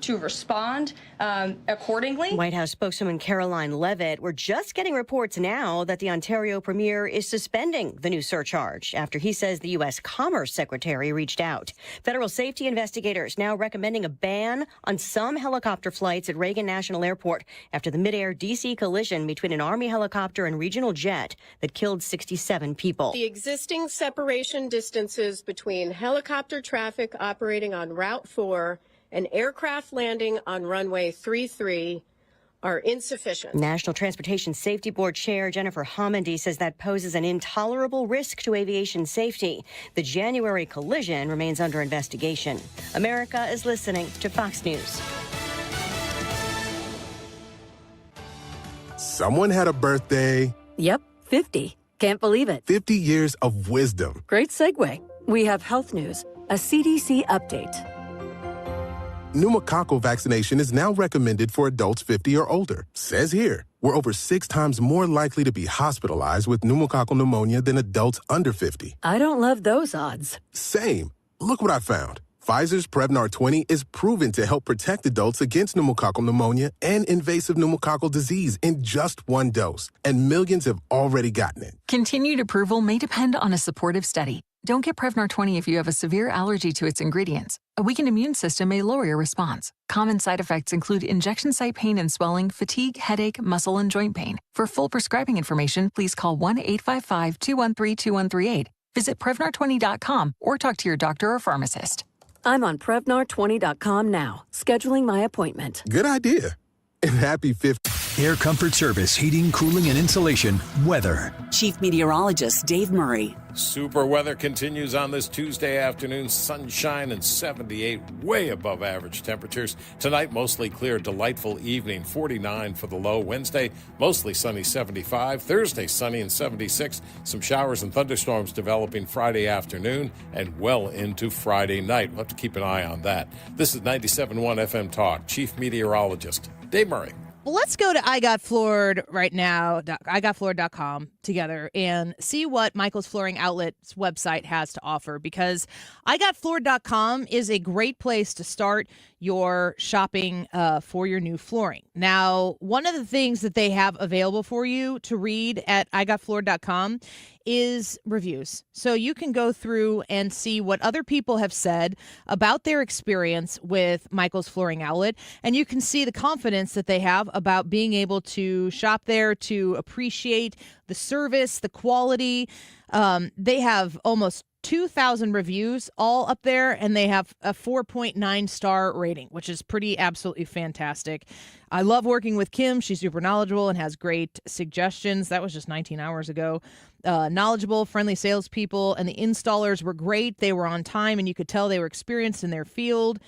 to respond accordingly. White House spokeswoman Caroline Leavitt, we're just getting reports now that the Ontario premier is suspending the new surcharge after he says the U.S. Commerce Secretary reached out. Federal safety investigators now recommending a ban on some helicopter flights at Reagan National Airport after the midair D.C. collision between an Army helicopter and regional jet that killed 67 people. The existing separation distances between helicopter traffic operating on Route 4 and aircraft landing on runway 33 are insufficient. National Transportation Safety Board Chair Jennifer Homendy says that poses an intolerable risk to aviation safety. The January collision remains under investigation. America is listening to Fox News. Someone had a birthday. Yep, 50. Can't believe it. 50 years of wisdom. Great segue. We have health news, a CDC update. Pneumococcal vaccination is now recommended for adults 50 or older. Says here, we're over 6 times more likely to be hospitalized with pneumococcal pneumonia than adults under 50. I don't love those odds. Same. Look what I found. Pfizer's Prevnar 20 is proven to help protect adults against pneumococcal pneumonia and invasive pneumococcal disease in just 1 dose. And millions have already gotten it. Continued approval may depend on a supportive study. Don't get Prevnar 20 if you have a severe allergy to its ingredients. A weakened immune system may lower your response. Common side effects include injection site pain and swelling, fatigue, headache, muscle, and joint pain. For full prescribing information, please call 1-855-213-2138. Visit Prevnar20.com or talk to your doctor or pharmacist. I'm on Prevnar20.com now, scheduling my appointment. Good idea. and happy 50. Air Comfort Service, heating, cooling, and insulation, weather. Chief Meteorologist Dave Murray. Super weather continues on this Tuesday afternoon. Sunshine and 78, way above average temperatures. Tonight, mostly clear, delightful evening, 49 for the low. Wednesday, mostly sunny, 75. Thursday, sunny and 76. Some showers and thunderstorms developing Friday afternoon and well into Friday night. We'll have to keep an eye on that. This is 97.1 FM Talk. Chief Meteorologist Dave Murray. Well, let's go to I Got Floored right now, igotfloored.com together and see what Michael's Flooring Outlet's website has to offer, because igotfloored.com is a great place to start your shopping for your new flooring. Now, one of the things that they have available for you to read at igotfloored.com is reviews. So you can go through and see what other people have said about their experience with Michael's Flooring Outlet, and you can see the confidence that they have about being able to shop there, to appreciate the service, the quality. They have almost 2,000 reviews all up there, and they have a 4.9 star rating, which is pretty absolutely fantastic. I love working with Kim. She's super knowledgeable and has great suggestions. That was just 19 hours ago. Knowledgeable, friendly salespeople, and the installers were great. They were on time, and you could tell they were experienced in their field.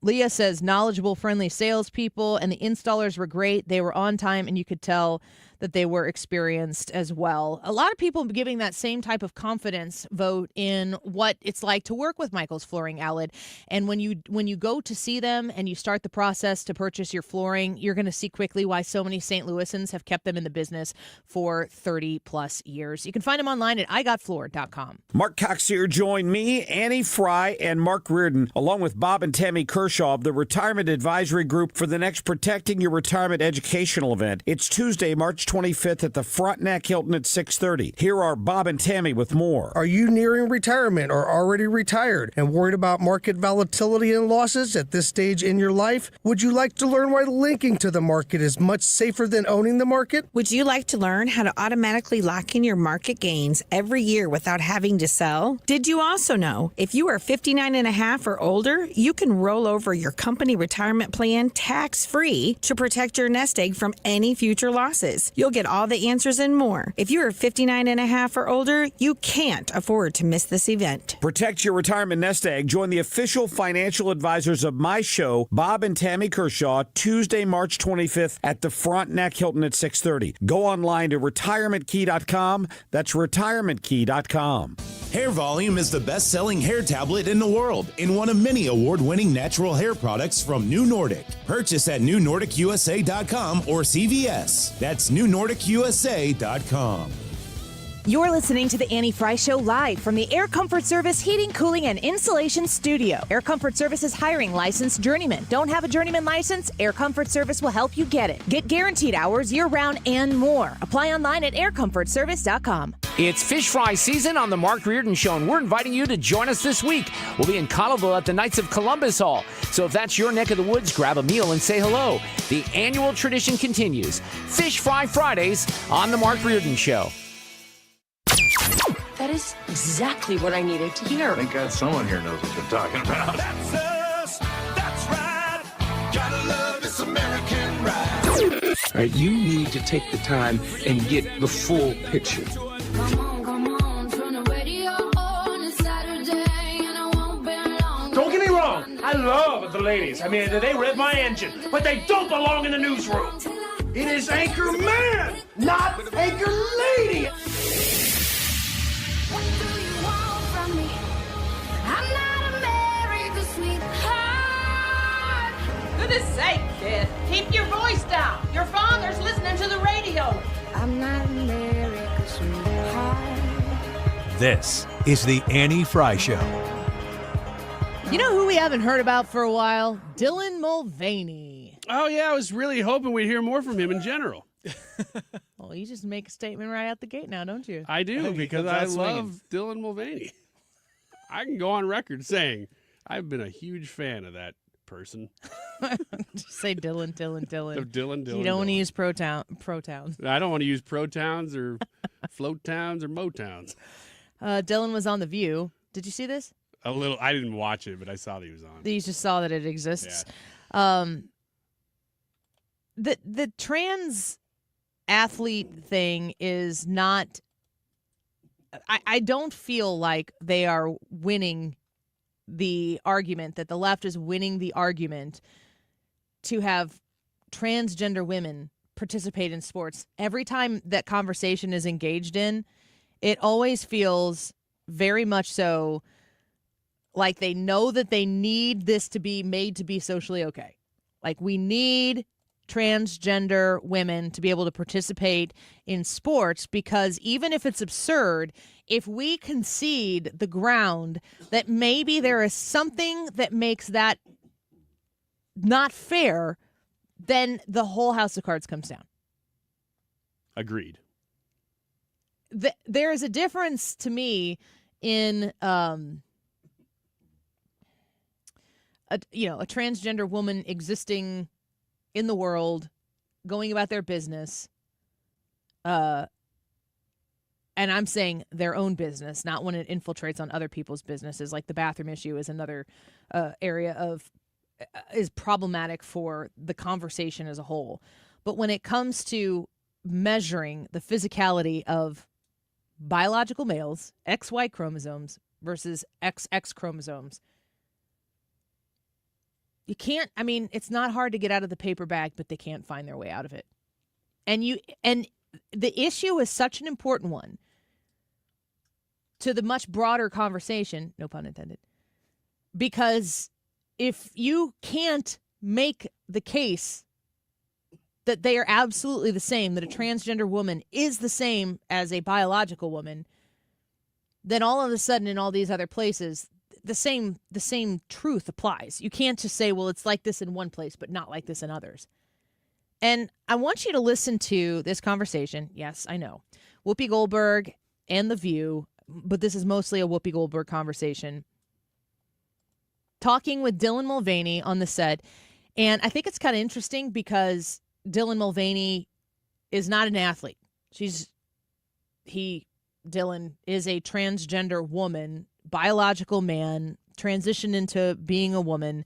Leah says knowledgeable, friendly salespeople, and the installers were great. They were on time, and you could tell that they were experienced as well. A lot of people giving that same type of confidence vote in what it's like to work with Michael's Flooring Outlet. And when you go to see them and you start the process to purchase your flooring, you're going to see quickly why so many St. Louisans have kept them in the business for 30 plus years. You can find them online at igotfloored.com. Mark Cox here. Join me, Annie Frey, and Mark Reardon, along with Bob and Tammy Kershaw of the Retirement Advisory Group for the next Protecting Your Retirement educational event. It's Tuesday, March 25th at the Frontenac Hilton at 6:30. Here are Bob and Tammy with more. Are you nearing retirement or already retired and worried about market volatility and losses at this stage in your life? Would you like to learn why linking to the market is much safer than owning the market? Would you like to learn how to automatically lock in your market gains every year without having to sell? Did you also know if you are 59 and a half or older, you can roll over your company retirement plan tax-free to protect your nest egg from any future losses? You'll get all the answers and more. If you are 59 and a half or older, you can't afford to miss this event. Protect your retirement nest egg. Join the official financial advisors of my show, Bob and Tammy Kershaw, Tuesday, March 25th at the Frontenac Hilton at 6:30. Go online to retirementkey.com. That's retirementkey.com. Hair Volume is the best-selling hair tablet in the world in one of many award-winning natural hair products from New Nordic. Purchase at newnordicusa.com or CVS. That's newnordicusa.com. You're listening to the Annie Frey Show live from the Air Comfort Service Heating, Cooling, and Insulation Studio. Air Comfort Service is hiring licensed journeymen. Don't have a journeyman license? Air Comfort Service will help you get it. Get guaranteed hours year-round and more. Apply online at aircomfortservice.com. It's fish fry season on the Mark Reardon Show, and we're inviting you to join us this week. We'll be in Colville at the Knights of Columbus Hall. So if that's your neck of the woods, grab a meal and say hello. The annual tradition continues. Fish Fry Fridays on the Mark Reardon Show. That is exactly what I needed to hear. Thank God someone here knows what they're talking about. That's us. That's right. Gotta love this American ride. All right, you need to take the time and get the full picture. Don't get me wrong. I love the ladies. I mean, they rev my engine, but they don't belong in the newsroom. It is Anchor Man, not Anchor Lady. Goodness sake, kid. Keep your voice down. Your father's listening to the radio. I'm not America's sweetheart. This is the Annie Frey Show. You know who we haven't heard about for a while? Dylan Mulvaney. Oh, yeah, I was really hoping we'd hear more from him in general. Well, you just make a statement right out the gate now, don't you? I do, because I love Dylan Mulvaney. I can go on record saying I've been a huge fan of that person. Just say Dylan. Of Dylan. You don't want to use pro-towns. I don't want to use pro-towns or float-towns or mo-towns. Dylan was on The View. Did you see this? A little. I didn't watch it, but I saw that he was on. You just saw that it exists. Yeah. the trans athlete thing is not. I don't feel like they are winning the argument, that the left is winning the argument to have transgender women participate in sports. Every time that conversation is engaged in, it always feels very much so like they know that they need this to be made to be socially okay. Like, we need transgender women to be able to participate in sports, because even if it's absurd, if we concede the ground that maybe there is something that makes that not fair, then the whole house of cards comes down. Agreed. There is a difference to me in a transgender woman existing in the world, going about their business, and I'm saying their own business, not when it infiltrates on other people's businesses. Like the bathroom issue is another area is problematic for the conversation as a whole. But when it comes to measuring the physicality of biological males, XY chromosomes versus XX chromosomes, you can't, it's not hard to get out of the paper bag, but they can't find their way out of it. And the issue is such an important one to the much broader conversation, no pun intended, because if you can't make the case that they are absolutely the same, that a transgender woman is the same as a biological woman, then all of a sudden in all these other places, the same truth applies. You can't just say, well, it's like this in one place, but not like this in others. And I want you to listen to this conversation. Yes, I know. Whoopi Goldberg and The View, but this is mostly a Whoopi Goldberg conversation, talking with Dylan Mulvaney on the set. And I think it's kind of interesting because Dylan Mulvaney is not an athlete. Dylan is a transgender woman, biological man, transitioned into being a woman.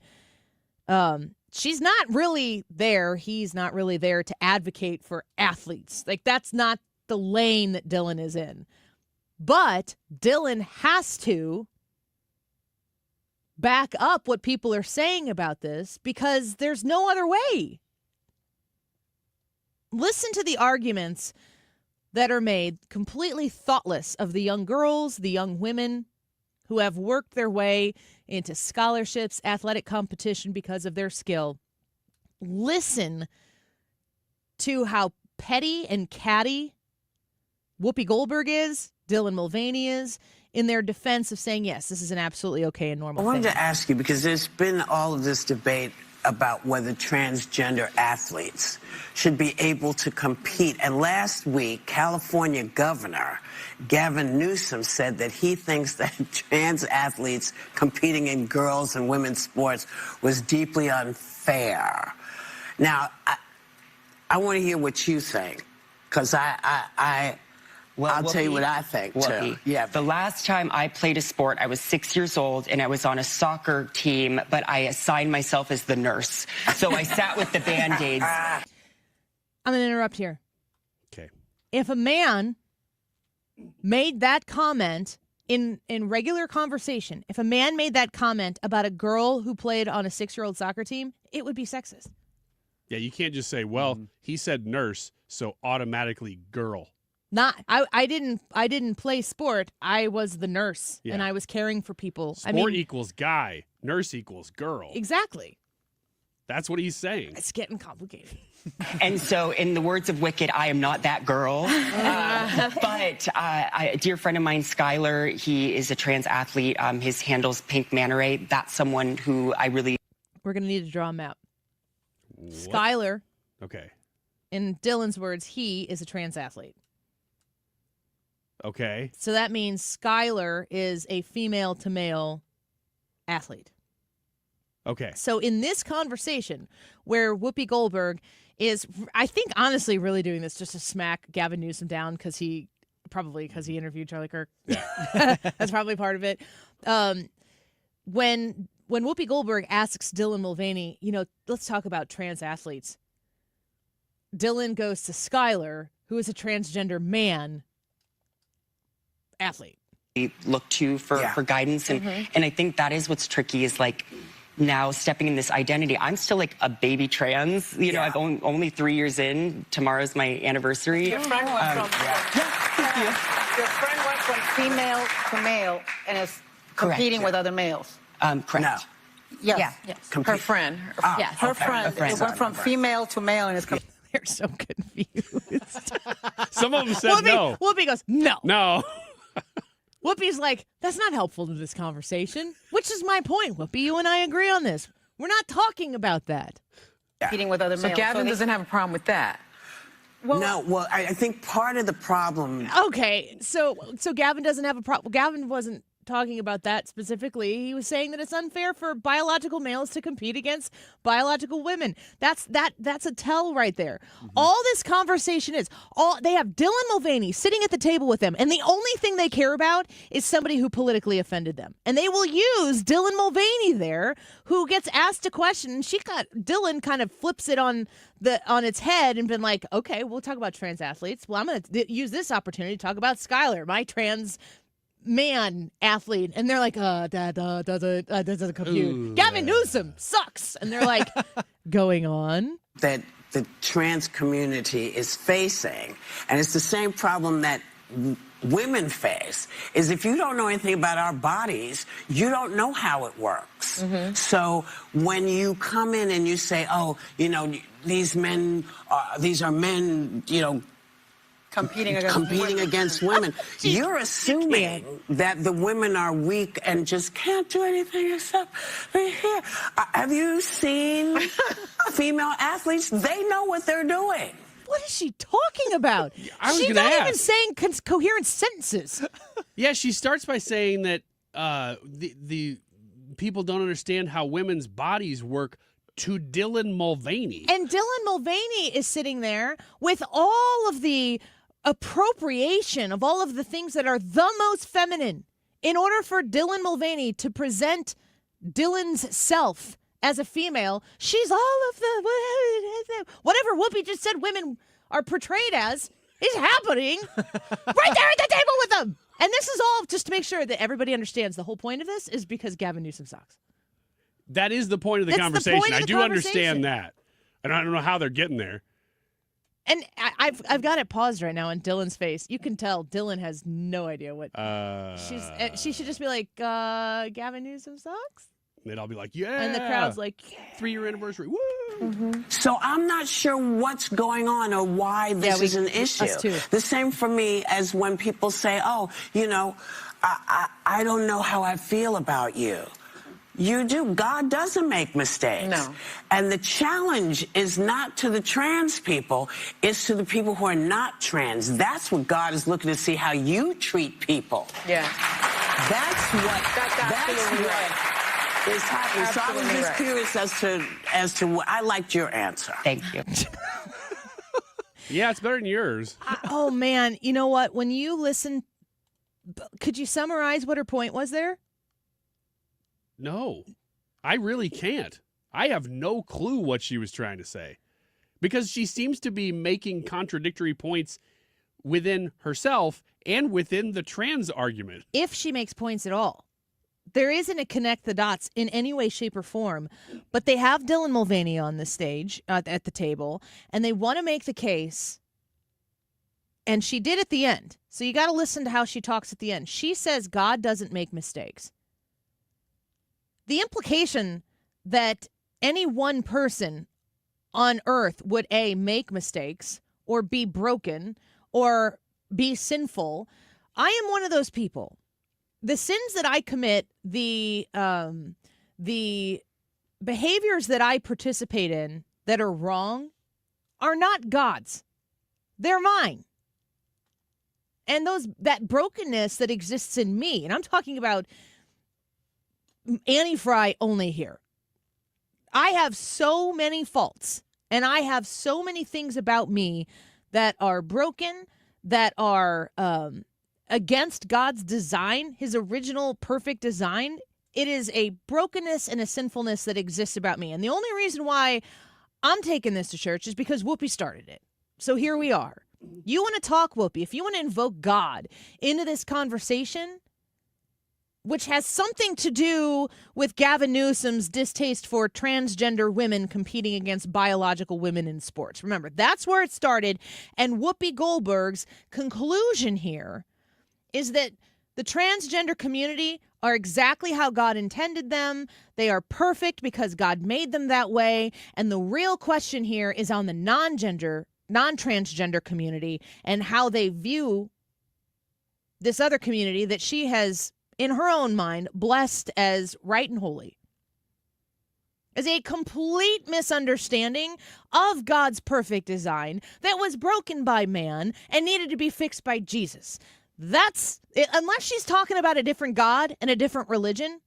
She's not really there. He's not really there to advocate for athletes. Like, that's not the lane that Dylan is in. But Dylan has to back up what people are saying about this because there's no other way. Listen to the arguments that are made, completely thoughtless, of the young girls, the young women who have worked their way into scholarships, athletic competition because of their skill. Listen to how petty and catty Whoopi Goldberg is, Dylan Mulvaney is, in their defense of saying, yes, this is an absolutely okay and normal thing. I wanted to ask you, because there's been all of this debate about whether transgender athletes should be able to compete. And last week, California Governor Gavin Newsom said that he thinks that trans athletes competing in girls' and women's sports was deeply unfair. Now, I want to hear what you think, because I'll tell you what I think, too. Yeah. The last time I played a sport, I was 6 years old, and I was on a soccer team, but I assigned myself as the nurse. So I sat with the Band-Aids. I'm going to interrupt here. Okay. If a man made that comment in regular conversation, if a man made that comment about a girl who played on a 6-year-old soccer team, it would be sexist. Yeah, you can't just say, well, he said nurse, so automatically girl. I didn't play sport. I was the nurse, and I was caring for people. Sport equals guy. Nurse equals girl. Exactly. That's what he's saying. It's getting complicated. And so, in the words of Wicked, I am not that girl. But a dear friend of mine, Skylar, he is a trans athlete. His handle's Pink Manta Ray. That's someone who I really... We're going to need to draw a map. What? Skylar. Okay. In Dylan's words, he is a trans athlete. Okay. So that means Skylar is a female to male athlete. Okay. So in this conversation where Whoopi Goldberg is, I think, honestly, really doing this just to smack Gavin Newsom down because he interviewed Charlie Kirk. Yeah. That's probably part of it. When Whoopi Goldberg asks Dylan Mulvaney, let's talk about trans athletes. Dylan goes to Skylar, who is a transgender man athlete. Look to for guidance. And I think that is what's tricky is like now stepping in this identity. I'm still like a baby trans. You know, I've only 3 years in. Tomorrow's my anniversary. Your friend went Your friend went from female to male and is competing with other males. Correct. No. Yes. Her friend. Her friend. It went from female to male and is competing. They're so confused. Some of them said no. Whoopi goes, no. No. Whoopi's like, that's not helpful to this conversation, which is my point, Whoopi. You and I agree on this. We're not talking about that. Competing with other males. So Gavin doesn't have a problem with that. Well, I think part of the problem. Okay, so Gavin doesn't have a problem. Gavin wasn't talking about that specifically. He was saying that it's unfair for biological males to compete against biological women. That's a tell right there. All this conversation is, they have Dylan Mulvaney sitting at the table with them, and the only thing they care about is somebody who politically offended them. And they will use Dylan Mulvaney there, who gets asked a question, and Dylan kind of flips it on its head and been like, okay, we'll talk about trans athletes. Well, I'm going to use this opportunity to talk about Skylar, my trans man athlete, and they're like, that doesn't compute. Ooh. Gavin Newsom sucks, and they're like, going on. That the trans community is facing, and it's the same problem that women face, is if you don't know anything about our bodies, you don't know how it works. So when you come in and you say, oh, you know, these are men, you know, competing against women. You're assuming that the women are weak and just can't do anything except be here. Have you seen female athletes? They know what they're doing. What is she talking about? She's not even saying coherent sentences. Yeah, she starts by saying that the people don't understand how women's bodies work to Dylan Mulvaney. And Dylan Mulvaney is sitting there with all of the appropriation of all of the things that are the most feminine in order for Dylan Mulvaney to present Dylan's self as a female. She's all of the whatever Whoopi just said women are portrayed as is happening right there at the table with them. And this is all just to make sure that everybody understands the whole point of this is because Gavin Newsom sucks. That is the point of the conversation. I do understand that. I don't know how they're getting there. And I've got it paused right now on Dylan's face. You can tell Dylan has no idea what she should just be like, Gavin Newsom sucks. And they'd all be like, yeah. And the crowd's like, yeah. 3-year anniversary. Woo! So I'm not sure what's going on or why this is an issue. Us too. The same for me as when people say, oh, you know, I don't know how I feel about you. You do. God doesn't make mistakes. No. And the challenge is not to the trans people, it's to the people who are not trans. That's what God is looking to see, how you treat people. Yeah. That's what is happening. So I was just curious as to what I liked your answer. Thank you. Yeah, it's better than yours. Oh man, you know what? When you listen, could you summarize what her point was there? No, I really can't. I have no clue what she was trying to say because she seems to be making contradictory points within herself and within the trans argument. If she makes points at all. There isn't a connect the dots in any way, shape, or form, but they have Dylan Mulvaney on the stage at the table, and they want to make the case, and she did at the end. So you got to listen to how she talks at the end. She says God doesn't make mistakes. The implication that any one person on earth would A, make mistakes, or be broken, or be sinful. I am one of those people. The sins that I commit, the behaviors that I participate in that are wrong are not God's. They're mine. And that brokenness that exists in me, and I'm talking about Annie Frey only here. I have so many faults, and I have so many things about me that are broken, that are against God's design, his original perfect design. It is a brokenness and a sinfulness that exists about me. And the only reason why I'm taking this to church is because Whoopi started it. So here we are. You want to talk, Whoopi, if you want to invoke God into this conversation, which has something to do with Gavin Newsom's distaste for transgender women competing against biological women in sports. Remember, that's where it started. And Whoopi Goldberg's conclusion here is that the transgender community are exactly how God intended them. They are perfect because God made them that way. And the real question here is on the non-transgender community and how they view this other community that she has, in her own mind, blessed as right and holy. Is a complete misunderstanding of God's perfect design that was broken by man and needed to be fixed by Jesus. That's it, unless she's talking about a different God and a different religion.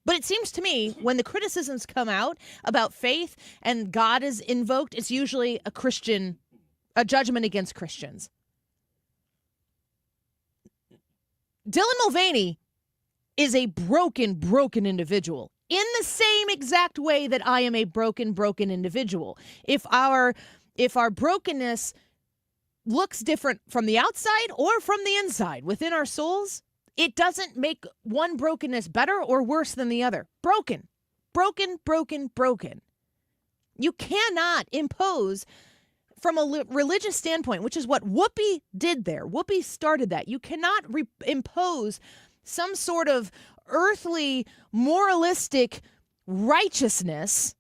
But it seems to me when the criticisms come out about faith and God is invoked, it's usually a judgment against Christians. Dylan Mulvaney is a broken individual in the same exact way that I am a broken individual. If our brokenness looks different from the outside or from the inside within our souls, it doesn't make one brokenness better or worse than the other. Broken. You cannot impose from a religious standpoint, which is what Whoopi did there. Whoopi started that. You cannot impose some sort of earthly, moralistic righteousness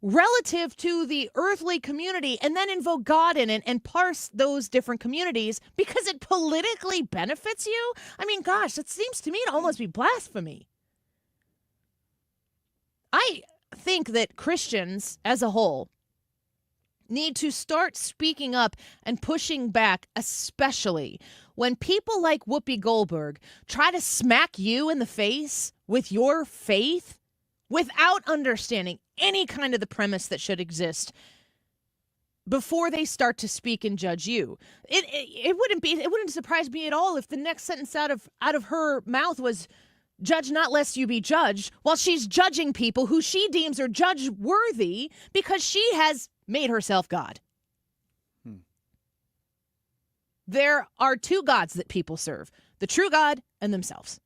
relative to the earthly community and then invoke God in it and parse those different communities because it politically benefits you? I mean, gosh, it seems to me to almost be blasphemy. I think that Christians as a whole need to start speaking up and pushing back, especially when people like Whoopi Goldberg try to smack you in the face with your faith without understanding any kind of the premise that should exist before they start to speak and judge you. It wouldn't surprise me at all if the next sentence out of her mouth was, "Judge not lest you be judged," while she's judging people who she deems are judge worthy because she has made herself God. There are two gods that people serve, the true God and themselves.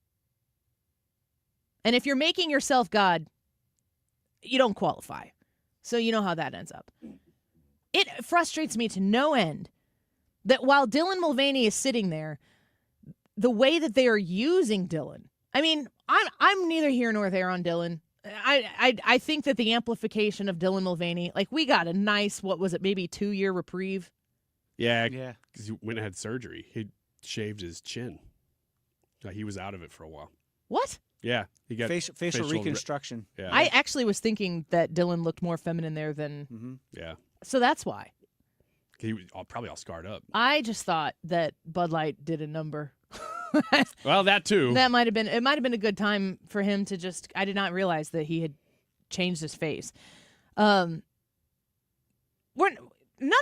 And if you're making yourself God, you don't qualify. So you know how that ends up. It frustrates me to no end that while Dylan Mulvaney is sitting there, the way that they are using Dylan, I mean, I'm neither here nor there on Dylan. I think that the amplification of Dylan Mulvaney, like we got a nice, what was it, maybe 2-year reprieve? Yeah, because he went and had surgery. He shaved his chin. He was out of it for a while. What? Yeah, he got facial reconstruction. Yeah. I actually was thinking that Dylan looked more feminine there than... Mm-hmm. Yeah. So that's why. He was probably all scarred up. I just thought that Bud Light did a number. Well, that too. That might have been a good time for him to just, I did not realize that he had changed his face. None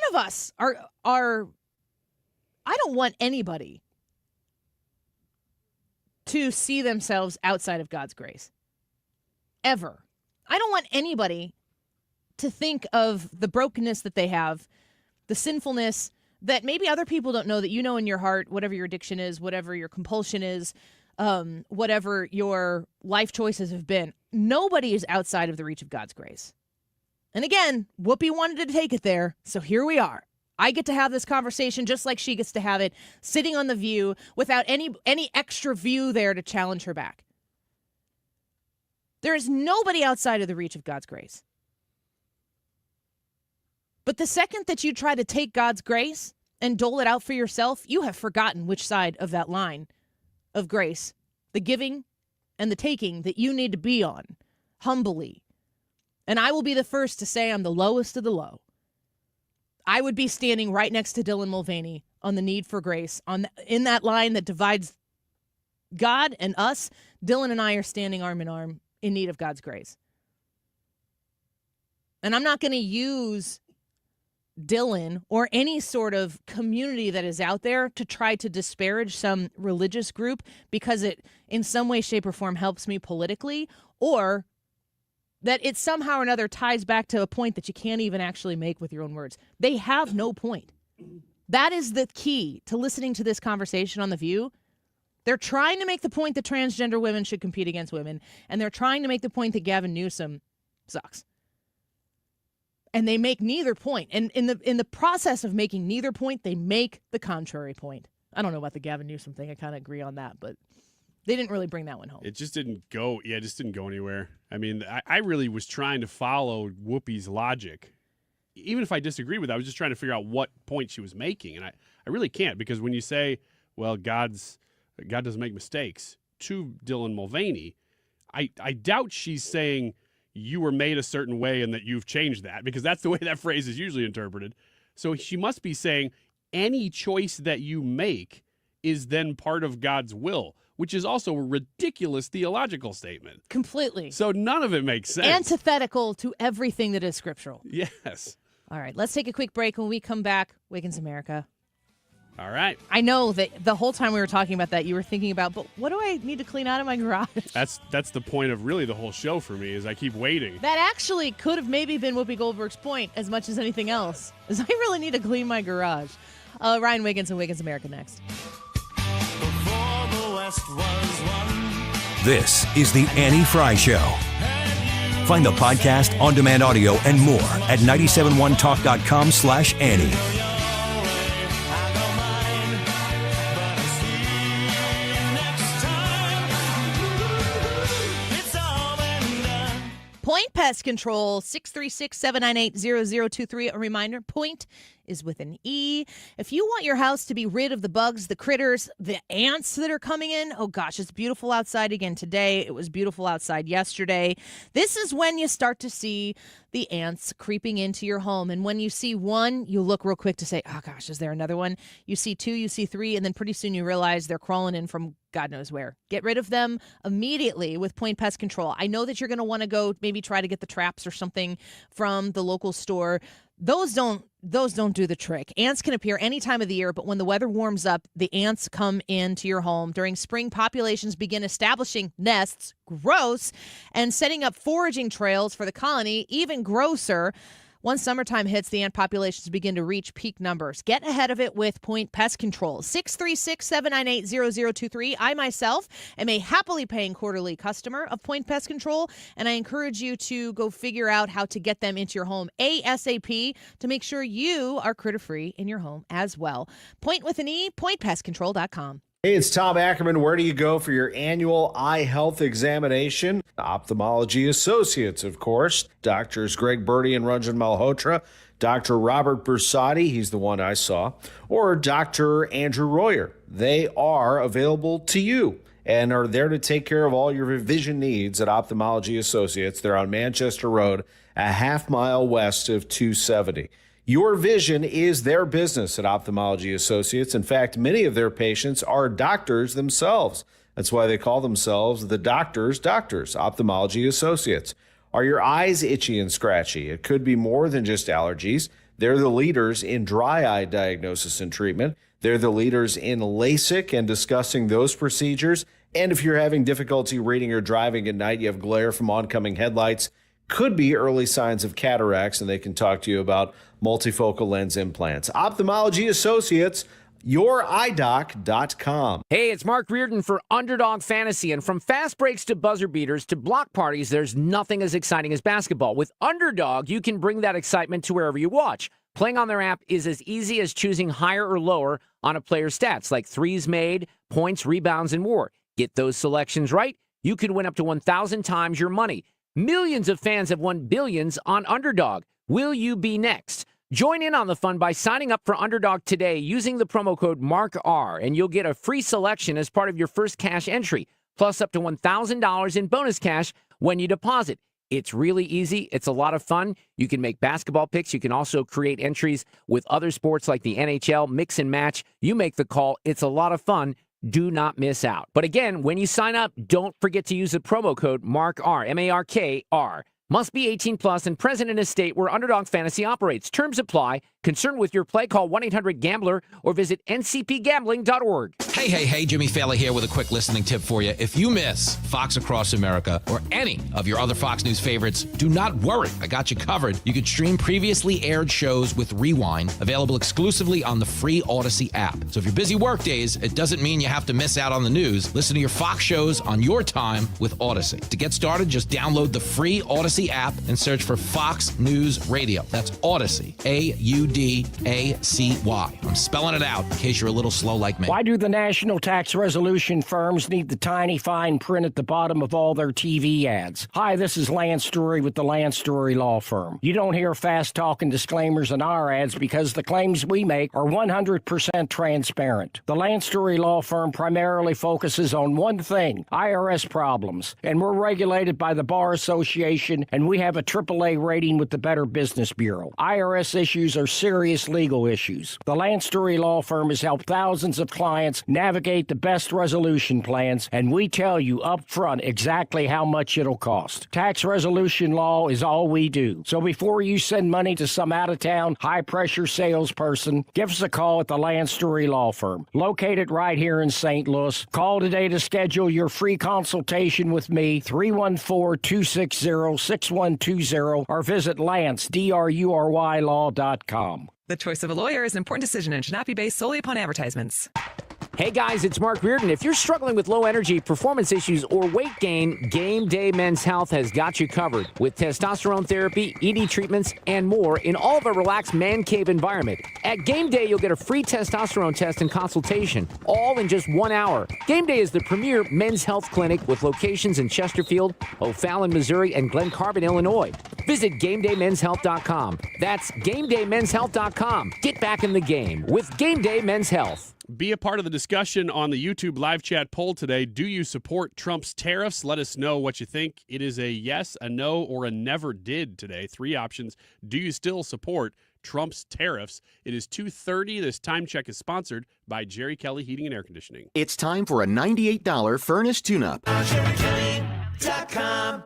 of us are I don't want anybody to see themselves outside of God's grace. Ever. I don't want anybody to think of the brokenness that they have, the sinfulness that maybe other people don't know that you know in your heart, whatever your addiction is, whatever your compulsion is, whatever your life choices have been. Nobody is outside of the reach of God's grace. And again, Whoopi wanted to take it there, so here we are. I get to have this conversation just like she gets to have it, sitting on The View without any extra view there to challenge her back. There is nobody outside of the reach of God's grace. But the second that you try to take God's grace and dole it out for yourself, you have forgotten which side of that line of grace, the giving and the taking, that you need to be on, humbly. And I will be the first to say I'm the lowest of the low. I would be standing right next to Dylan Mulvaney on the need for grace. In that line that divides God and us, Dylan and I are standing arm in arm in need of God's grace. And I'm not going to use Dylan or any sort of community that is out there to try to disparage some religious group because it in some way, shape, or form helps me politically or that it somehow or another ties back to a point that you can't even actually make with your own words. They have no point. That is the key to listening to this conversation on The View. They're trying to make the point that transgender women should compete against women, and they're trying to make the point that Gavin Newsom sucks. And they make neither point. And in the process of making neither point, they make the contrary point. I don't know about the Gavin Newsom thing. I kind of agree on that, but they didn't really bring that one home. It just didn't go. Yeah, it just didn't go anywhere. I mean, I really was trying to follow Whoopi's logic. Even if I disagreed with it, I was just trying to figure out what point she was making. And I really can't, because when you say, well, God doesn't make mistakes, to Dylan Mulvaney, I doubt she's saying you were made a certain way and that you've changed that, because that's the way that phrase is usually interpreted. So she must be saying any choice that you make is then part of God's will, which is also a ridiculous theological statement. Completely. So none of it makes sense. Antithetical to everything that is scriptural. Yes. All right, let's take a quick break. When we come back, Wiggins America. All right. I know that the whole time we were talking about that, you were thinking about, but what do I need to clean out of my garage? That's the point of really the whole show for me, is I keep waiting. That actually could have maybe been Whoopi Goldberg's point as much as anything else, is I really need to clean my garage. Ryan Wiggins and Wiggins America next. This is the Annie Frey Show. Find the podcast, on-demand audio, and more at 971talk.com/Annie. Point Pest Control, 636-798-0023. A reminder, Point is with an E. If you want your house to be rid of the bugs, the critters, the ants that are coming in, oh gosh, it's beautiful outside again today. It was beautiful outside yesterday. This is when you start to see the ants creeping into your home. And when you see one, you look real quick to say, oh gosh, is there another one? You see two, you see three, and then pretty soon you realize they're crawling in from God knows where. Get rid of them immediately with Point Pest Control. I know that you're going to want to go maybe try to get the traps or something from the local store. Those don't do the trick. Ants can appear any time of the year, but when the weather warms up, the ants come into your home. During spring, populations begin establishing nests, gross, and setting up foraging trails for the colony, even grosser. Once summertime hits, the ant populations begin to reach peak numbers. Get ahead of it with Point Pest Control. 636-798-0023. I myself am a happily paying quarterly customer of Point Pest Control, and I encourage you to go figure out how to get them into your home ASAP to make sure you are critter-free in your home as well. Point with an E, pointpestcontrol.com. Hey, it's Tom Ackerman. Where do you go for your annual eye health examination? Ophthalmology Associates, of course. Doctors Greg Birdie and Ranjan Malhotra. Dr. Robert Bersati, he's the one I saw. Or Dr. Andrew Royer. They are available to you and are there to take care of all your vision needs at Ophthalmology Associates. They're on Manchester Road, a half mile west of 270. Your vision is their business at Ophthalmology Associates. In fact, many of their patients are doctors themselves. That's why they call themselves the doctors, Ophthalmology Associates. Are your eyes itchy and scratchy? It could be more than just allergies. They're the leaders in dry eye diagnosis and treatment. They're the leaders in LASIK and discussing those procedures. And if you're having difficulty reading or driving at night, you have glare from oncoming headlights, could be early signs of cataracts, and they can talk to you about multifocal lens implants. Ophthalmology Associates, youridoc.com. Hey, it's Mark Reardon for Underdog Fantasy, and from fast breaks to buzzer beaters to block parties, there's nothing as exciting as basketball. With Underdog, you can bring that excitement to wherever you watch. Playing on their app is as easy as choosing higher or lower on a player's stats, like threes made, points, rebounds, and more. Get those selections right, you can win up to 1,000 times your money. Millions of fans have won billions on Underdog. Will you be next? Join in on the fun by signing up for Underdog today using the promo code MARKR, and you'll get a free selection as part of your first cash entry, plus up to $1,000 in bonus cash when you deposit. It's really easy. It's a lot of fun. You can make basketball picks. You can also create entries with other sports like the NHL, mix and match. You make the call. It's a lot of fun. Do not miss out. But again, when you sign up, don't forget to use the promo code MARKR, M-A-R-K-R. Must be 18 plus and present in a state where Underdog Fantasy operates. Terms apply. Concerned with your play? Call 1-800-GAMBLER or visit ncpgambling.org. Hey, Jimmy Fallon here with a quick listening tip for you. If you miss Fox Across America or any of your other Fox News favorites, do not worry. I got you covered. You can stream previously aired shows with Rewind, available exclusively on the free Odyssey app. So if you're busy work days, it doesn't mean you have to miss out on the news. Listen to your Fox shows on your time with Odyssey. To get started, just download the free Odyssey app and search for Fox News Radio. That's Odyssey, Audacy. I'm spelling it out in case you're a little slow like me. Why do the national tax resolution firms need the tiny fine print at the bottom of all their TV ads? Hi, this is Lance Story with the Lance Story Law Firm. You don't hear fast-talking disclaimers in our ads because the claims we make are 100% transparent. The Lance Story Law Firm primarily focuses on one thing, IRS problems, and we're regulated by the Bar Association, and we have a AAA rating with the Better Business Bureau. IRS issues are serious legal issues. The Lance Story Law Firm has helped thousands of clients navigate the best resolution plans, and we tell you up front exactly how much it'll cost. Tax resolution law is all we do. So before you send money to some out-of-town, high-pressure salesperson, give us a call at the Lance Story Law Firm, located right here in St. Louis. Call today to schedule your free consultation with me, 314-260-6120, or visit Lance, DRURYlaw.com. The choice of a lawyer is an important decision and should not be based solely upon advertisements. Hey guys, it's Mark Reardon. If you're struggling with low energy, performance issues, or weight gain, Game Day Men's Health has got you covered with testosterone therapy, ED treatments, and more in all of a relaxed man cave environment. At Game Day, you'll get a free testosterone test and consultation, all in just 1 hour. Game Day is the premier men's health clinic with locations in Chesterfield, O'Fallon, Missouri, and Glen Carbon, Illinois. Visit GameDayMen'sHealth.com. That's GameDayMen'sHealth.com. Get back in the game with Game Day Men's Health. Be a part of the discussion on the YouTube live chat poll today. Do you support Trump's tariffs? Let us know what you think. It is a yes, a no, or a never did today. 3 options. Do you still support Trump's tariffs? It is 2:30. This time check is sponsored by Jerry Kelly Heating and Air Conditioning. It's time for a $98 furnace tune-up. JerryKelly.com.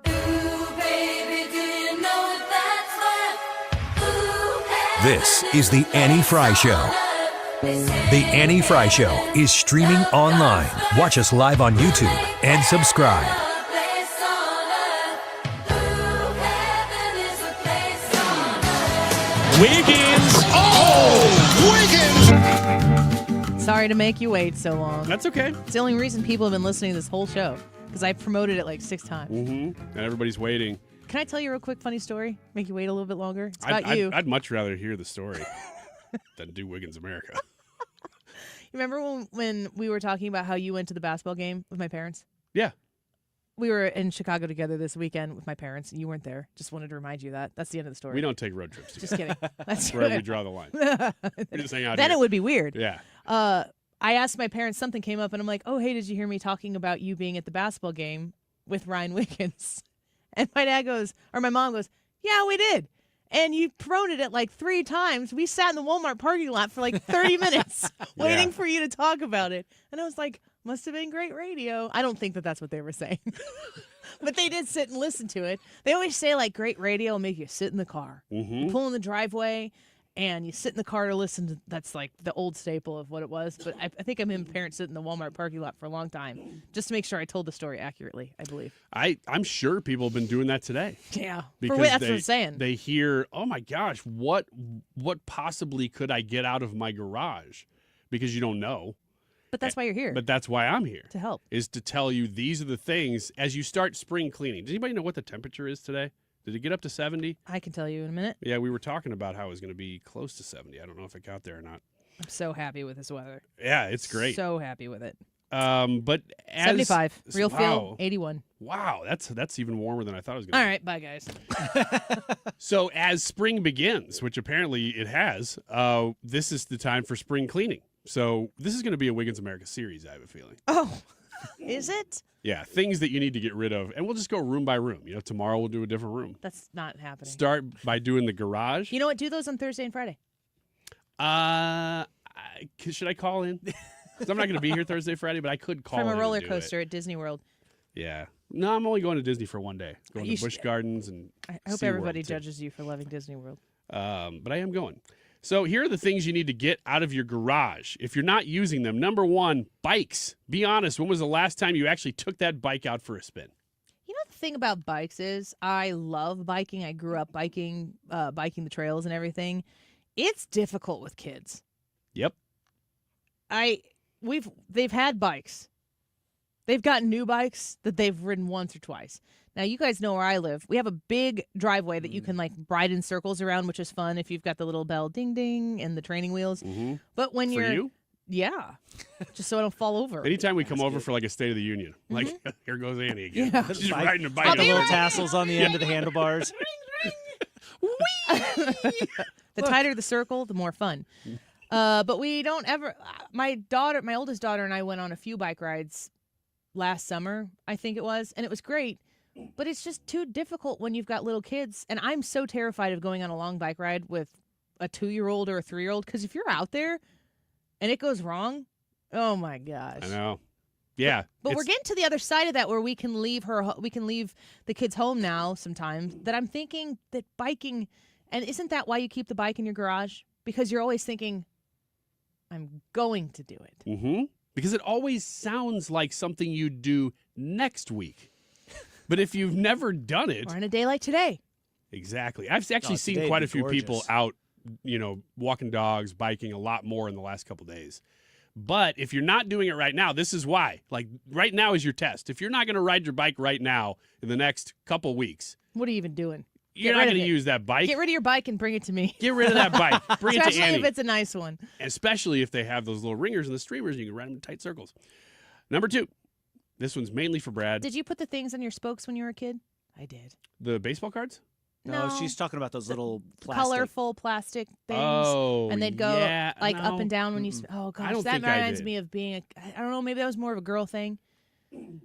This is the Annie Frey Show. The Annie Frey Show is streaming online. Watch us live on YouTube and subscribe. Wiggins! Oh, Wiggins! Sorry to make you wait so long. That's okay. It's the only reason people have been listening to this whole show, because I promoted it like 6 times. Mm-hmm. And everybody's waiting. Can I tell you a real quick funny story? Make you wait a little bit longer? It's about you. I'd much rather hear the story than do Wiggins America. You remember when we were talking about how you went to the basketball game with my parents? Yeah. We were in Chicago together this weekend with my parents. You weren't there. Just wanted to remind you that. That's the end of the story. We don't take road trips together. Just kidding. That's where we draw the line. We just hang out Then here. it would be weird. Yeah. I asked my parents, something came up, and I'm like, oh, hey, did you hear me talking about you being at the basketball game with Ryan Wiggins? And my mom goes, yeah, we did. And you promoted it like 3 times. We sat in the Walmart parking lot for like 30 minutes waiting for you to talk about it. And I was like, must have been great radio. I don't think that that's what they were saying. But they did sit and listen to it. They always say like great radio will make you sit in the car. Mm-hmm. You pull in the driveway and you sit in the car to listen to, that's like the old staple of what it was. But I think I'm in parents sit in the Walmart parking lot for a long time just to make sure I told the story accurately, I believe. I'm sure people have been doing that today. Yeah. Because that's what I'm saying. They hear, oh my gosh, what possibly could I get out of my garage? Because you don't know. But that's why you're here. But that's why I'm here. To help. Is to tell you these are the things as you start spring cleaning. Does anybody know what the temperature is today? Did it get up to 70? I can tell you in a minute. Yeah, we were talking about how it was going to be close to 70. I don't know if it got there or not. I'm so happy with this weather. Yeah, it's great. So happy with it. But as 75. Real wow. feel, 81. Wow, that's even warmer than I thought it was going to be. All right, bye, guys. So as spring begins, which apparently it has, this is the time for spring cleaning. So this is going to be a Wiggins America series, I have a feeling. Oh, is it? Yeah, things that you need to get rid of. And we'll just go room by room. You know, tomorrow we'll do a different room. That's not happening. Start by doing the garage. You know what? Do those on Thursday and Friday. Should I call in? 'Cause I'm not going to be here Thursday, Friday, but I could call From in a roller and do coaster it. at Disney World. Yeah. No, I'm only going to Disney for one day. Going to Busch Gardens and I hope SeaWorld everybody too. judges you for loving Disney World. But I am going. So here are the things you need to get out of your garage if you're not using them. Number one, bikes. Be honest. When was the last time you actually took that bike out for a spin? You know, the thing about bikes is I love biking. I grew up biking the trails and everything. It's difficult with kids. Yep. They've had bikes. They've gotten new bikes that they've ridden once or twice. Now, you guys know where I live. We have a big driveway that you can ride in circles around, which is fun if you've got the little bell ding ding and the training wheels. Mm-hmm. But when For you? Yeah, just so I don't fall over. Anytime we come over for like a State of the Union, like here goes Annie again. Yeah. She's riding a bike. The little tassels on the end of the handlebars. The tighter the circle, the more fun. But we don't ever. My oldest daughter, and I went on a few bike rides last summer, I think it was, and it was great. But it's just too difficult when you've got little kids, and I'm so terrified of going on a long bike ride with a 2-year-old or a 3-year-old, because if you're out there and it goes wrong, oh my gosh. I know. Yeah. But we're getting to the other side of that where we can leave the kids home now sometimes, that I'm thinking that biking, and isn't that why you keep the bike in your garage? Because you're always thinking, I'm going to do it. Mm-hmm. Because it always sounds like something you'd do next week. But if you've never done it. Or on a day like today. Exactly. I've actually seen quite a few people out, walking dogs, biking a lot more in the last couple days. But if you're not doing it right now, this is why. Like, right now is your test. If you're not going to ride your bike right now in the next couple weeks. What are you even doing? You're not going to use that bike. Get rid of your bike and bring it to me. Get rid of that bike. Bring it to Annie. Especially if it's a nice one. Especially if they have those little ringers and the streamers, and you can ride them in tight circles. Number 2. This one's mainly for Brad. Did you put the things on your spokes when you were a kid? I did. The baseball cards? No, she's talking about those little colorful plastic things. Oh, and they'd go up and down when you. Oh gosh, that reminds me of being I don't know. Maybe that was more of a girl thing. You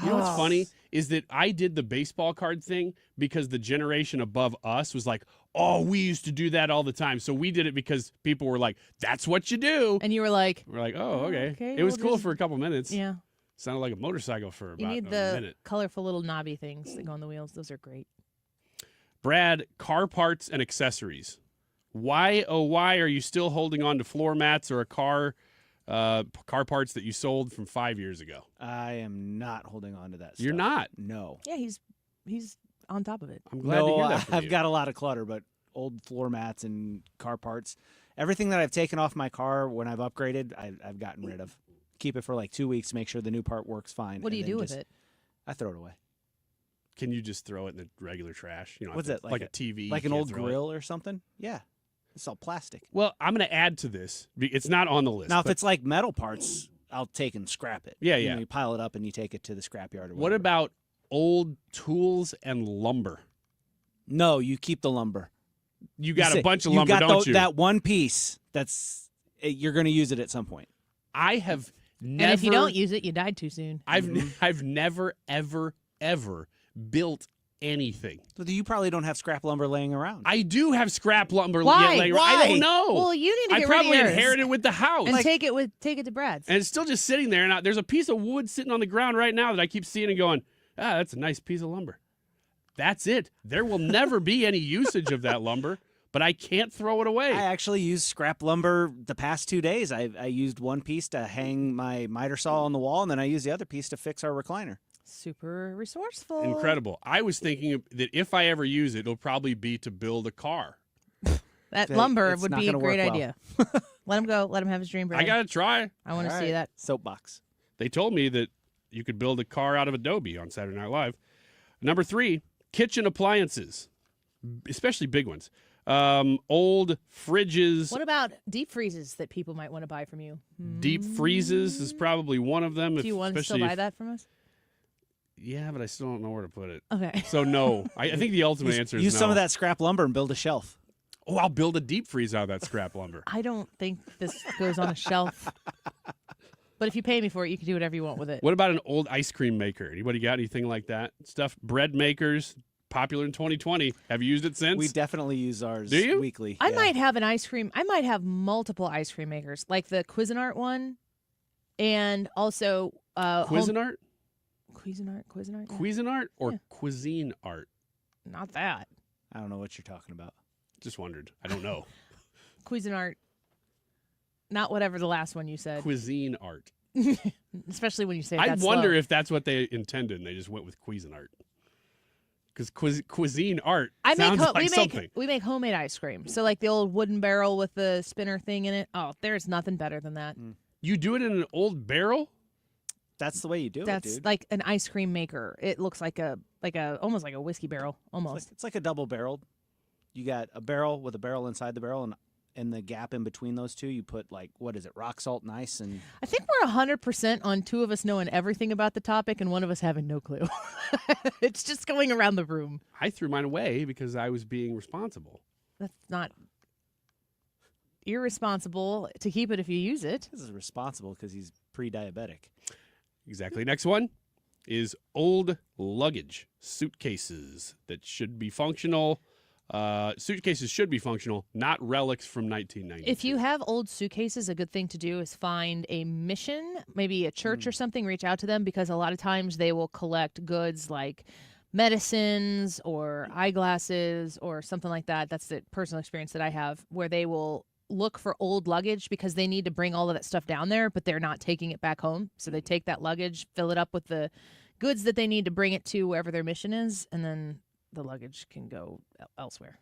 know what's funny is that I did the baseball card thing because the generation above us was like, oh, we used to do that all the time. So we did it because people were like, that's what you do. And you were like, we're like, oh, okay. It was cool for a couple minutes. Yeah. Sounded like a motorcycle for about a minute. You need the colorful little knobby things that go on the wheels. Those are great. Brad, car parts and accessories. Why, oh, why are you still holding on to floor mats or a car parts that you sold from 5 years ago? I am not holding on to that stuff. You're not? No. Yeah, he's on top of it. I'm glad to hear that from I've you. got a lot of clutter, but old floor mats and car parts, everything that I've taken off my car when I've upgraded, I've gotten rid of. Keep it for like 2 weeks, make sure the new part works fine. What do you do with it? I throw it away. Can you just throw it in the regular trash? What's it? Like a TV? Like an old grill or something? Yeah. It's all plastic. Well, I'm going to add to this. It's not on the list. Now, if it's like metal parts, I'll take and scrap it. Yeah, You pile it up and you take it to the scrapyard or whatever. What about old tools and lumber? No, you keep the lumber. You got a bunch of lumber, don't you? That one piece, you're going to use it at some point. I have never. And if you don't use it, you died too soon. I've never, ever built anything. So you probably don't have scrap lumber laying around. I do have scrap lumber Why? laying around. I don't know. Well, you need to get I probably rid of yours. inherited with the house. And take it to Brad's. And it's still just sitting there. And there's a piece of wood sitting on the ground right now that I keep seeing and going, that's a nice piece of lumber. That's it. There will never be any usage of that lumber, but I can't throw it away. I actually used scrap lumber the past 2 days. I used one piece to hang my miter saw on the wall, and then I used the other piece to fix our recliner. Super resourceful. Incredible. I was thinking that if I ever use it, it'll probably be to build a car. That lumber would be a great idea. Let him go. Let him have his dream, Brad. I got to try. I want to see that. Soapbox. They told me that you could build a car out of Adobe on Saturday Night Live. Number 3, kitchen appliances, especially big ones. Old fridges. What about deep freezes that people might want to buy from you? Deep freezes is probably one of them. Do you want to still buy that from us? Yeah, but I still don't know where to put it. Okay. So no. I think the ultimate answer is use no. some of that scrap lumber and build a shelf. Oh, I'll build a deep freeze out of that scrap lumber. I don't think this goes on a shelf. But if you pay me for it, you can do whatever you want with it. What about an old ice cream maker? Anybody got anything like that? Stuff, bread makers, popular in 2020. Have you used it since? We definitely use ours weekly. I might have I might have multiple ice cream makers, like the Cuisinart one, and also Cuisinart? Cuisinart? Yeah. Cuisinart or Cuisine Art? Not that. I don't know what you're talking about. Just wondered. I don't know. Cuisinart. Not whatever the last one you said. Cuisine art. Especially when you say it I that wonder slow. if that's what they intended and they just went with Cuisinart. Because cuisine art sounds like something. We make homemade ice cream. So like the old wooden barrel with the spinner thing in it. Oh, there's nothing better than that. You do it in an old barrel? That's the way you do it, That's dude. like an ice cream maker. It looks like almost like a whiskey barrel, almost. It's like a double barreled. You got a barrel with a barrel inside the barrel, and in the gap in between those two, you put rock salt and ice. And I think we're 100% on two of us knowing everything about the topic and one of us having no clue. It's just going around the room. I threw mine away because I was being responsible. That's not irresponsible to keep it if you use it. This is responsible because he's pre-diabetic. Exactly. Next one is old luggage, suitcases that should be functional. Suitcases should be functional, not relics from 1990. If you have old suitcases, a good thing to do is find a mission, maybe a church or something, reach out to them because a lot of times they will collect goods like medicines or eyeglasses or something like that. That's the personal experience that I have where they will look for old luggage because they need to bring all of that stuff down there, but they're not taking it back home. So they take that luggage, fill it up with the goods that they need to bring it to wherever their mission is, and then the luggage can go elsewhere.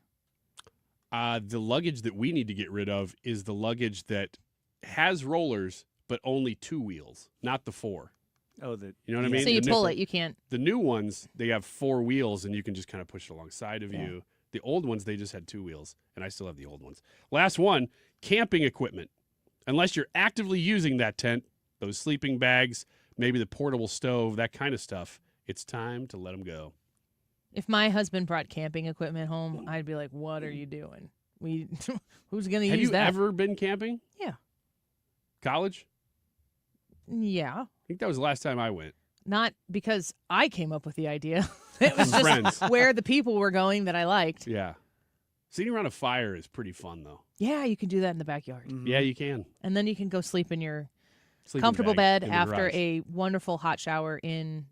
The luggage that we need to get rid of is the luggage that has rollers, but only 2 wheels, not the 4. Oh, you know what I mean? So you pull it, you can't. The new ones, they have 4 wheels, and you can just kind of push it alongside of Yeah. you. The old ones, they just had 2 wheels, and I still have the old ones. Last one, camping equipment. Unless you're actively using that tent, those sleeping bags, maybe the portable stove, that kind of stuff, it's time to let them go. If my husband brought camping equipment home, I'd be like, "What are you doing? Who's going to use Have that?" you ever been camping? Yeah. College? Yeah. I think that was the last time I went. Not because I came up with the idea. It was just Friends. where the people were going that I liked. Yeah. Sitting around a fire is pretty fun, though. Yeah, you can do that in the backyard. Yeah, you can. And then you can go sleep in your Sleeping comfortable bag bed in the after garage. a wonderful hot shower in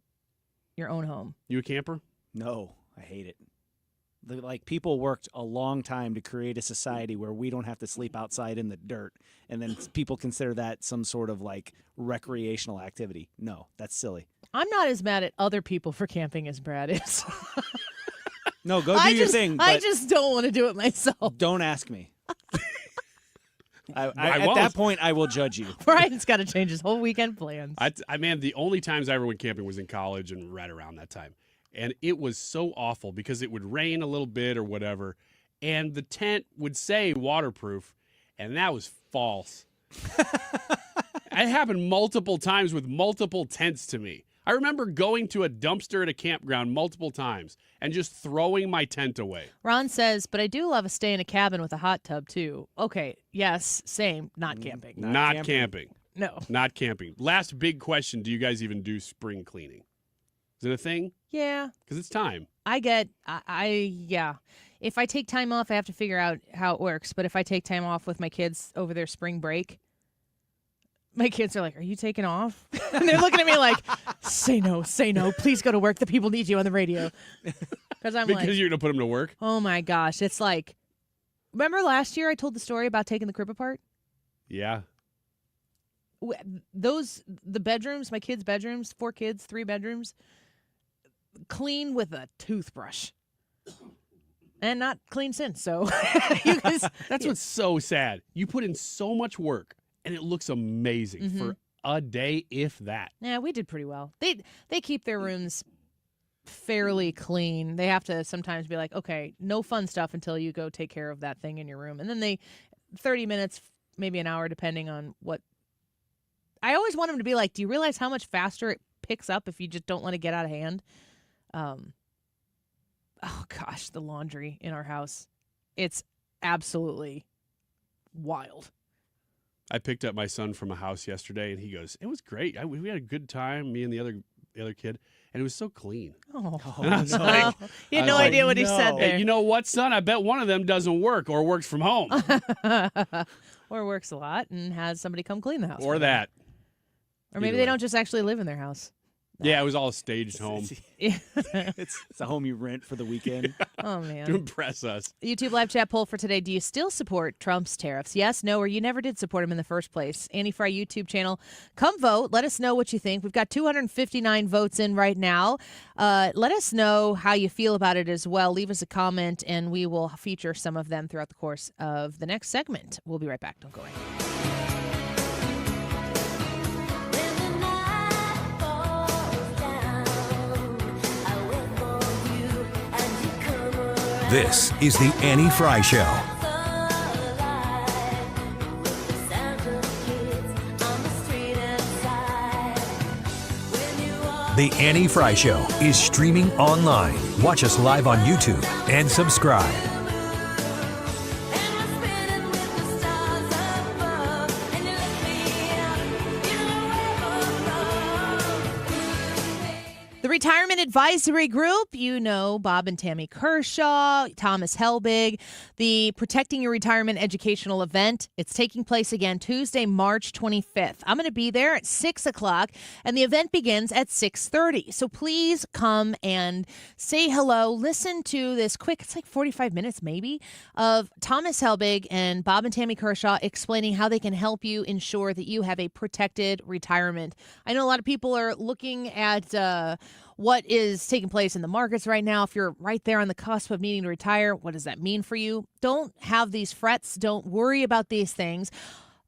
your own home. You a camper? No, I hate it. People worked a long time to create a society where we don't have to sleep outside in the dirt, and then people consider that some sort of recreational activity. No, that's silly. I'm not as mad at other people for camping as Brad is. No, go do your thing. I but just don't want to do it myself. don't ask me. At won't. that point, I will judge you. Brian's got to change his whole weekend plans. Man, the only times I ever went camping was in college and right around that time. And it was so awful because it would rain a little bit or whatever, and the tent would say waterproof, and that was false. It happened multiple times with multiple tents to me. I remember going to a dumpster at a campground multiple times and just throwing my tent away. Ron says, but I do love a stay in a cabin with a hot tub, too. Okay, yes, same. Not camping. Not camping. No. Not camping. Last big question, do you guys even do spring cleaning? Is it a thing? Yeah. Because it's time. Yeah. If I take time off, I have to figure out how it works. But if I take time off with my kids over their spring break, my kids are like, "Are you taking off?" And they're looking at me like, say no, please go to work. The people need you on the radio. Because you're going to put them to work? Oh my gosh. It's like, remember last year I told the story about taking the crib apart? Yeah. The bedrooms, my kids' bedrooms, 4 kids, 3 bedrooms, clean with a toothbrush. And not clean since, so you guys, That's what's so sad. You put in so much work, and it looks amazing for a day, if that. Yeah, we did pretty well. They keep their rooms fairly clean. They have to sometimes be like, okay, no fun stuff until you go take care of that thing in your room. And then 30 minutes, maybe an hour, depending on what. I always want them to be like, do you realize how much faster it picks up if you just don't let it get out of hand? Oh gosh, the laundry in our house. It's absolutely wild. I picked up my son from a house yesterday, and he goes, "It was great. We had a good time, me and the other kid, and it was so clean." Oh, and I was like, you had no idea what he said there. Hey, you know what, son? I bet one of them doesn't work or works from home. Or works a lot and has somebody come clean the house. Or that. Or maybe they don't just actually live in their house. Yeah, it was all a staged home. It's a home you rent for the weekend. Oh, man. To impress us. YouTube live chat poll for today. Do you still support Trump's tariffs? Yes, no, or you never did support him in the first place? Annie Frey YouTube channel. Come vote. Let us know what you think. We've got 259 votes in right now. Let us know how you feel about it as well. Leave us a comment, and we will feature some of them throughout the course of the next segment. We'll be right back. Don't go away. This is the Annie Frey Show. The Annie Frey Show is streaming online. Watch us live on YouTube and subscribe. The Retirement Advisory Group, you know, Bob and Tammy Kershaw, Thomas Helbig, the Protecting Your Retirement educational event. It's taking place again Tuesday, March 25th. I'm going to be there at 6 o'clock, and the event begins at 6:30. So please come and say hello. Listen to this quick, it's like 45 minutes maybe, of Thomas Helbig and Bob and Tammy Kershaw explaining how they can help you ensure that you have a protected retirement. I know a lot of people are looking at what is taking place in the markets right now. If you're right there on the cusp of needing to retire, what does that mean for you? Don't have these frets. Don't worry about these things.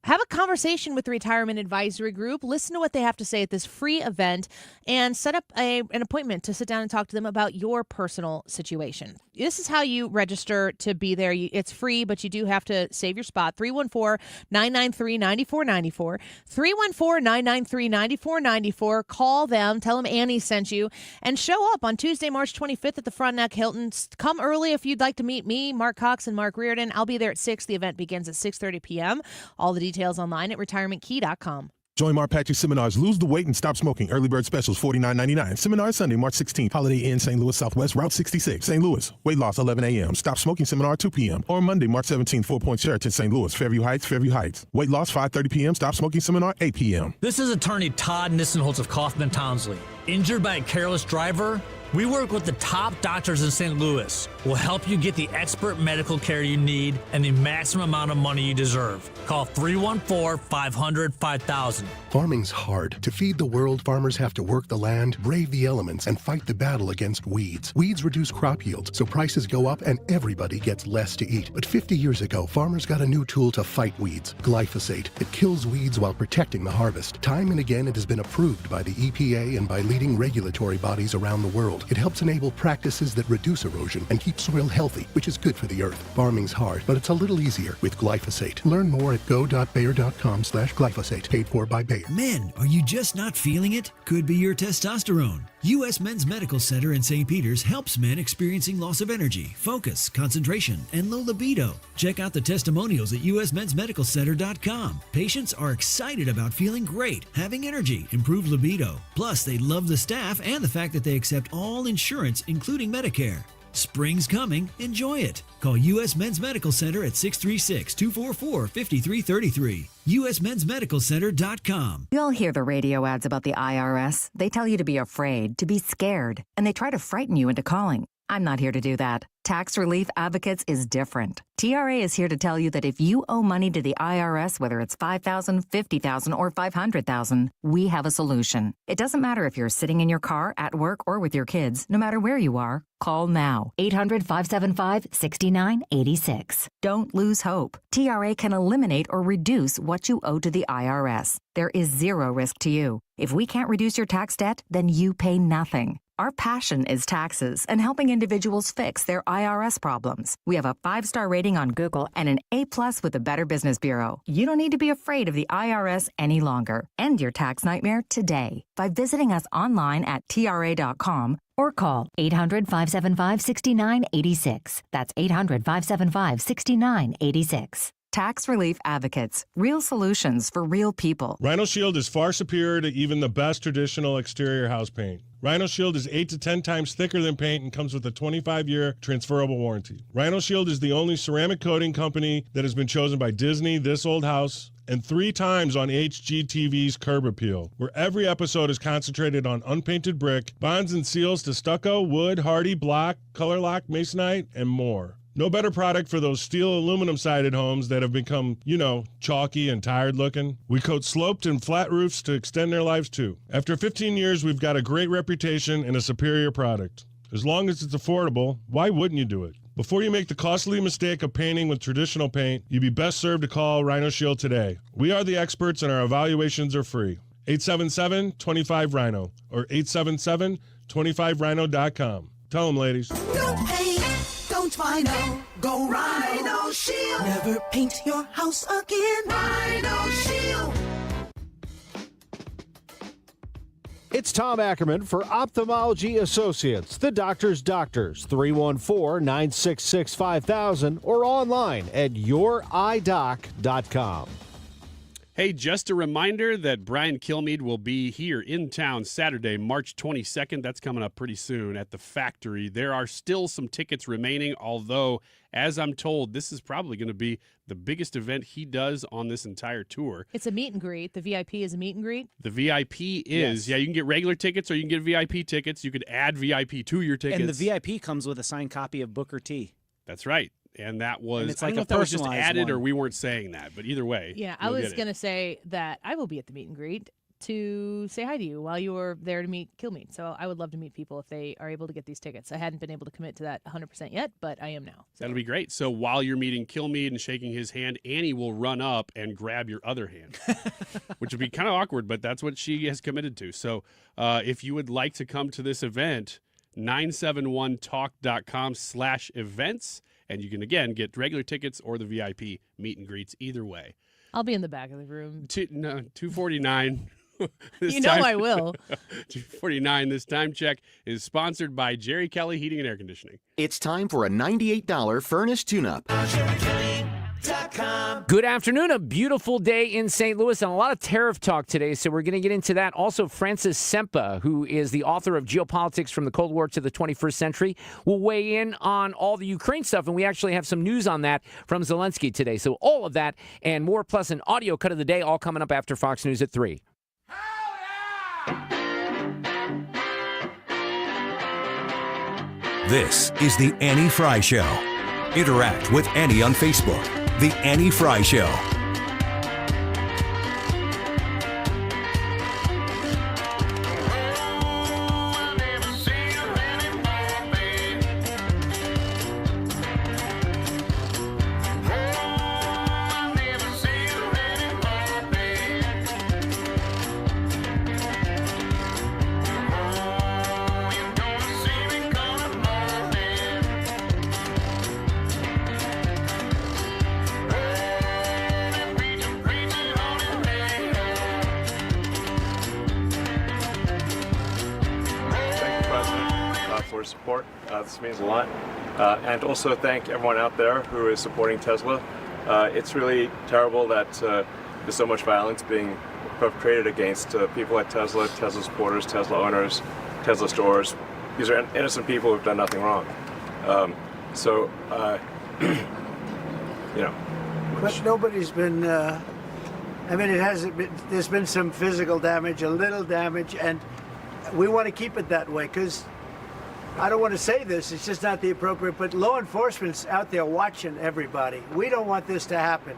Have a conversation with the Retirement Advisory Group. Listen to what they have to say at this free event and set up an appointment to sit down and talk to them about your personal situation. This is how you register to be there. It's free, but you do have to save your spot. 314-993-9494. 314-993-9494. Call them. Tell them Annie sent you. And show up on Tuesday, March 25th at the Frontenac Hilton. Come early if you'd like to meet me, Mark Cox, and Mark Reardon. I'll be there at 6. The event begins at 6:30 p.m. All the details online at retirementkey.com. Join Mark Patrick seminars. Lose the weight and stop smoking. Early bird specials $49.99. Seminar Sunday, March 16th. Holiday Inn, St. Louis Southwest, Route 66, St. Louis. Weight loss 11 a.m. Stop smoking seminar 2 p.m. Or Monday, March 17th, 4 Point Sheraton, St. Louis. Fairview Heights. Weight loss 5:30 p.m. Stop smoking seminar 8 p.m. This is attorney Todd Nissenholtz of Kaufman Townsley. Injured by a careless driver? We work with the top doctors in St. Louis. We'll help you get the expert medical care you need and the maximum amount of money you deserve. Call 314-500-5000. Farming's hard. To feed the world, farmers have to work the land, brave the elements, and fight the battle against weeds. Weeds reduce crop yields, so prices go up and everybody gets less to eat. But 50 years ago, farmers got a new tool to fight weeds, glyphosate. It kills weeds while protecting the harvest. Time and again, it has been approved by the EPA and by leading regulatory bodies around the world. It helps enable practices that reduce erosion and keep soil healthy, which is good for the earth. Farming's hard, but it's a little easier with glyphosate. Learn more at go.bayer.com/glyphosate, paid for by Bayer. Men, are you just not feeling it? Could be your testosterone. U.S. Men's Medical Center in St. Peter's helps men experiencing loss of energy, focus, concentration, and low libido. Check out the testimonials at usmensmedicalcenter.com. Patients are excited about feeling great, having energy, improved libido. Plus, they love the staff and the fact that they accept all insurance, including Medicare. Spring's coming. Enjoy it. Call U.S. Men's Medical Center at 636-244-5333. usmensmedicalcenter.com. You all hear the radio ads about the IRS. They tell you to be afraid, to be scared, and they try to frighten you into calling. I'm not here to do that. Tax Relief Advocates is different. TRA is here to tell you that if you owe money to the IRS, whether it's $5,000, $50,000, or $500,000, we have a solution. It doesn't matter if you're sitting in your car, at work, or with your kids. No matter where you are, call now. 800-575-6986. Don't lose hope. TRA can eliminate or reduce what you owe to the IRS. There is zero risk to you. If we can't reduce your tax debt, then you pay nothing. Our passion is taxes and helping individuals fix their IRS problems. We have a 5-star rating on Google and an A+ with the Better Business Bureau. You don't need to be afraid of the IRS any longer. End your tax nightmare today by visiting us online at tra.com or call 800-575-6986. That's 800-575-6986. Tax Relief Advocates. Real solutions for real people. Rhino Shield is far superior to even the best traditional exterior house paint. Rhino Shield is 8 to 10 times thicker than paint and comes with a 25-year transferable warranty. Rhino Shield is the only ceramic coating company that has been chosen by Disney, This Old House, and 3 times on HGTV's Curb Appeal, where every episode is concentrated on unpainted brick, bonds and seals to stucco, wood, hardy, block, color lock, masonite, and more. No better product for those steel aluminum-sided homes that have become, chalky and tired looking. We coat sloped and flat roofs to extend their lives too. After 15 years, we've got a great reputation and a superior product. As long as it's affordable, why wouldn't you do it? Before you make the costly mistake of painting with traditional paint, you'd be best served to call Rhino Shield today. We are the experts and our evaluations are free. 877-25-RHINO or 877-25rhino.com. Tell them, ladies. Don't paint, don't Rhino, go Rhino Shield. Never paint your house again. Rhino Shield. It's Tom Ackerman for Ophthalmology Associates, the doctor's doctors, 314-966-5000 or online at youridoc.com. Hey, just a reminder that Brian Kilmeade will be here in town Saturday, March 22nd. That's coming up pretty soon at the Factory. There are still some tickets remaining, although, as I'm told, this is probably going to be the biggest event he does on this entire tour. It's a meet and greet. The VIP is a meet and greet. The VIP is, you can get regular tickets or you can get VIP tickets. You could add VIP to your tickets. And the VIP comes with a signed copy of Booker T. That's right. And that was, it's I like don't know a if that was just personalized added one. or we weren't saying that, but either way. Yeah, I was going to say that I will be at the meet and greet to say hi to you while you were there to meet Kilmeade. So I would love to meet people if they are able to get these tickets. I hadn't been able to commit to that 100% yet, but I am now. So. That'll be great. So while you're meeting Kilmeade and shaking his hand, Annie will run up and grab your other hand, which would be kind of awkward, but that's what she has committed to. So if you would like to come to this event, 971talk.com/events. And you can, again, get regular tickets or the VIP meet and greets either way. I'll be in the back of the room. 249. You know I will. 249. This time check is sponsored by Jerry Kelly Heating and Air Conditioning. It's time for a $98 furnace tune-up. Good afternoon. A beautiful day in St. Louis and a lot of tariff talk today, so we're going to get into that. Also, Francis Sempa, who is the author of Geopolitics from the Cold War to the 21st Century, will weigh in on all the Ukraine stuff, and we actually have some news on that from Zelensky today. So all of that and more, plus an audio cut of the day, all coming up after Fox News at 3. This is the Annie Frey Show. Interact with Annie on Facebook. The Annie Frey Show. For support. This means a lot. And also thank everyone out there who is supporting Tesla. It's really terrible that there's so much violence being perpetrated against people at Tesla, Tesla supporters, Tesla owners, Tesla stores. These are innocent people who've done nothing wrong. But nobody's been, there's been some physical damage, a little damage, and we want to keep it that way because I don't want to say this, it's just not the appropriate, but law enforcement's out there watching everybody. We don't want this to happen.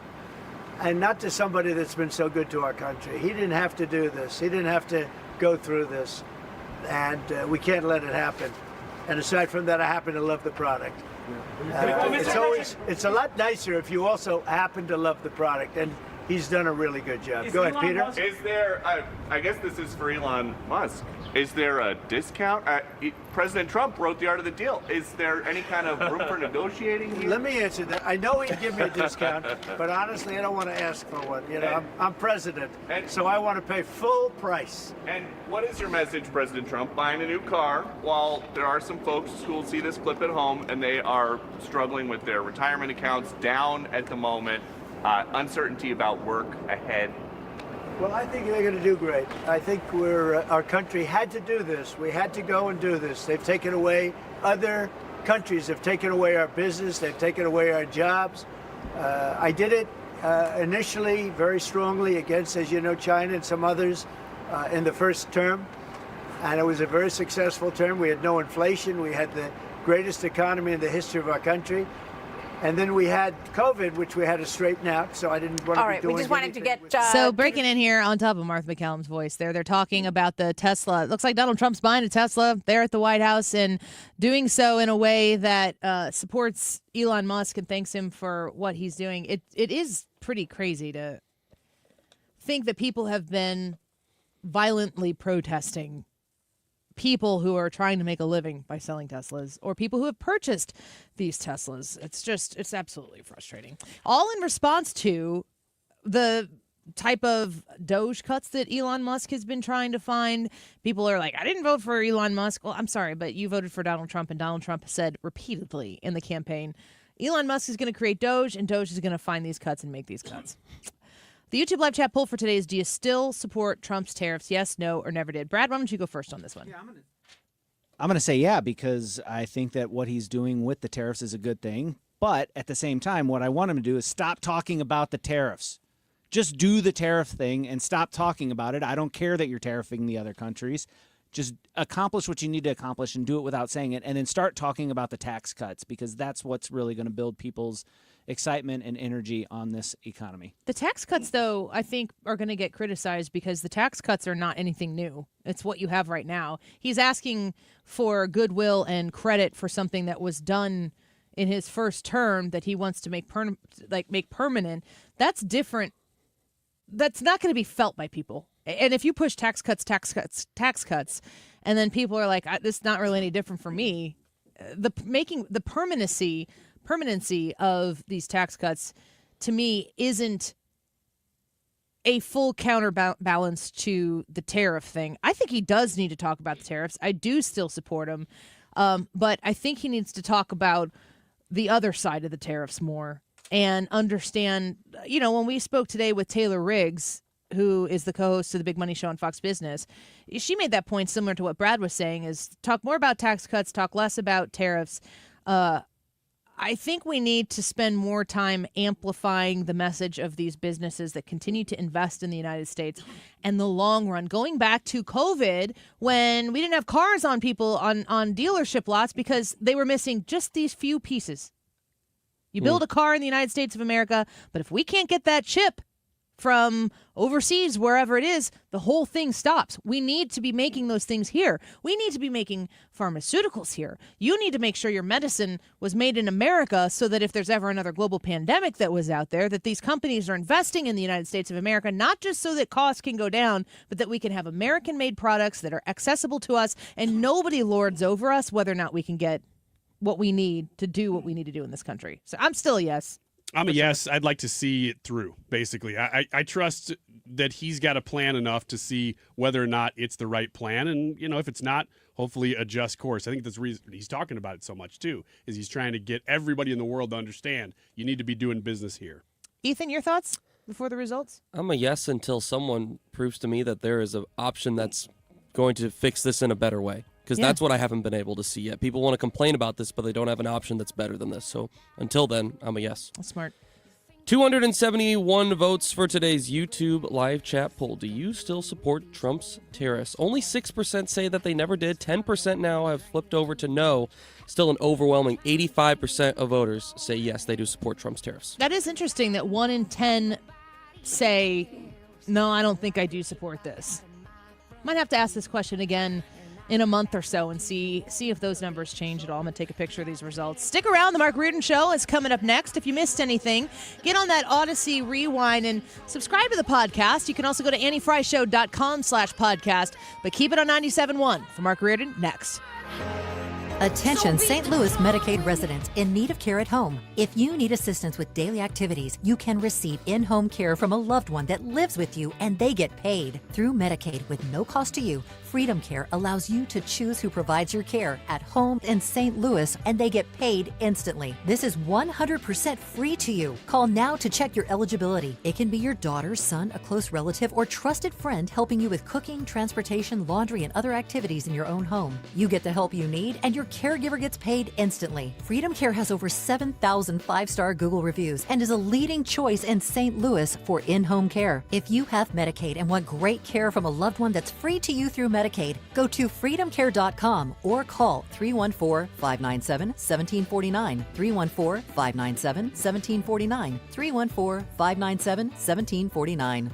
And not to somebody that's been so good to our country. He didn't have to do this. He didn't have to go through this. And we can't let it happen. And aside from that, I happen to love the product. It's a lot nicer if you also happen to love the product. And he's done a really good job. Go ahead, Peter. Is there, I guess this is for Elon Musk, is there a discount? President Trump wrote the art of the deal. Is there any kind of room for negotiating here? Let me answer that. I know he'd give me a discount, but honestly, I don't want to ask for one. You know, I'm president, so I want to pay full price. And what is your message, President Trump? Buying a new car while there are some folks who will see this clip at home and they are struggling with their retirement accounts down at the moment, uncertainty about work ahead. Well, I think they're going to do great. I think our country had to do this. We had to go and do this. They've taken away, other countries have taken away our business. They've taken away our jobs. I did it initially very strongly against, as you know, China and some others in the first term. And it was a very successful term. We had no inflation. We had the greatest economy in the history of our country. And then we had COVID, which we had to straighten out. So I didn't want to be doing we just wanted to get... So breaking in here on top of Martha McCallum's voice there, they're talking about the Tesla. It looks like Donald Trump's buying a Tesla there at the White House and doing so in a way that supports Elon Musk and thanks him for what he's doing. It is pretty crazy to think that people have been violently protesting people who are trying to make a living by selling Teslas or people who have purchased these Teslas. It's absolutely frustrating. All in response to the type of Doge cuts that Elon Musk has been trying to find. People are like, I didn't vote for Elon Musk. Well, I'm sorry, but you voted for Donald Trump, and Donald Trump said repeatedly in the campaign, Elon Musk is going to create Doge, and Doge is going to find these cuts and make these cuts. The YouTube live chat poll for today is, do you still support Trump's tariffs? Yes, no, or never did? Brad, why don't you go first on this one? I'm going to say yeah, because I think that what he's doing with the tariffs is a good thing. But at the same time, what I want him to do is stop talking about the tariffs. Just do the tariff thing and stop talking about it. I don't care that you're tariffing the other countries. Just accomplish what you need to accomplish and do it without saying it. And then start talking about the tax cuts, because that's what's really going to build people's excitement and energy on this economy. The tax cuts, though, I think are going to get criticized because the tax cuts are not anything new. It's what you have right now. He's asking for goodwill and credit for something that was done in his first term that he wants to make permanent. That's different. That's not going to be felt by people. And if you push tax cuts, and then people are like, this is not really any different for me, the permanency of these tax cuts, to me, isn't a full counterbalance to the tariff thing. I think he does need to talk about the tariffs. I do still support him. But I think he needs to talk about the other side of the tariffs more and understand, when we spoke today with Taylor Riggs, who is the co-host of the Big Money Show on Fox Business, she made that point similar to what Brad was saying, is talk more about tax cuts, talk less about tariffs. I think we need to spend more time amplifying the message of these businesses that continue to invest in the United States and the long run. Going back to COVID, when we didn't have cars on people on dealership lots because they were missing just these few pieces. You build a car in the United States of America, but if we can't get that chip from overseas, wherever it is, the whole thing stops. We need to be making those things here. We need to be making pharmaceuticals here. You need to make sure your medicine was made in America so that if there's ever another global pandemic that was out there, that these companies are investing in the United States of America, not just so that costs can go down, but that we can have American-made products that are accessible to us and nobody lords over us whether or not we can get what we need to do what we need to do in this country. So I'm still a yes. I'm a yes. I'd like to see it through, basically. I trust that he's got a plan enough to see whether or not it's the right plan. And, if it's not, hopefully adjust course. I think that's the reason he's talking about it so much, too, is he's trying to get everybody in the world to understand you need to be doing business here. Ethan, your thoughts before the results? I'm a yes until someone proves to me that there is an option that's going to fix this in a better way. Because that's what I haven't been able to see yet. People want to complain about this, but they don't have an option that's better than this. So until then, I'm a yes. That's smart. 271 votes for today's YouTube live chat poll. Do you still support Trump's tariffs? Only 6% say that they never did. 10% now have flipped over to no. Still an overwhelming 85% of voters say yes, they do support Trump's tariffs. That is interesting that 1 in 10 say, no, I don't think I do support this. Might have to ask this question again in a month or so and see if those numbers change at all. I'm going to take a picture of these results. Stick around. The Mark Reardon Show is coming up next. If you missed anything, get on that Odyssey Rewind and subscribe to the podcast. You can also go to anniefryshow.com/podcast, but keep it on 97.1 for Mark Reardon next. Attention St. Louis Medicaid residents in need of care at home. If you need assistance with daily activities, you can receive in-home care from a loved one that lives with you and they get paid. Through Medicaid with no cost to you, Freedom Care allows you to choose who provides your care at home in St. Louis and they get paid instantly. This is 100% free to you. Call now to check your eligibility. It can be your daughter, son, a close relative, or trusted friend helping you with cooking, transportation, laundry, and other activities in your own home. You get the help you need and your your caregiver gets paid instantly. Freedom Care has over 7,000 5-star Google reviews and is a leading choice in St. Louis for in-home care. If you have Medicaid and want great care from a loved one that's free to you through Medicaid, go to freedomcare.com or call 314-597-1749, 314-597-1749, 314-597-1749.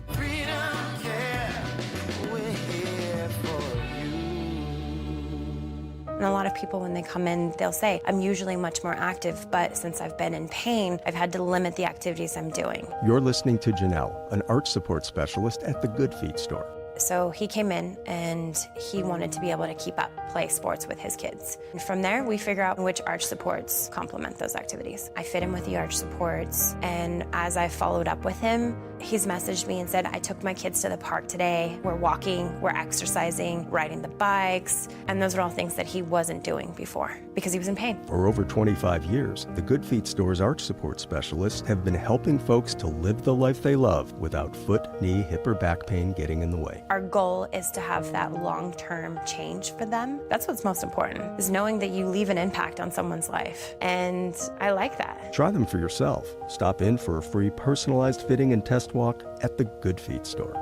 And a lot of people, when they come in, they'll say, I'm usually much more active, but since I've been in pain, I've had to limit the activities I'm doing. You're listening to Janelle, an arch support specialist at the Good Feet store. So he came in and he wanted to be able to keep up, play sports with his kids. And from there, we figure out which arch supports complement those activities. I fit him with the arch supports, and as I followed up with him, he's messaged me and said, I took my kids to the park today. We're walking, we're exercising, riding the bikes, and those are all things that he wasn't doing before because he was in pain. For over 25 years, the Good Feet store's arch support specialists have been helping folks to live the life they love without foot, knee, hip, or back pain getting in the way. Our goal is to have that long-term change for them. That's what's most important, is knowing that you leave an impact on someone's life. And I like that. Try them for yourself. Stop in for a free personalized fitting and test walk at the Good Feet store.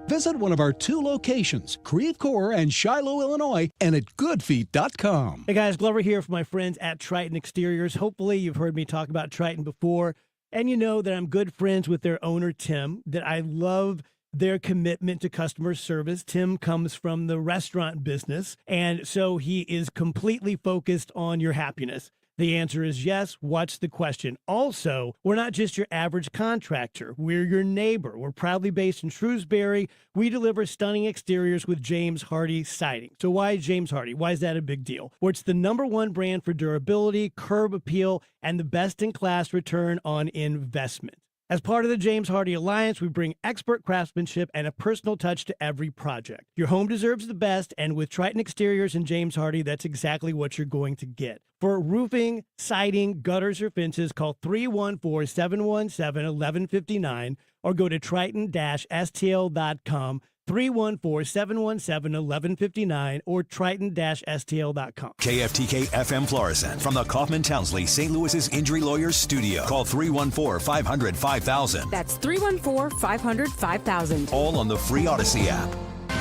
Visit one of our 2 locations, Creve Coeur and Shiloh, Illinois, and at goodfeet.com. Hey guys, Glover here for my friends at Triton Exteriors. Hopefully you've heard me talk about Triton before, and you know that I'm good friends with their owner, Tim, that I love their commitment to customer service. Tim comes from the restaurant business, and so he is completely focused on your happiness. The answer is yes. What's the question? Also, we're not just your average contractor. We're your neighbor. We're proudly based in Shrewsbury. We deliver stunning exteriors with James Hardie Siding. So why James Hardie? Why is that a big deal? Well, it's the #1 brand for durability, curb appeal, and the best-in-class return on investment. As part of the James Hardie Alliance, we bring expert craftsmanship and a personal touch to every project. Your home deserves the best, and with Triton Exteriors and James Hardie, that's exactly what you're going to get. For roofing, siding, gutters, or fences, call 314-717-1159 or go to triton-stl.com. 314-717-1159 or triton-stl.com. KFTK FM Florissant from the Kaufman Townsley St. Louis's Injury Lawyers Studio. Call 314-500-5000. That's 314-500-5000. All on the free Odyssey app.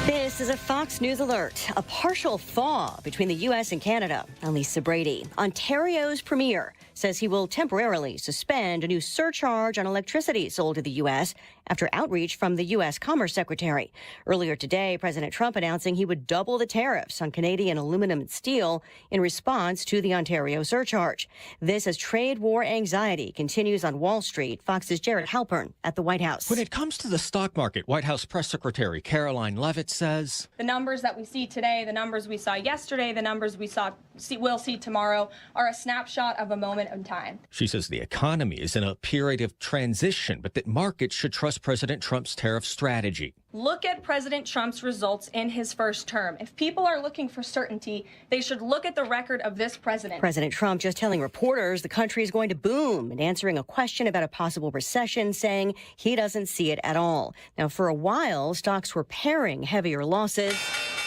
This is a Fox News alert. A partial thaw between the U.S. and Canada. I'm Lisa Brady. Ontario's premier says he will temporarily suspend a new surcharge on electricity sold to the U.S. after outreach from the U.S. Commerce Secretary. Earlier today, President Trump announcing he would double the tariffs on Canadian aluminum and steel in response to the Ontario surcharge. This as trade war anxiety continues on Wall Street. Fox's Jared Halpern at the White House. When it comes to the stock market, White House Press Secretary Caroline Leavitt says, the numbers that we see today, the numbers we saw yesterday, the numbers we'll see tomorrow are a snapshot of a moment in time. She says the economy is in a period of transition, but that markets should trust President Trump's tariff strategy. Look at President Trump's results in his first term. If people are looking for certainty, they should look at the record of this president. President Trump just telling reporters the country is going to boom and answering a question about a possible recession, saying he doesn't see it at all. Now, for a while, stocks were paring heavier losses,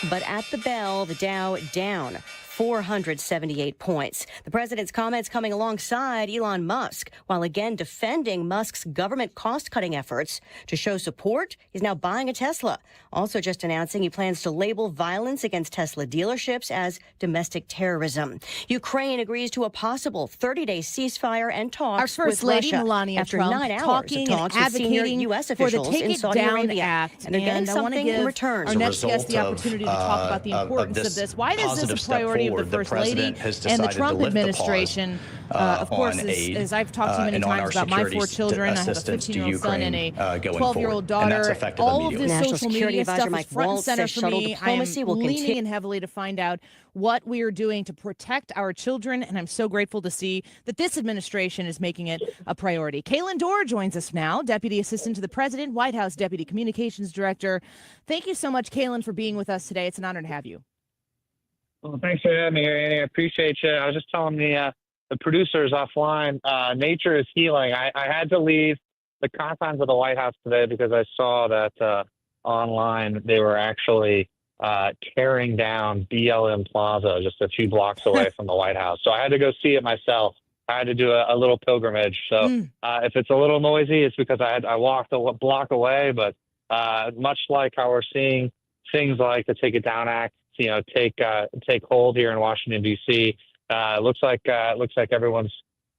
but at the bell, the Dow down 478 points. The president's comments coming alongside Elon Musk, while again defending Musk's government cost-cutting efforts. To show support, he's now buying a Tesla. Also just announcing he plans to label violence against Tesla dealerships as domestic terrorism. Ukraine agrees to a possible 30-day ceasefire and talks Our First with Lady Russia Melania after Trump 9 hours talking of talks and with senior advocating U.S. for officials the Take in It Saudi Down Arabia. Act. And they're getting I want to something give in return. our next guest the opportunity to talk about the importance of this. Why is this a priority of the First Lady and the Trump administration? Of course, as I've talked to you many times about my 4 children, I have a 15-year-old son and a 12-year-old daughter. All of this social media stuff is front and center for me. I am leaning in heavily to find out what we are doing to protect our children, and I'm so grateful to see that this administration is making it a priority. Kaylin Dorr joins us now, Deputy Assistant to the President, White House Deputy Communications Director. Thank you so much, Kaylin, for being with us today. It's an honor to have you. Well, thanks for having me here, Annie. I appreciate you. I was just telling the producers offline, nature is healing. I had to leave the confines of the White House today because I saw that online they were actually tearing down BLM Plaza just a few blocks away from the White House. So I had to go see it myself. I had to do a little pilgrimage. So if it's a little noisy, it's because I walked a block away. But much like how we're seeing things like the Take It Down Act, take hold here in Washington D.C., looks like everyone's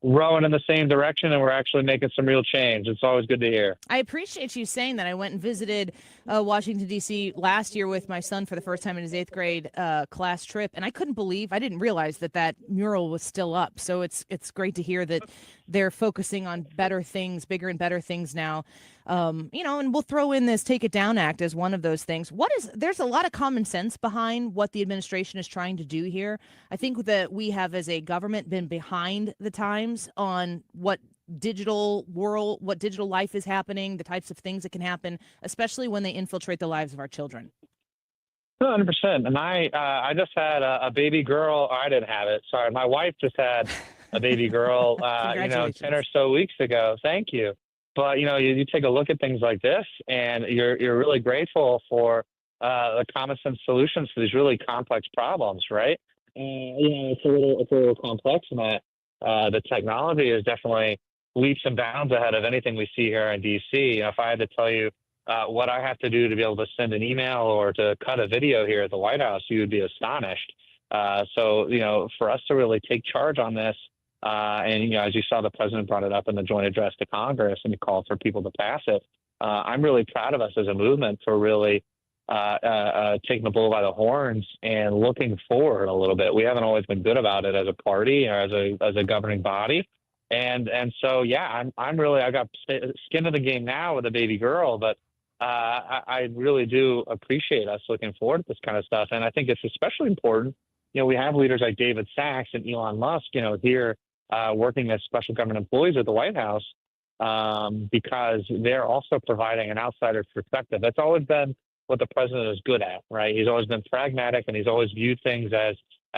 rowing in the same direction, and we're actually making some real change. It's always good to hear. I appreciate you saying that. I went and visited Washington, D.C. last year with my son for the first time in his 8th grade class trip, and I didn't realize that mural was still up. So it's great to hear that they're focusing on better things, bigger and better things now. And we'll throw in this Take It Down Act as one of those things. There's a lot of common sense behind what the administration is trying to do here. I think that we have, as a government, been behind the times on what digital life is happening, the types of things that can happen, especially when they infiltrate the lives of our children. 100%. And I just had a baby girl. I didn't have it. Sorry. My wife just had a baby girl, 10 or so weeks ago. Thank you. But, you take a look at things like this, and you're really grateful for the common sense solutions to these really complex problems, right? It's a little complex in that the technology is definitely leaps and bounds ahead of anything we see here in D.C. If I had to tell you what I have to do to be able to send an email or to cut a video here at the White House, you would be astonished. So, for us to really take charge on this, and, as you saw, the president brought it up in the joint address to Congress and he called for people to pass it. I'm really proud of us as a movement for really taking the bull by the horns and looking forward a little bit. We haven't always been good about it as a party or as a governing body. And so, yeah, I got skin in the game now with a baby girl, but I really do appreciate us looking forward to this kind of stuff. And I think it's especially important. We have leaders like David Sachs and Elon Musk, here working as special government employees at the White House because they're also providing an outsider's perspective. That's always been what the president is good at, right? He's always been pragmatic, and he's always viewed things as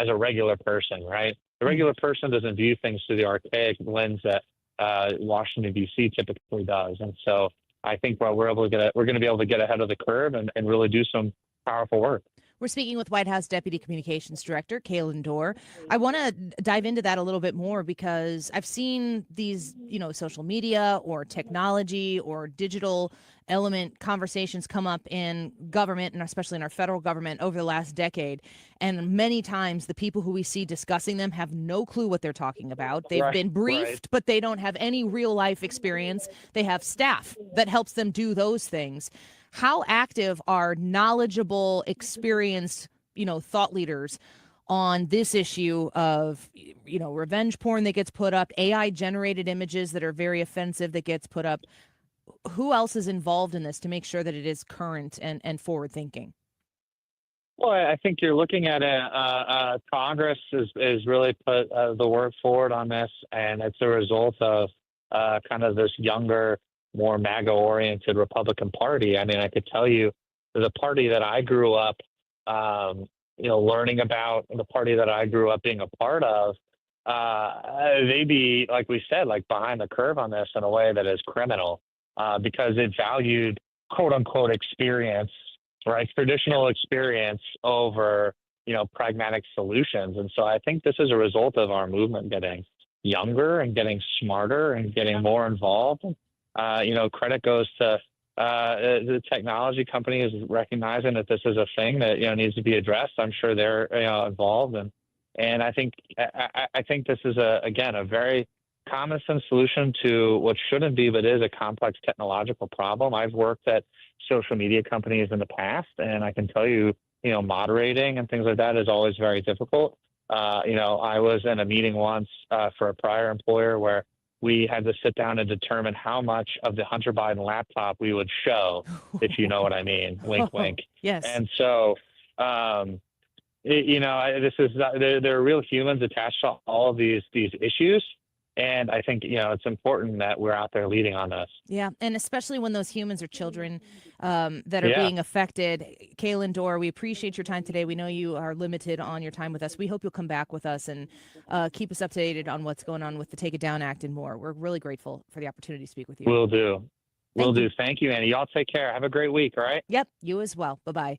a regular person, right? The regular person doesn't view things through the archaic lens that Washington, D.C. typically does. And so I think we're going to be able to get ahead of the curve and really do some powerful work. We're speaking with White House Deputy Communications Director Kaylin Dorr. I want to dive into that a little bit more because I've seen these, social media or technology or digital element conversations come up in government, and especially in our federal government, over the last decade. And many times the people who we see discussing them have no clue what they're talking about. They've been briefed, but they don't have any real life experience. They have staff that helps them do those things. How active are knowledgeable, experienced, thought leaders on this issue of, revenge porn that gets put up, AI-generated images that are very offensive that gets put up? Who else is involved in this to make sure that it is current and forward-thinking? Well, I think you're looking at Congress is really put the work forward on this, and it's a result of kind of this younger, more MAGA-oriented Republican Party. I mean, I could tell you the party that I grew up, learning about, the party that I grew up being a part of, they'd be, like we said, like behind the curve on this in a way that is criminal because it valued quote unquote experience, right? Traditional experience over, pragmatic solutions. And so I think this is a result of our movement getting younger and getting smarter and getting more involved. Credit goes to the technology companies recognizing that this is a thing that needs to be addressed. I'm sure they're involved, and I think this is a very common sense solution to what shouldn't be, but is a complex technological problem. I've worked at social media companies in the past, and I can tell you, moderating and things like that is always very difficult. I was in a meeting once for a prior employer where we had to sit down and determine how much of the Hunter Biden laptop we would show, if you know what I mean. Wink, wink. Yes. And so, this is there are real humans attached to all of these issues. And I think, it's important that we're out there leading on this. Yeah, and especially when those humans are children that are being affected. Kaylin Dorr, we appreciate your time today. We know you are limited on your time with us. We hope you'll come back with us and keep us updated on what's going on with the Take It Down Act and more. We're really grateful for the opportunity to speak with you. Will do. Will do. Thank you, Annie. Y'all take care. Have a great week, all right? Yep, you as well. Bye-bye.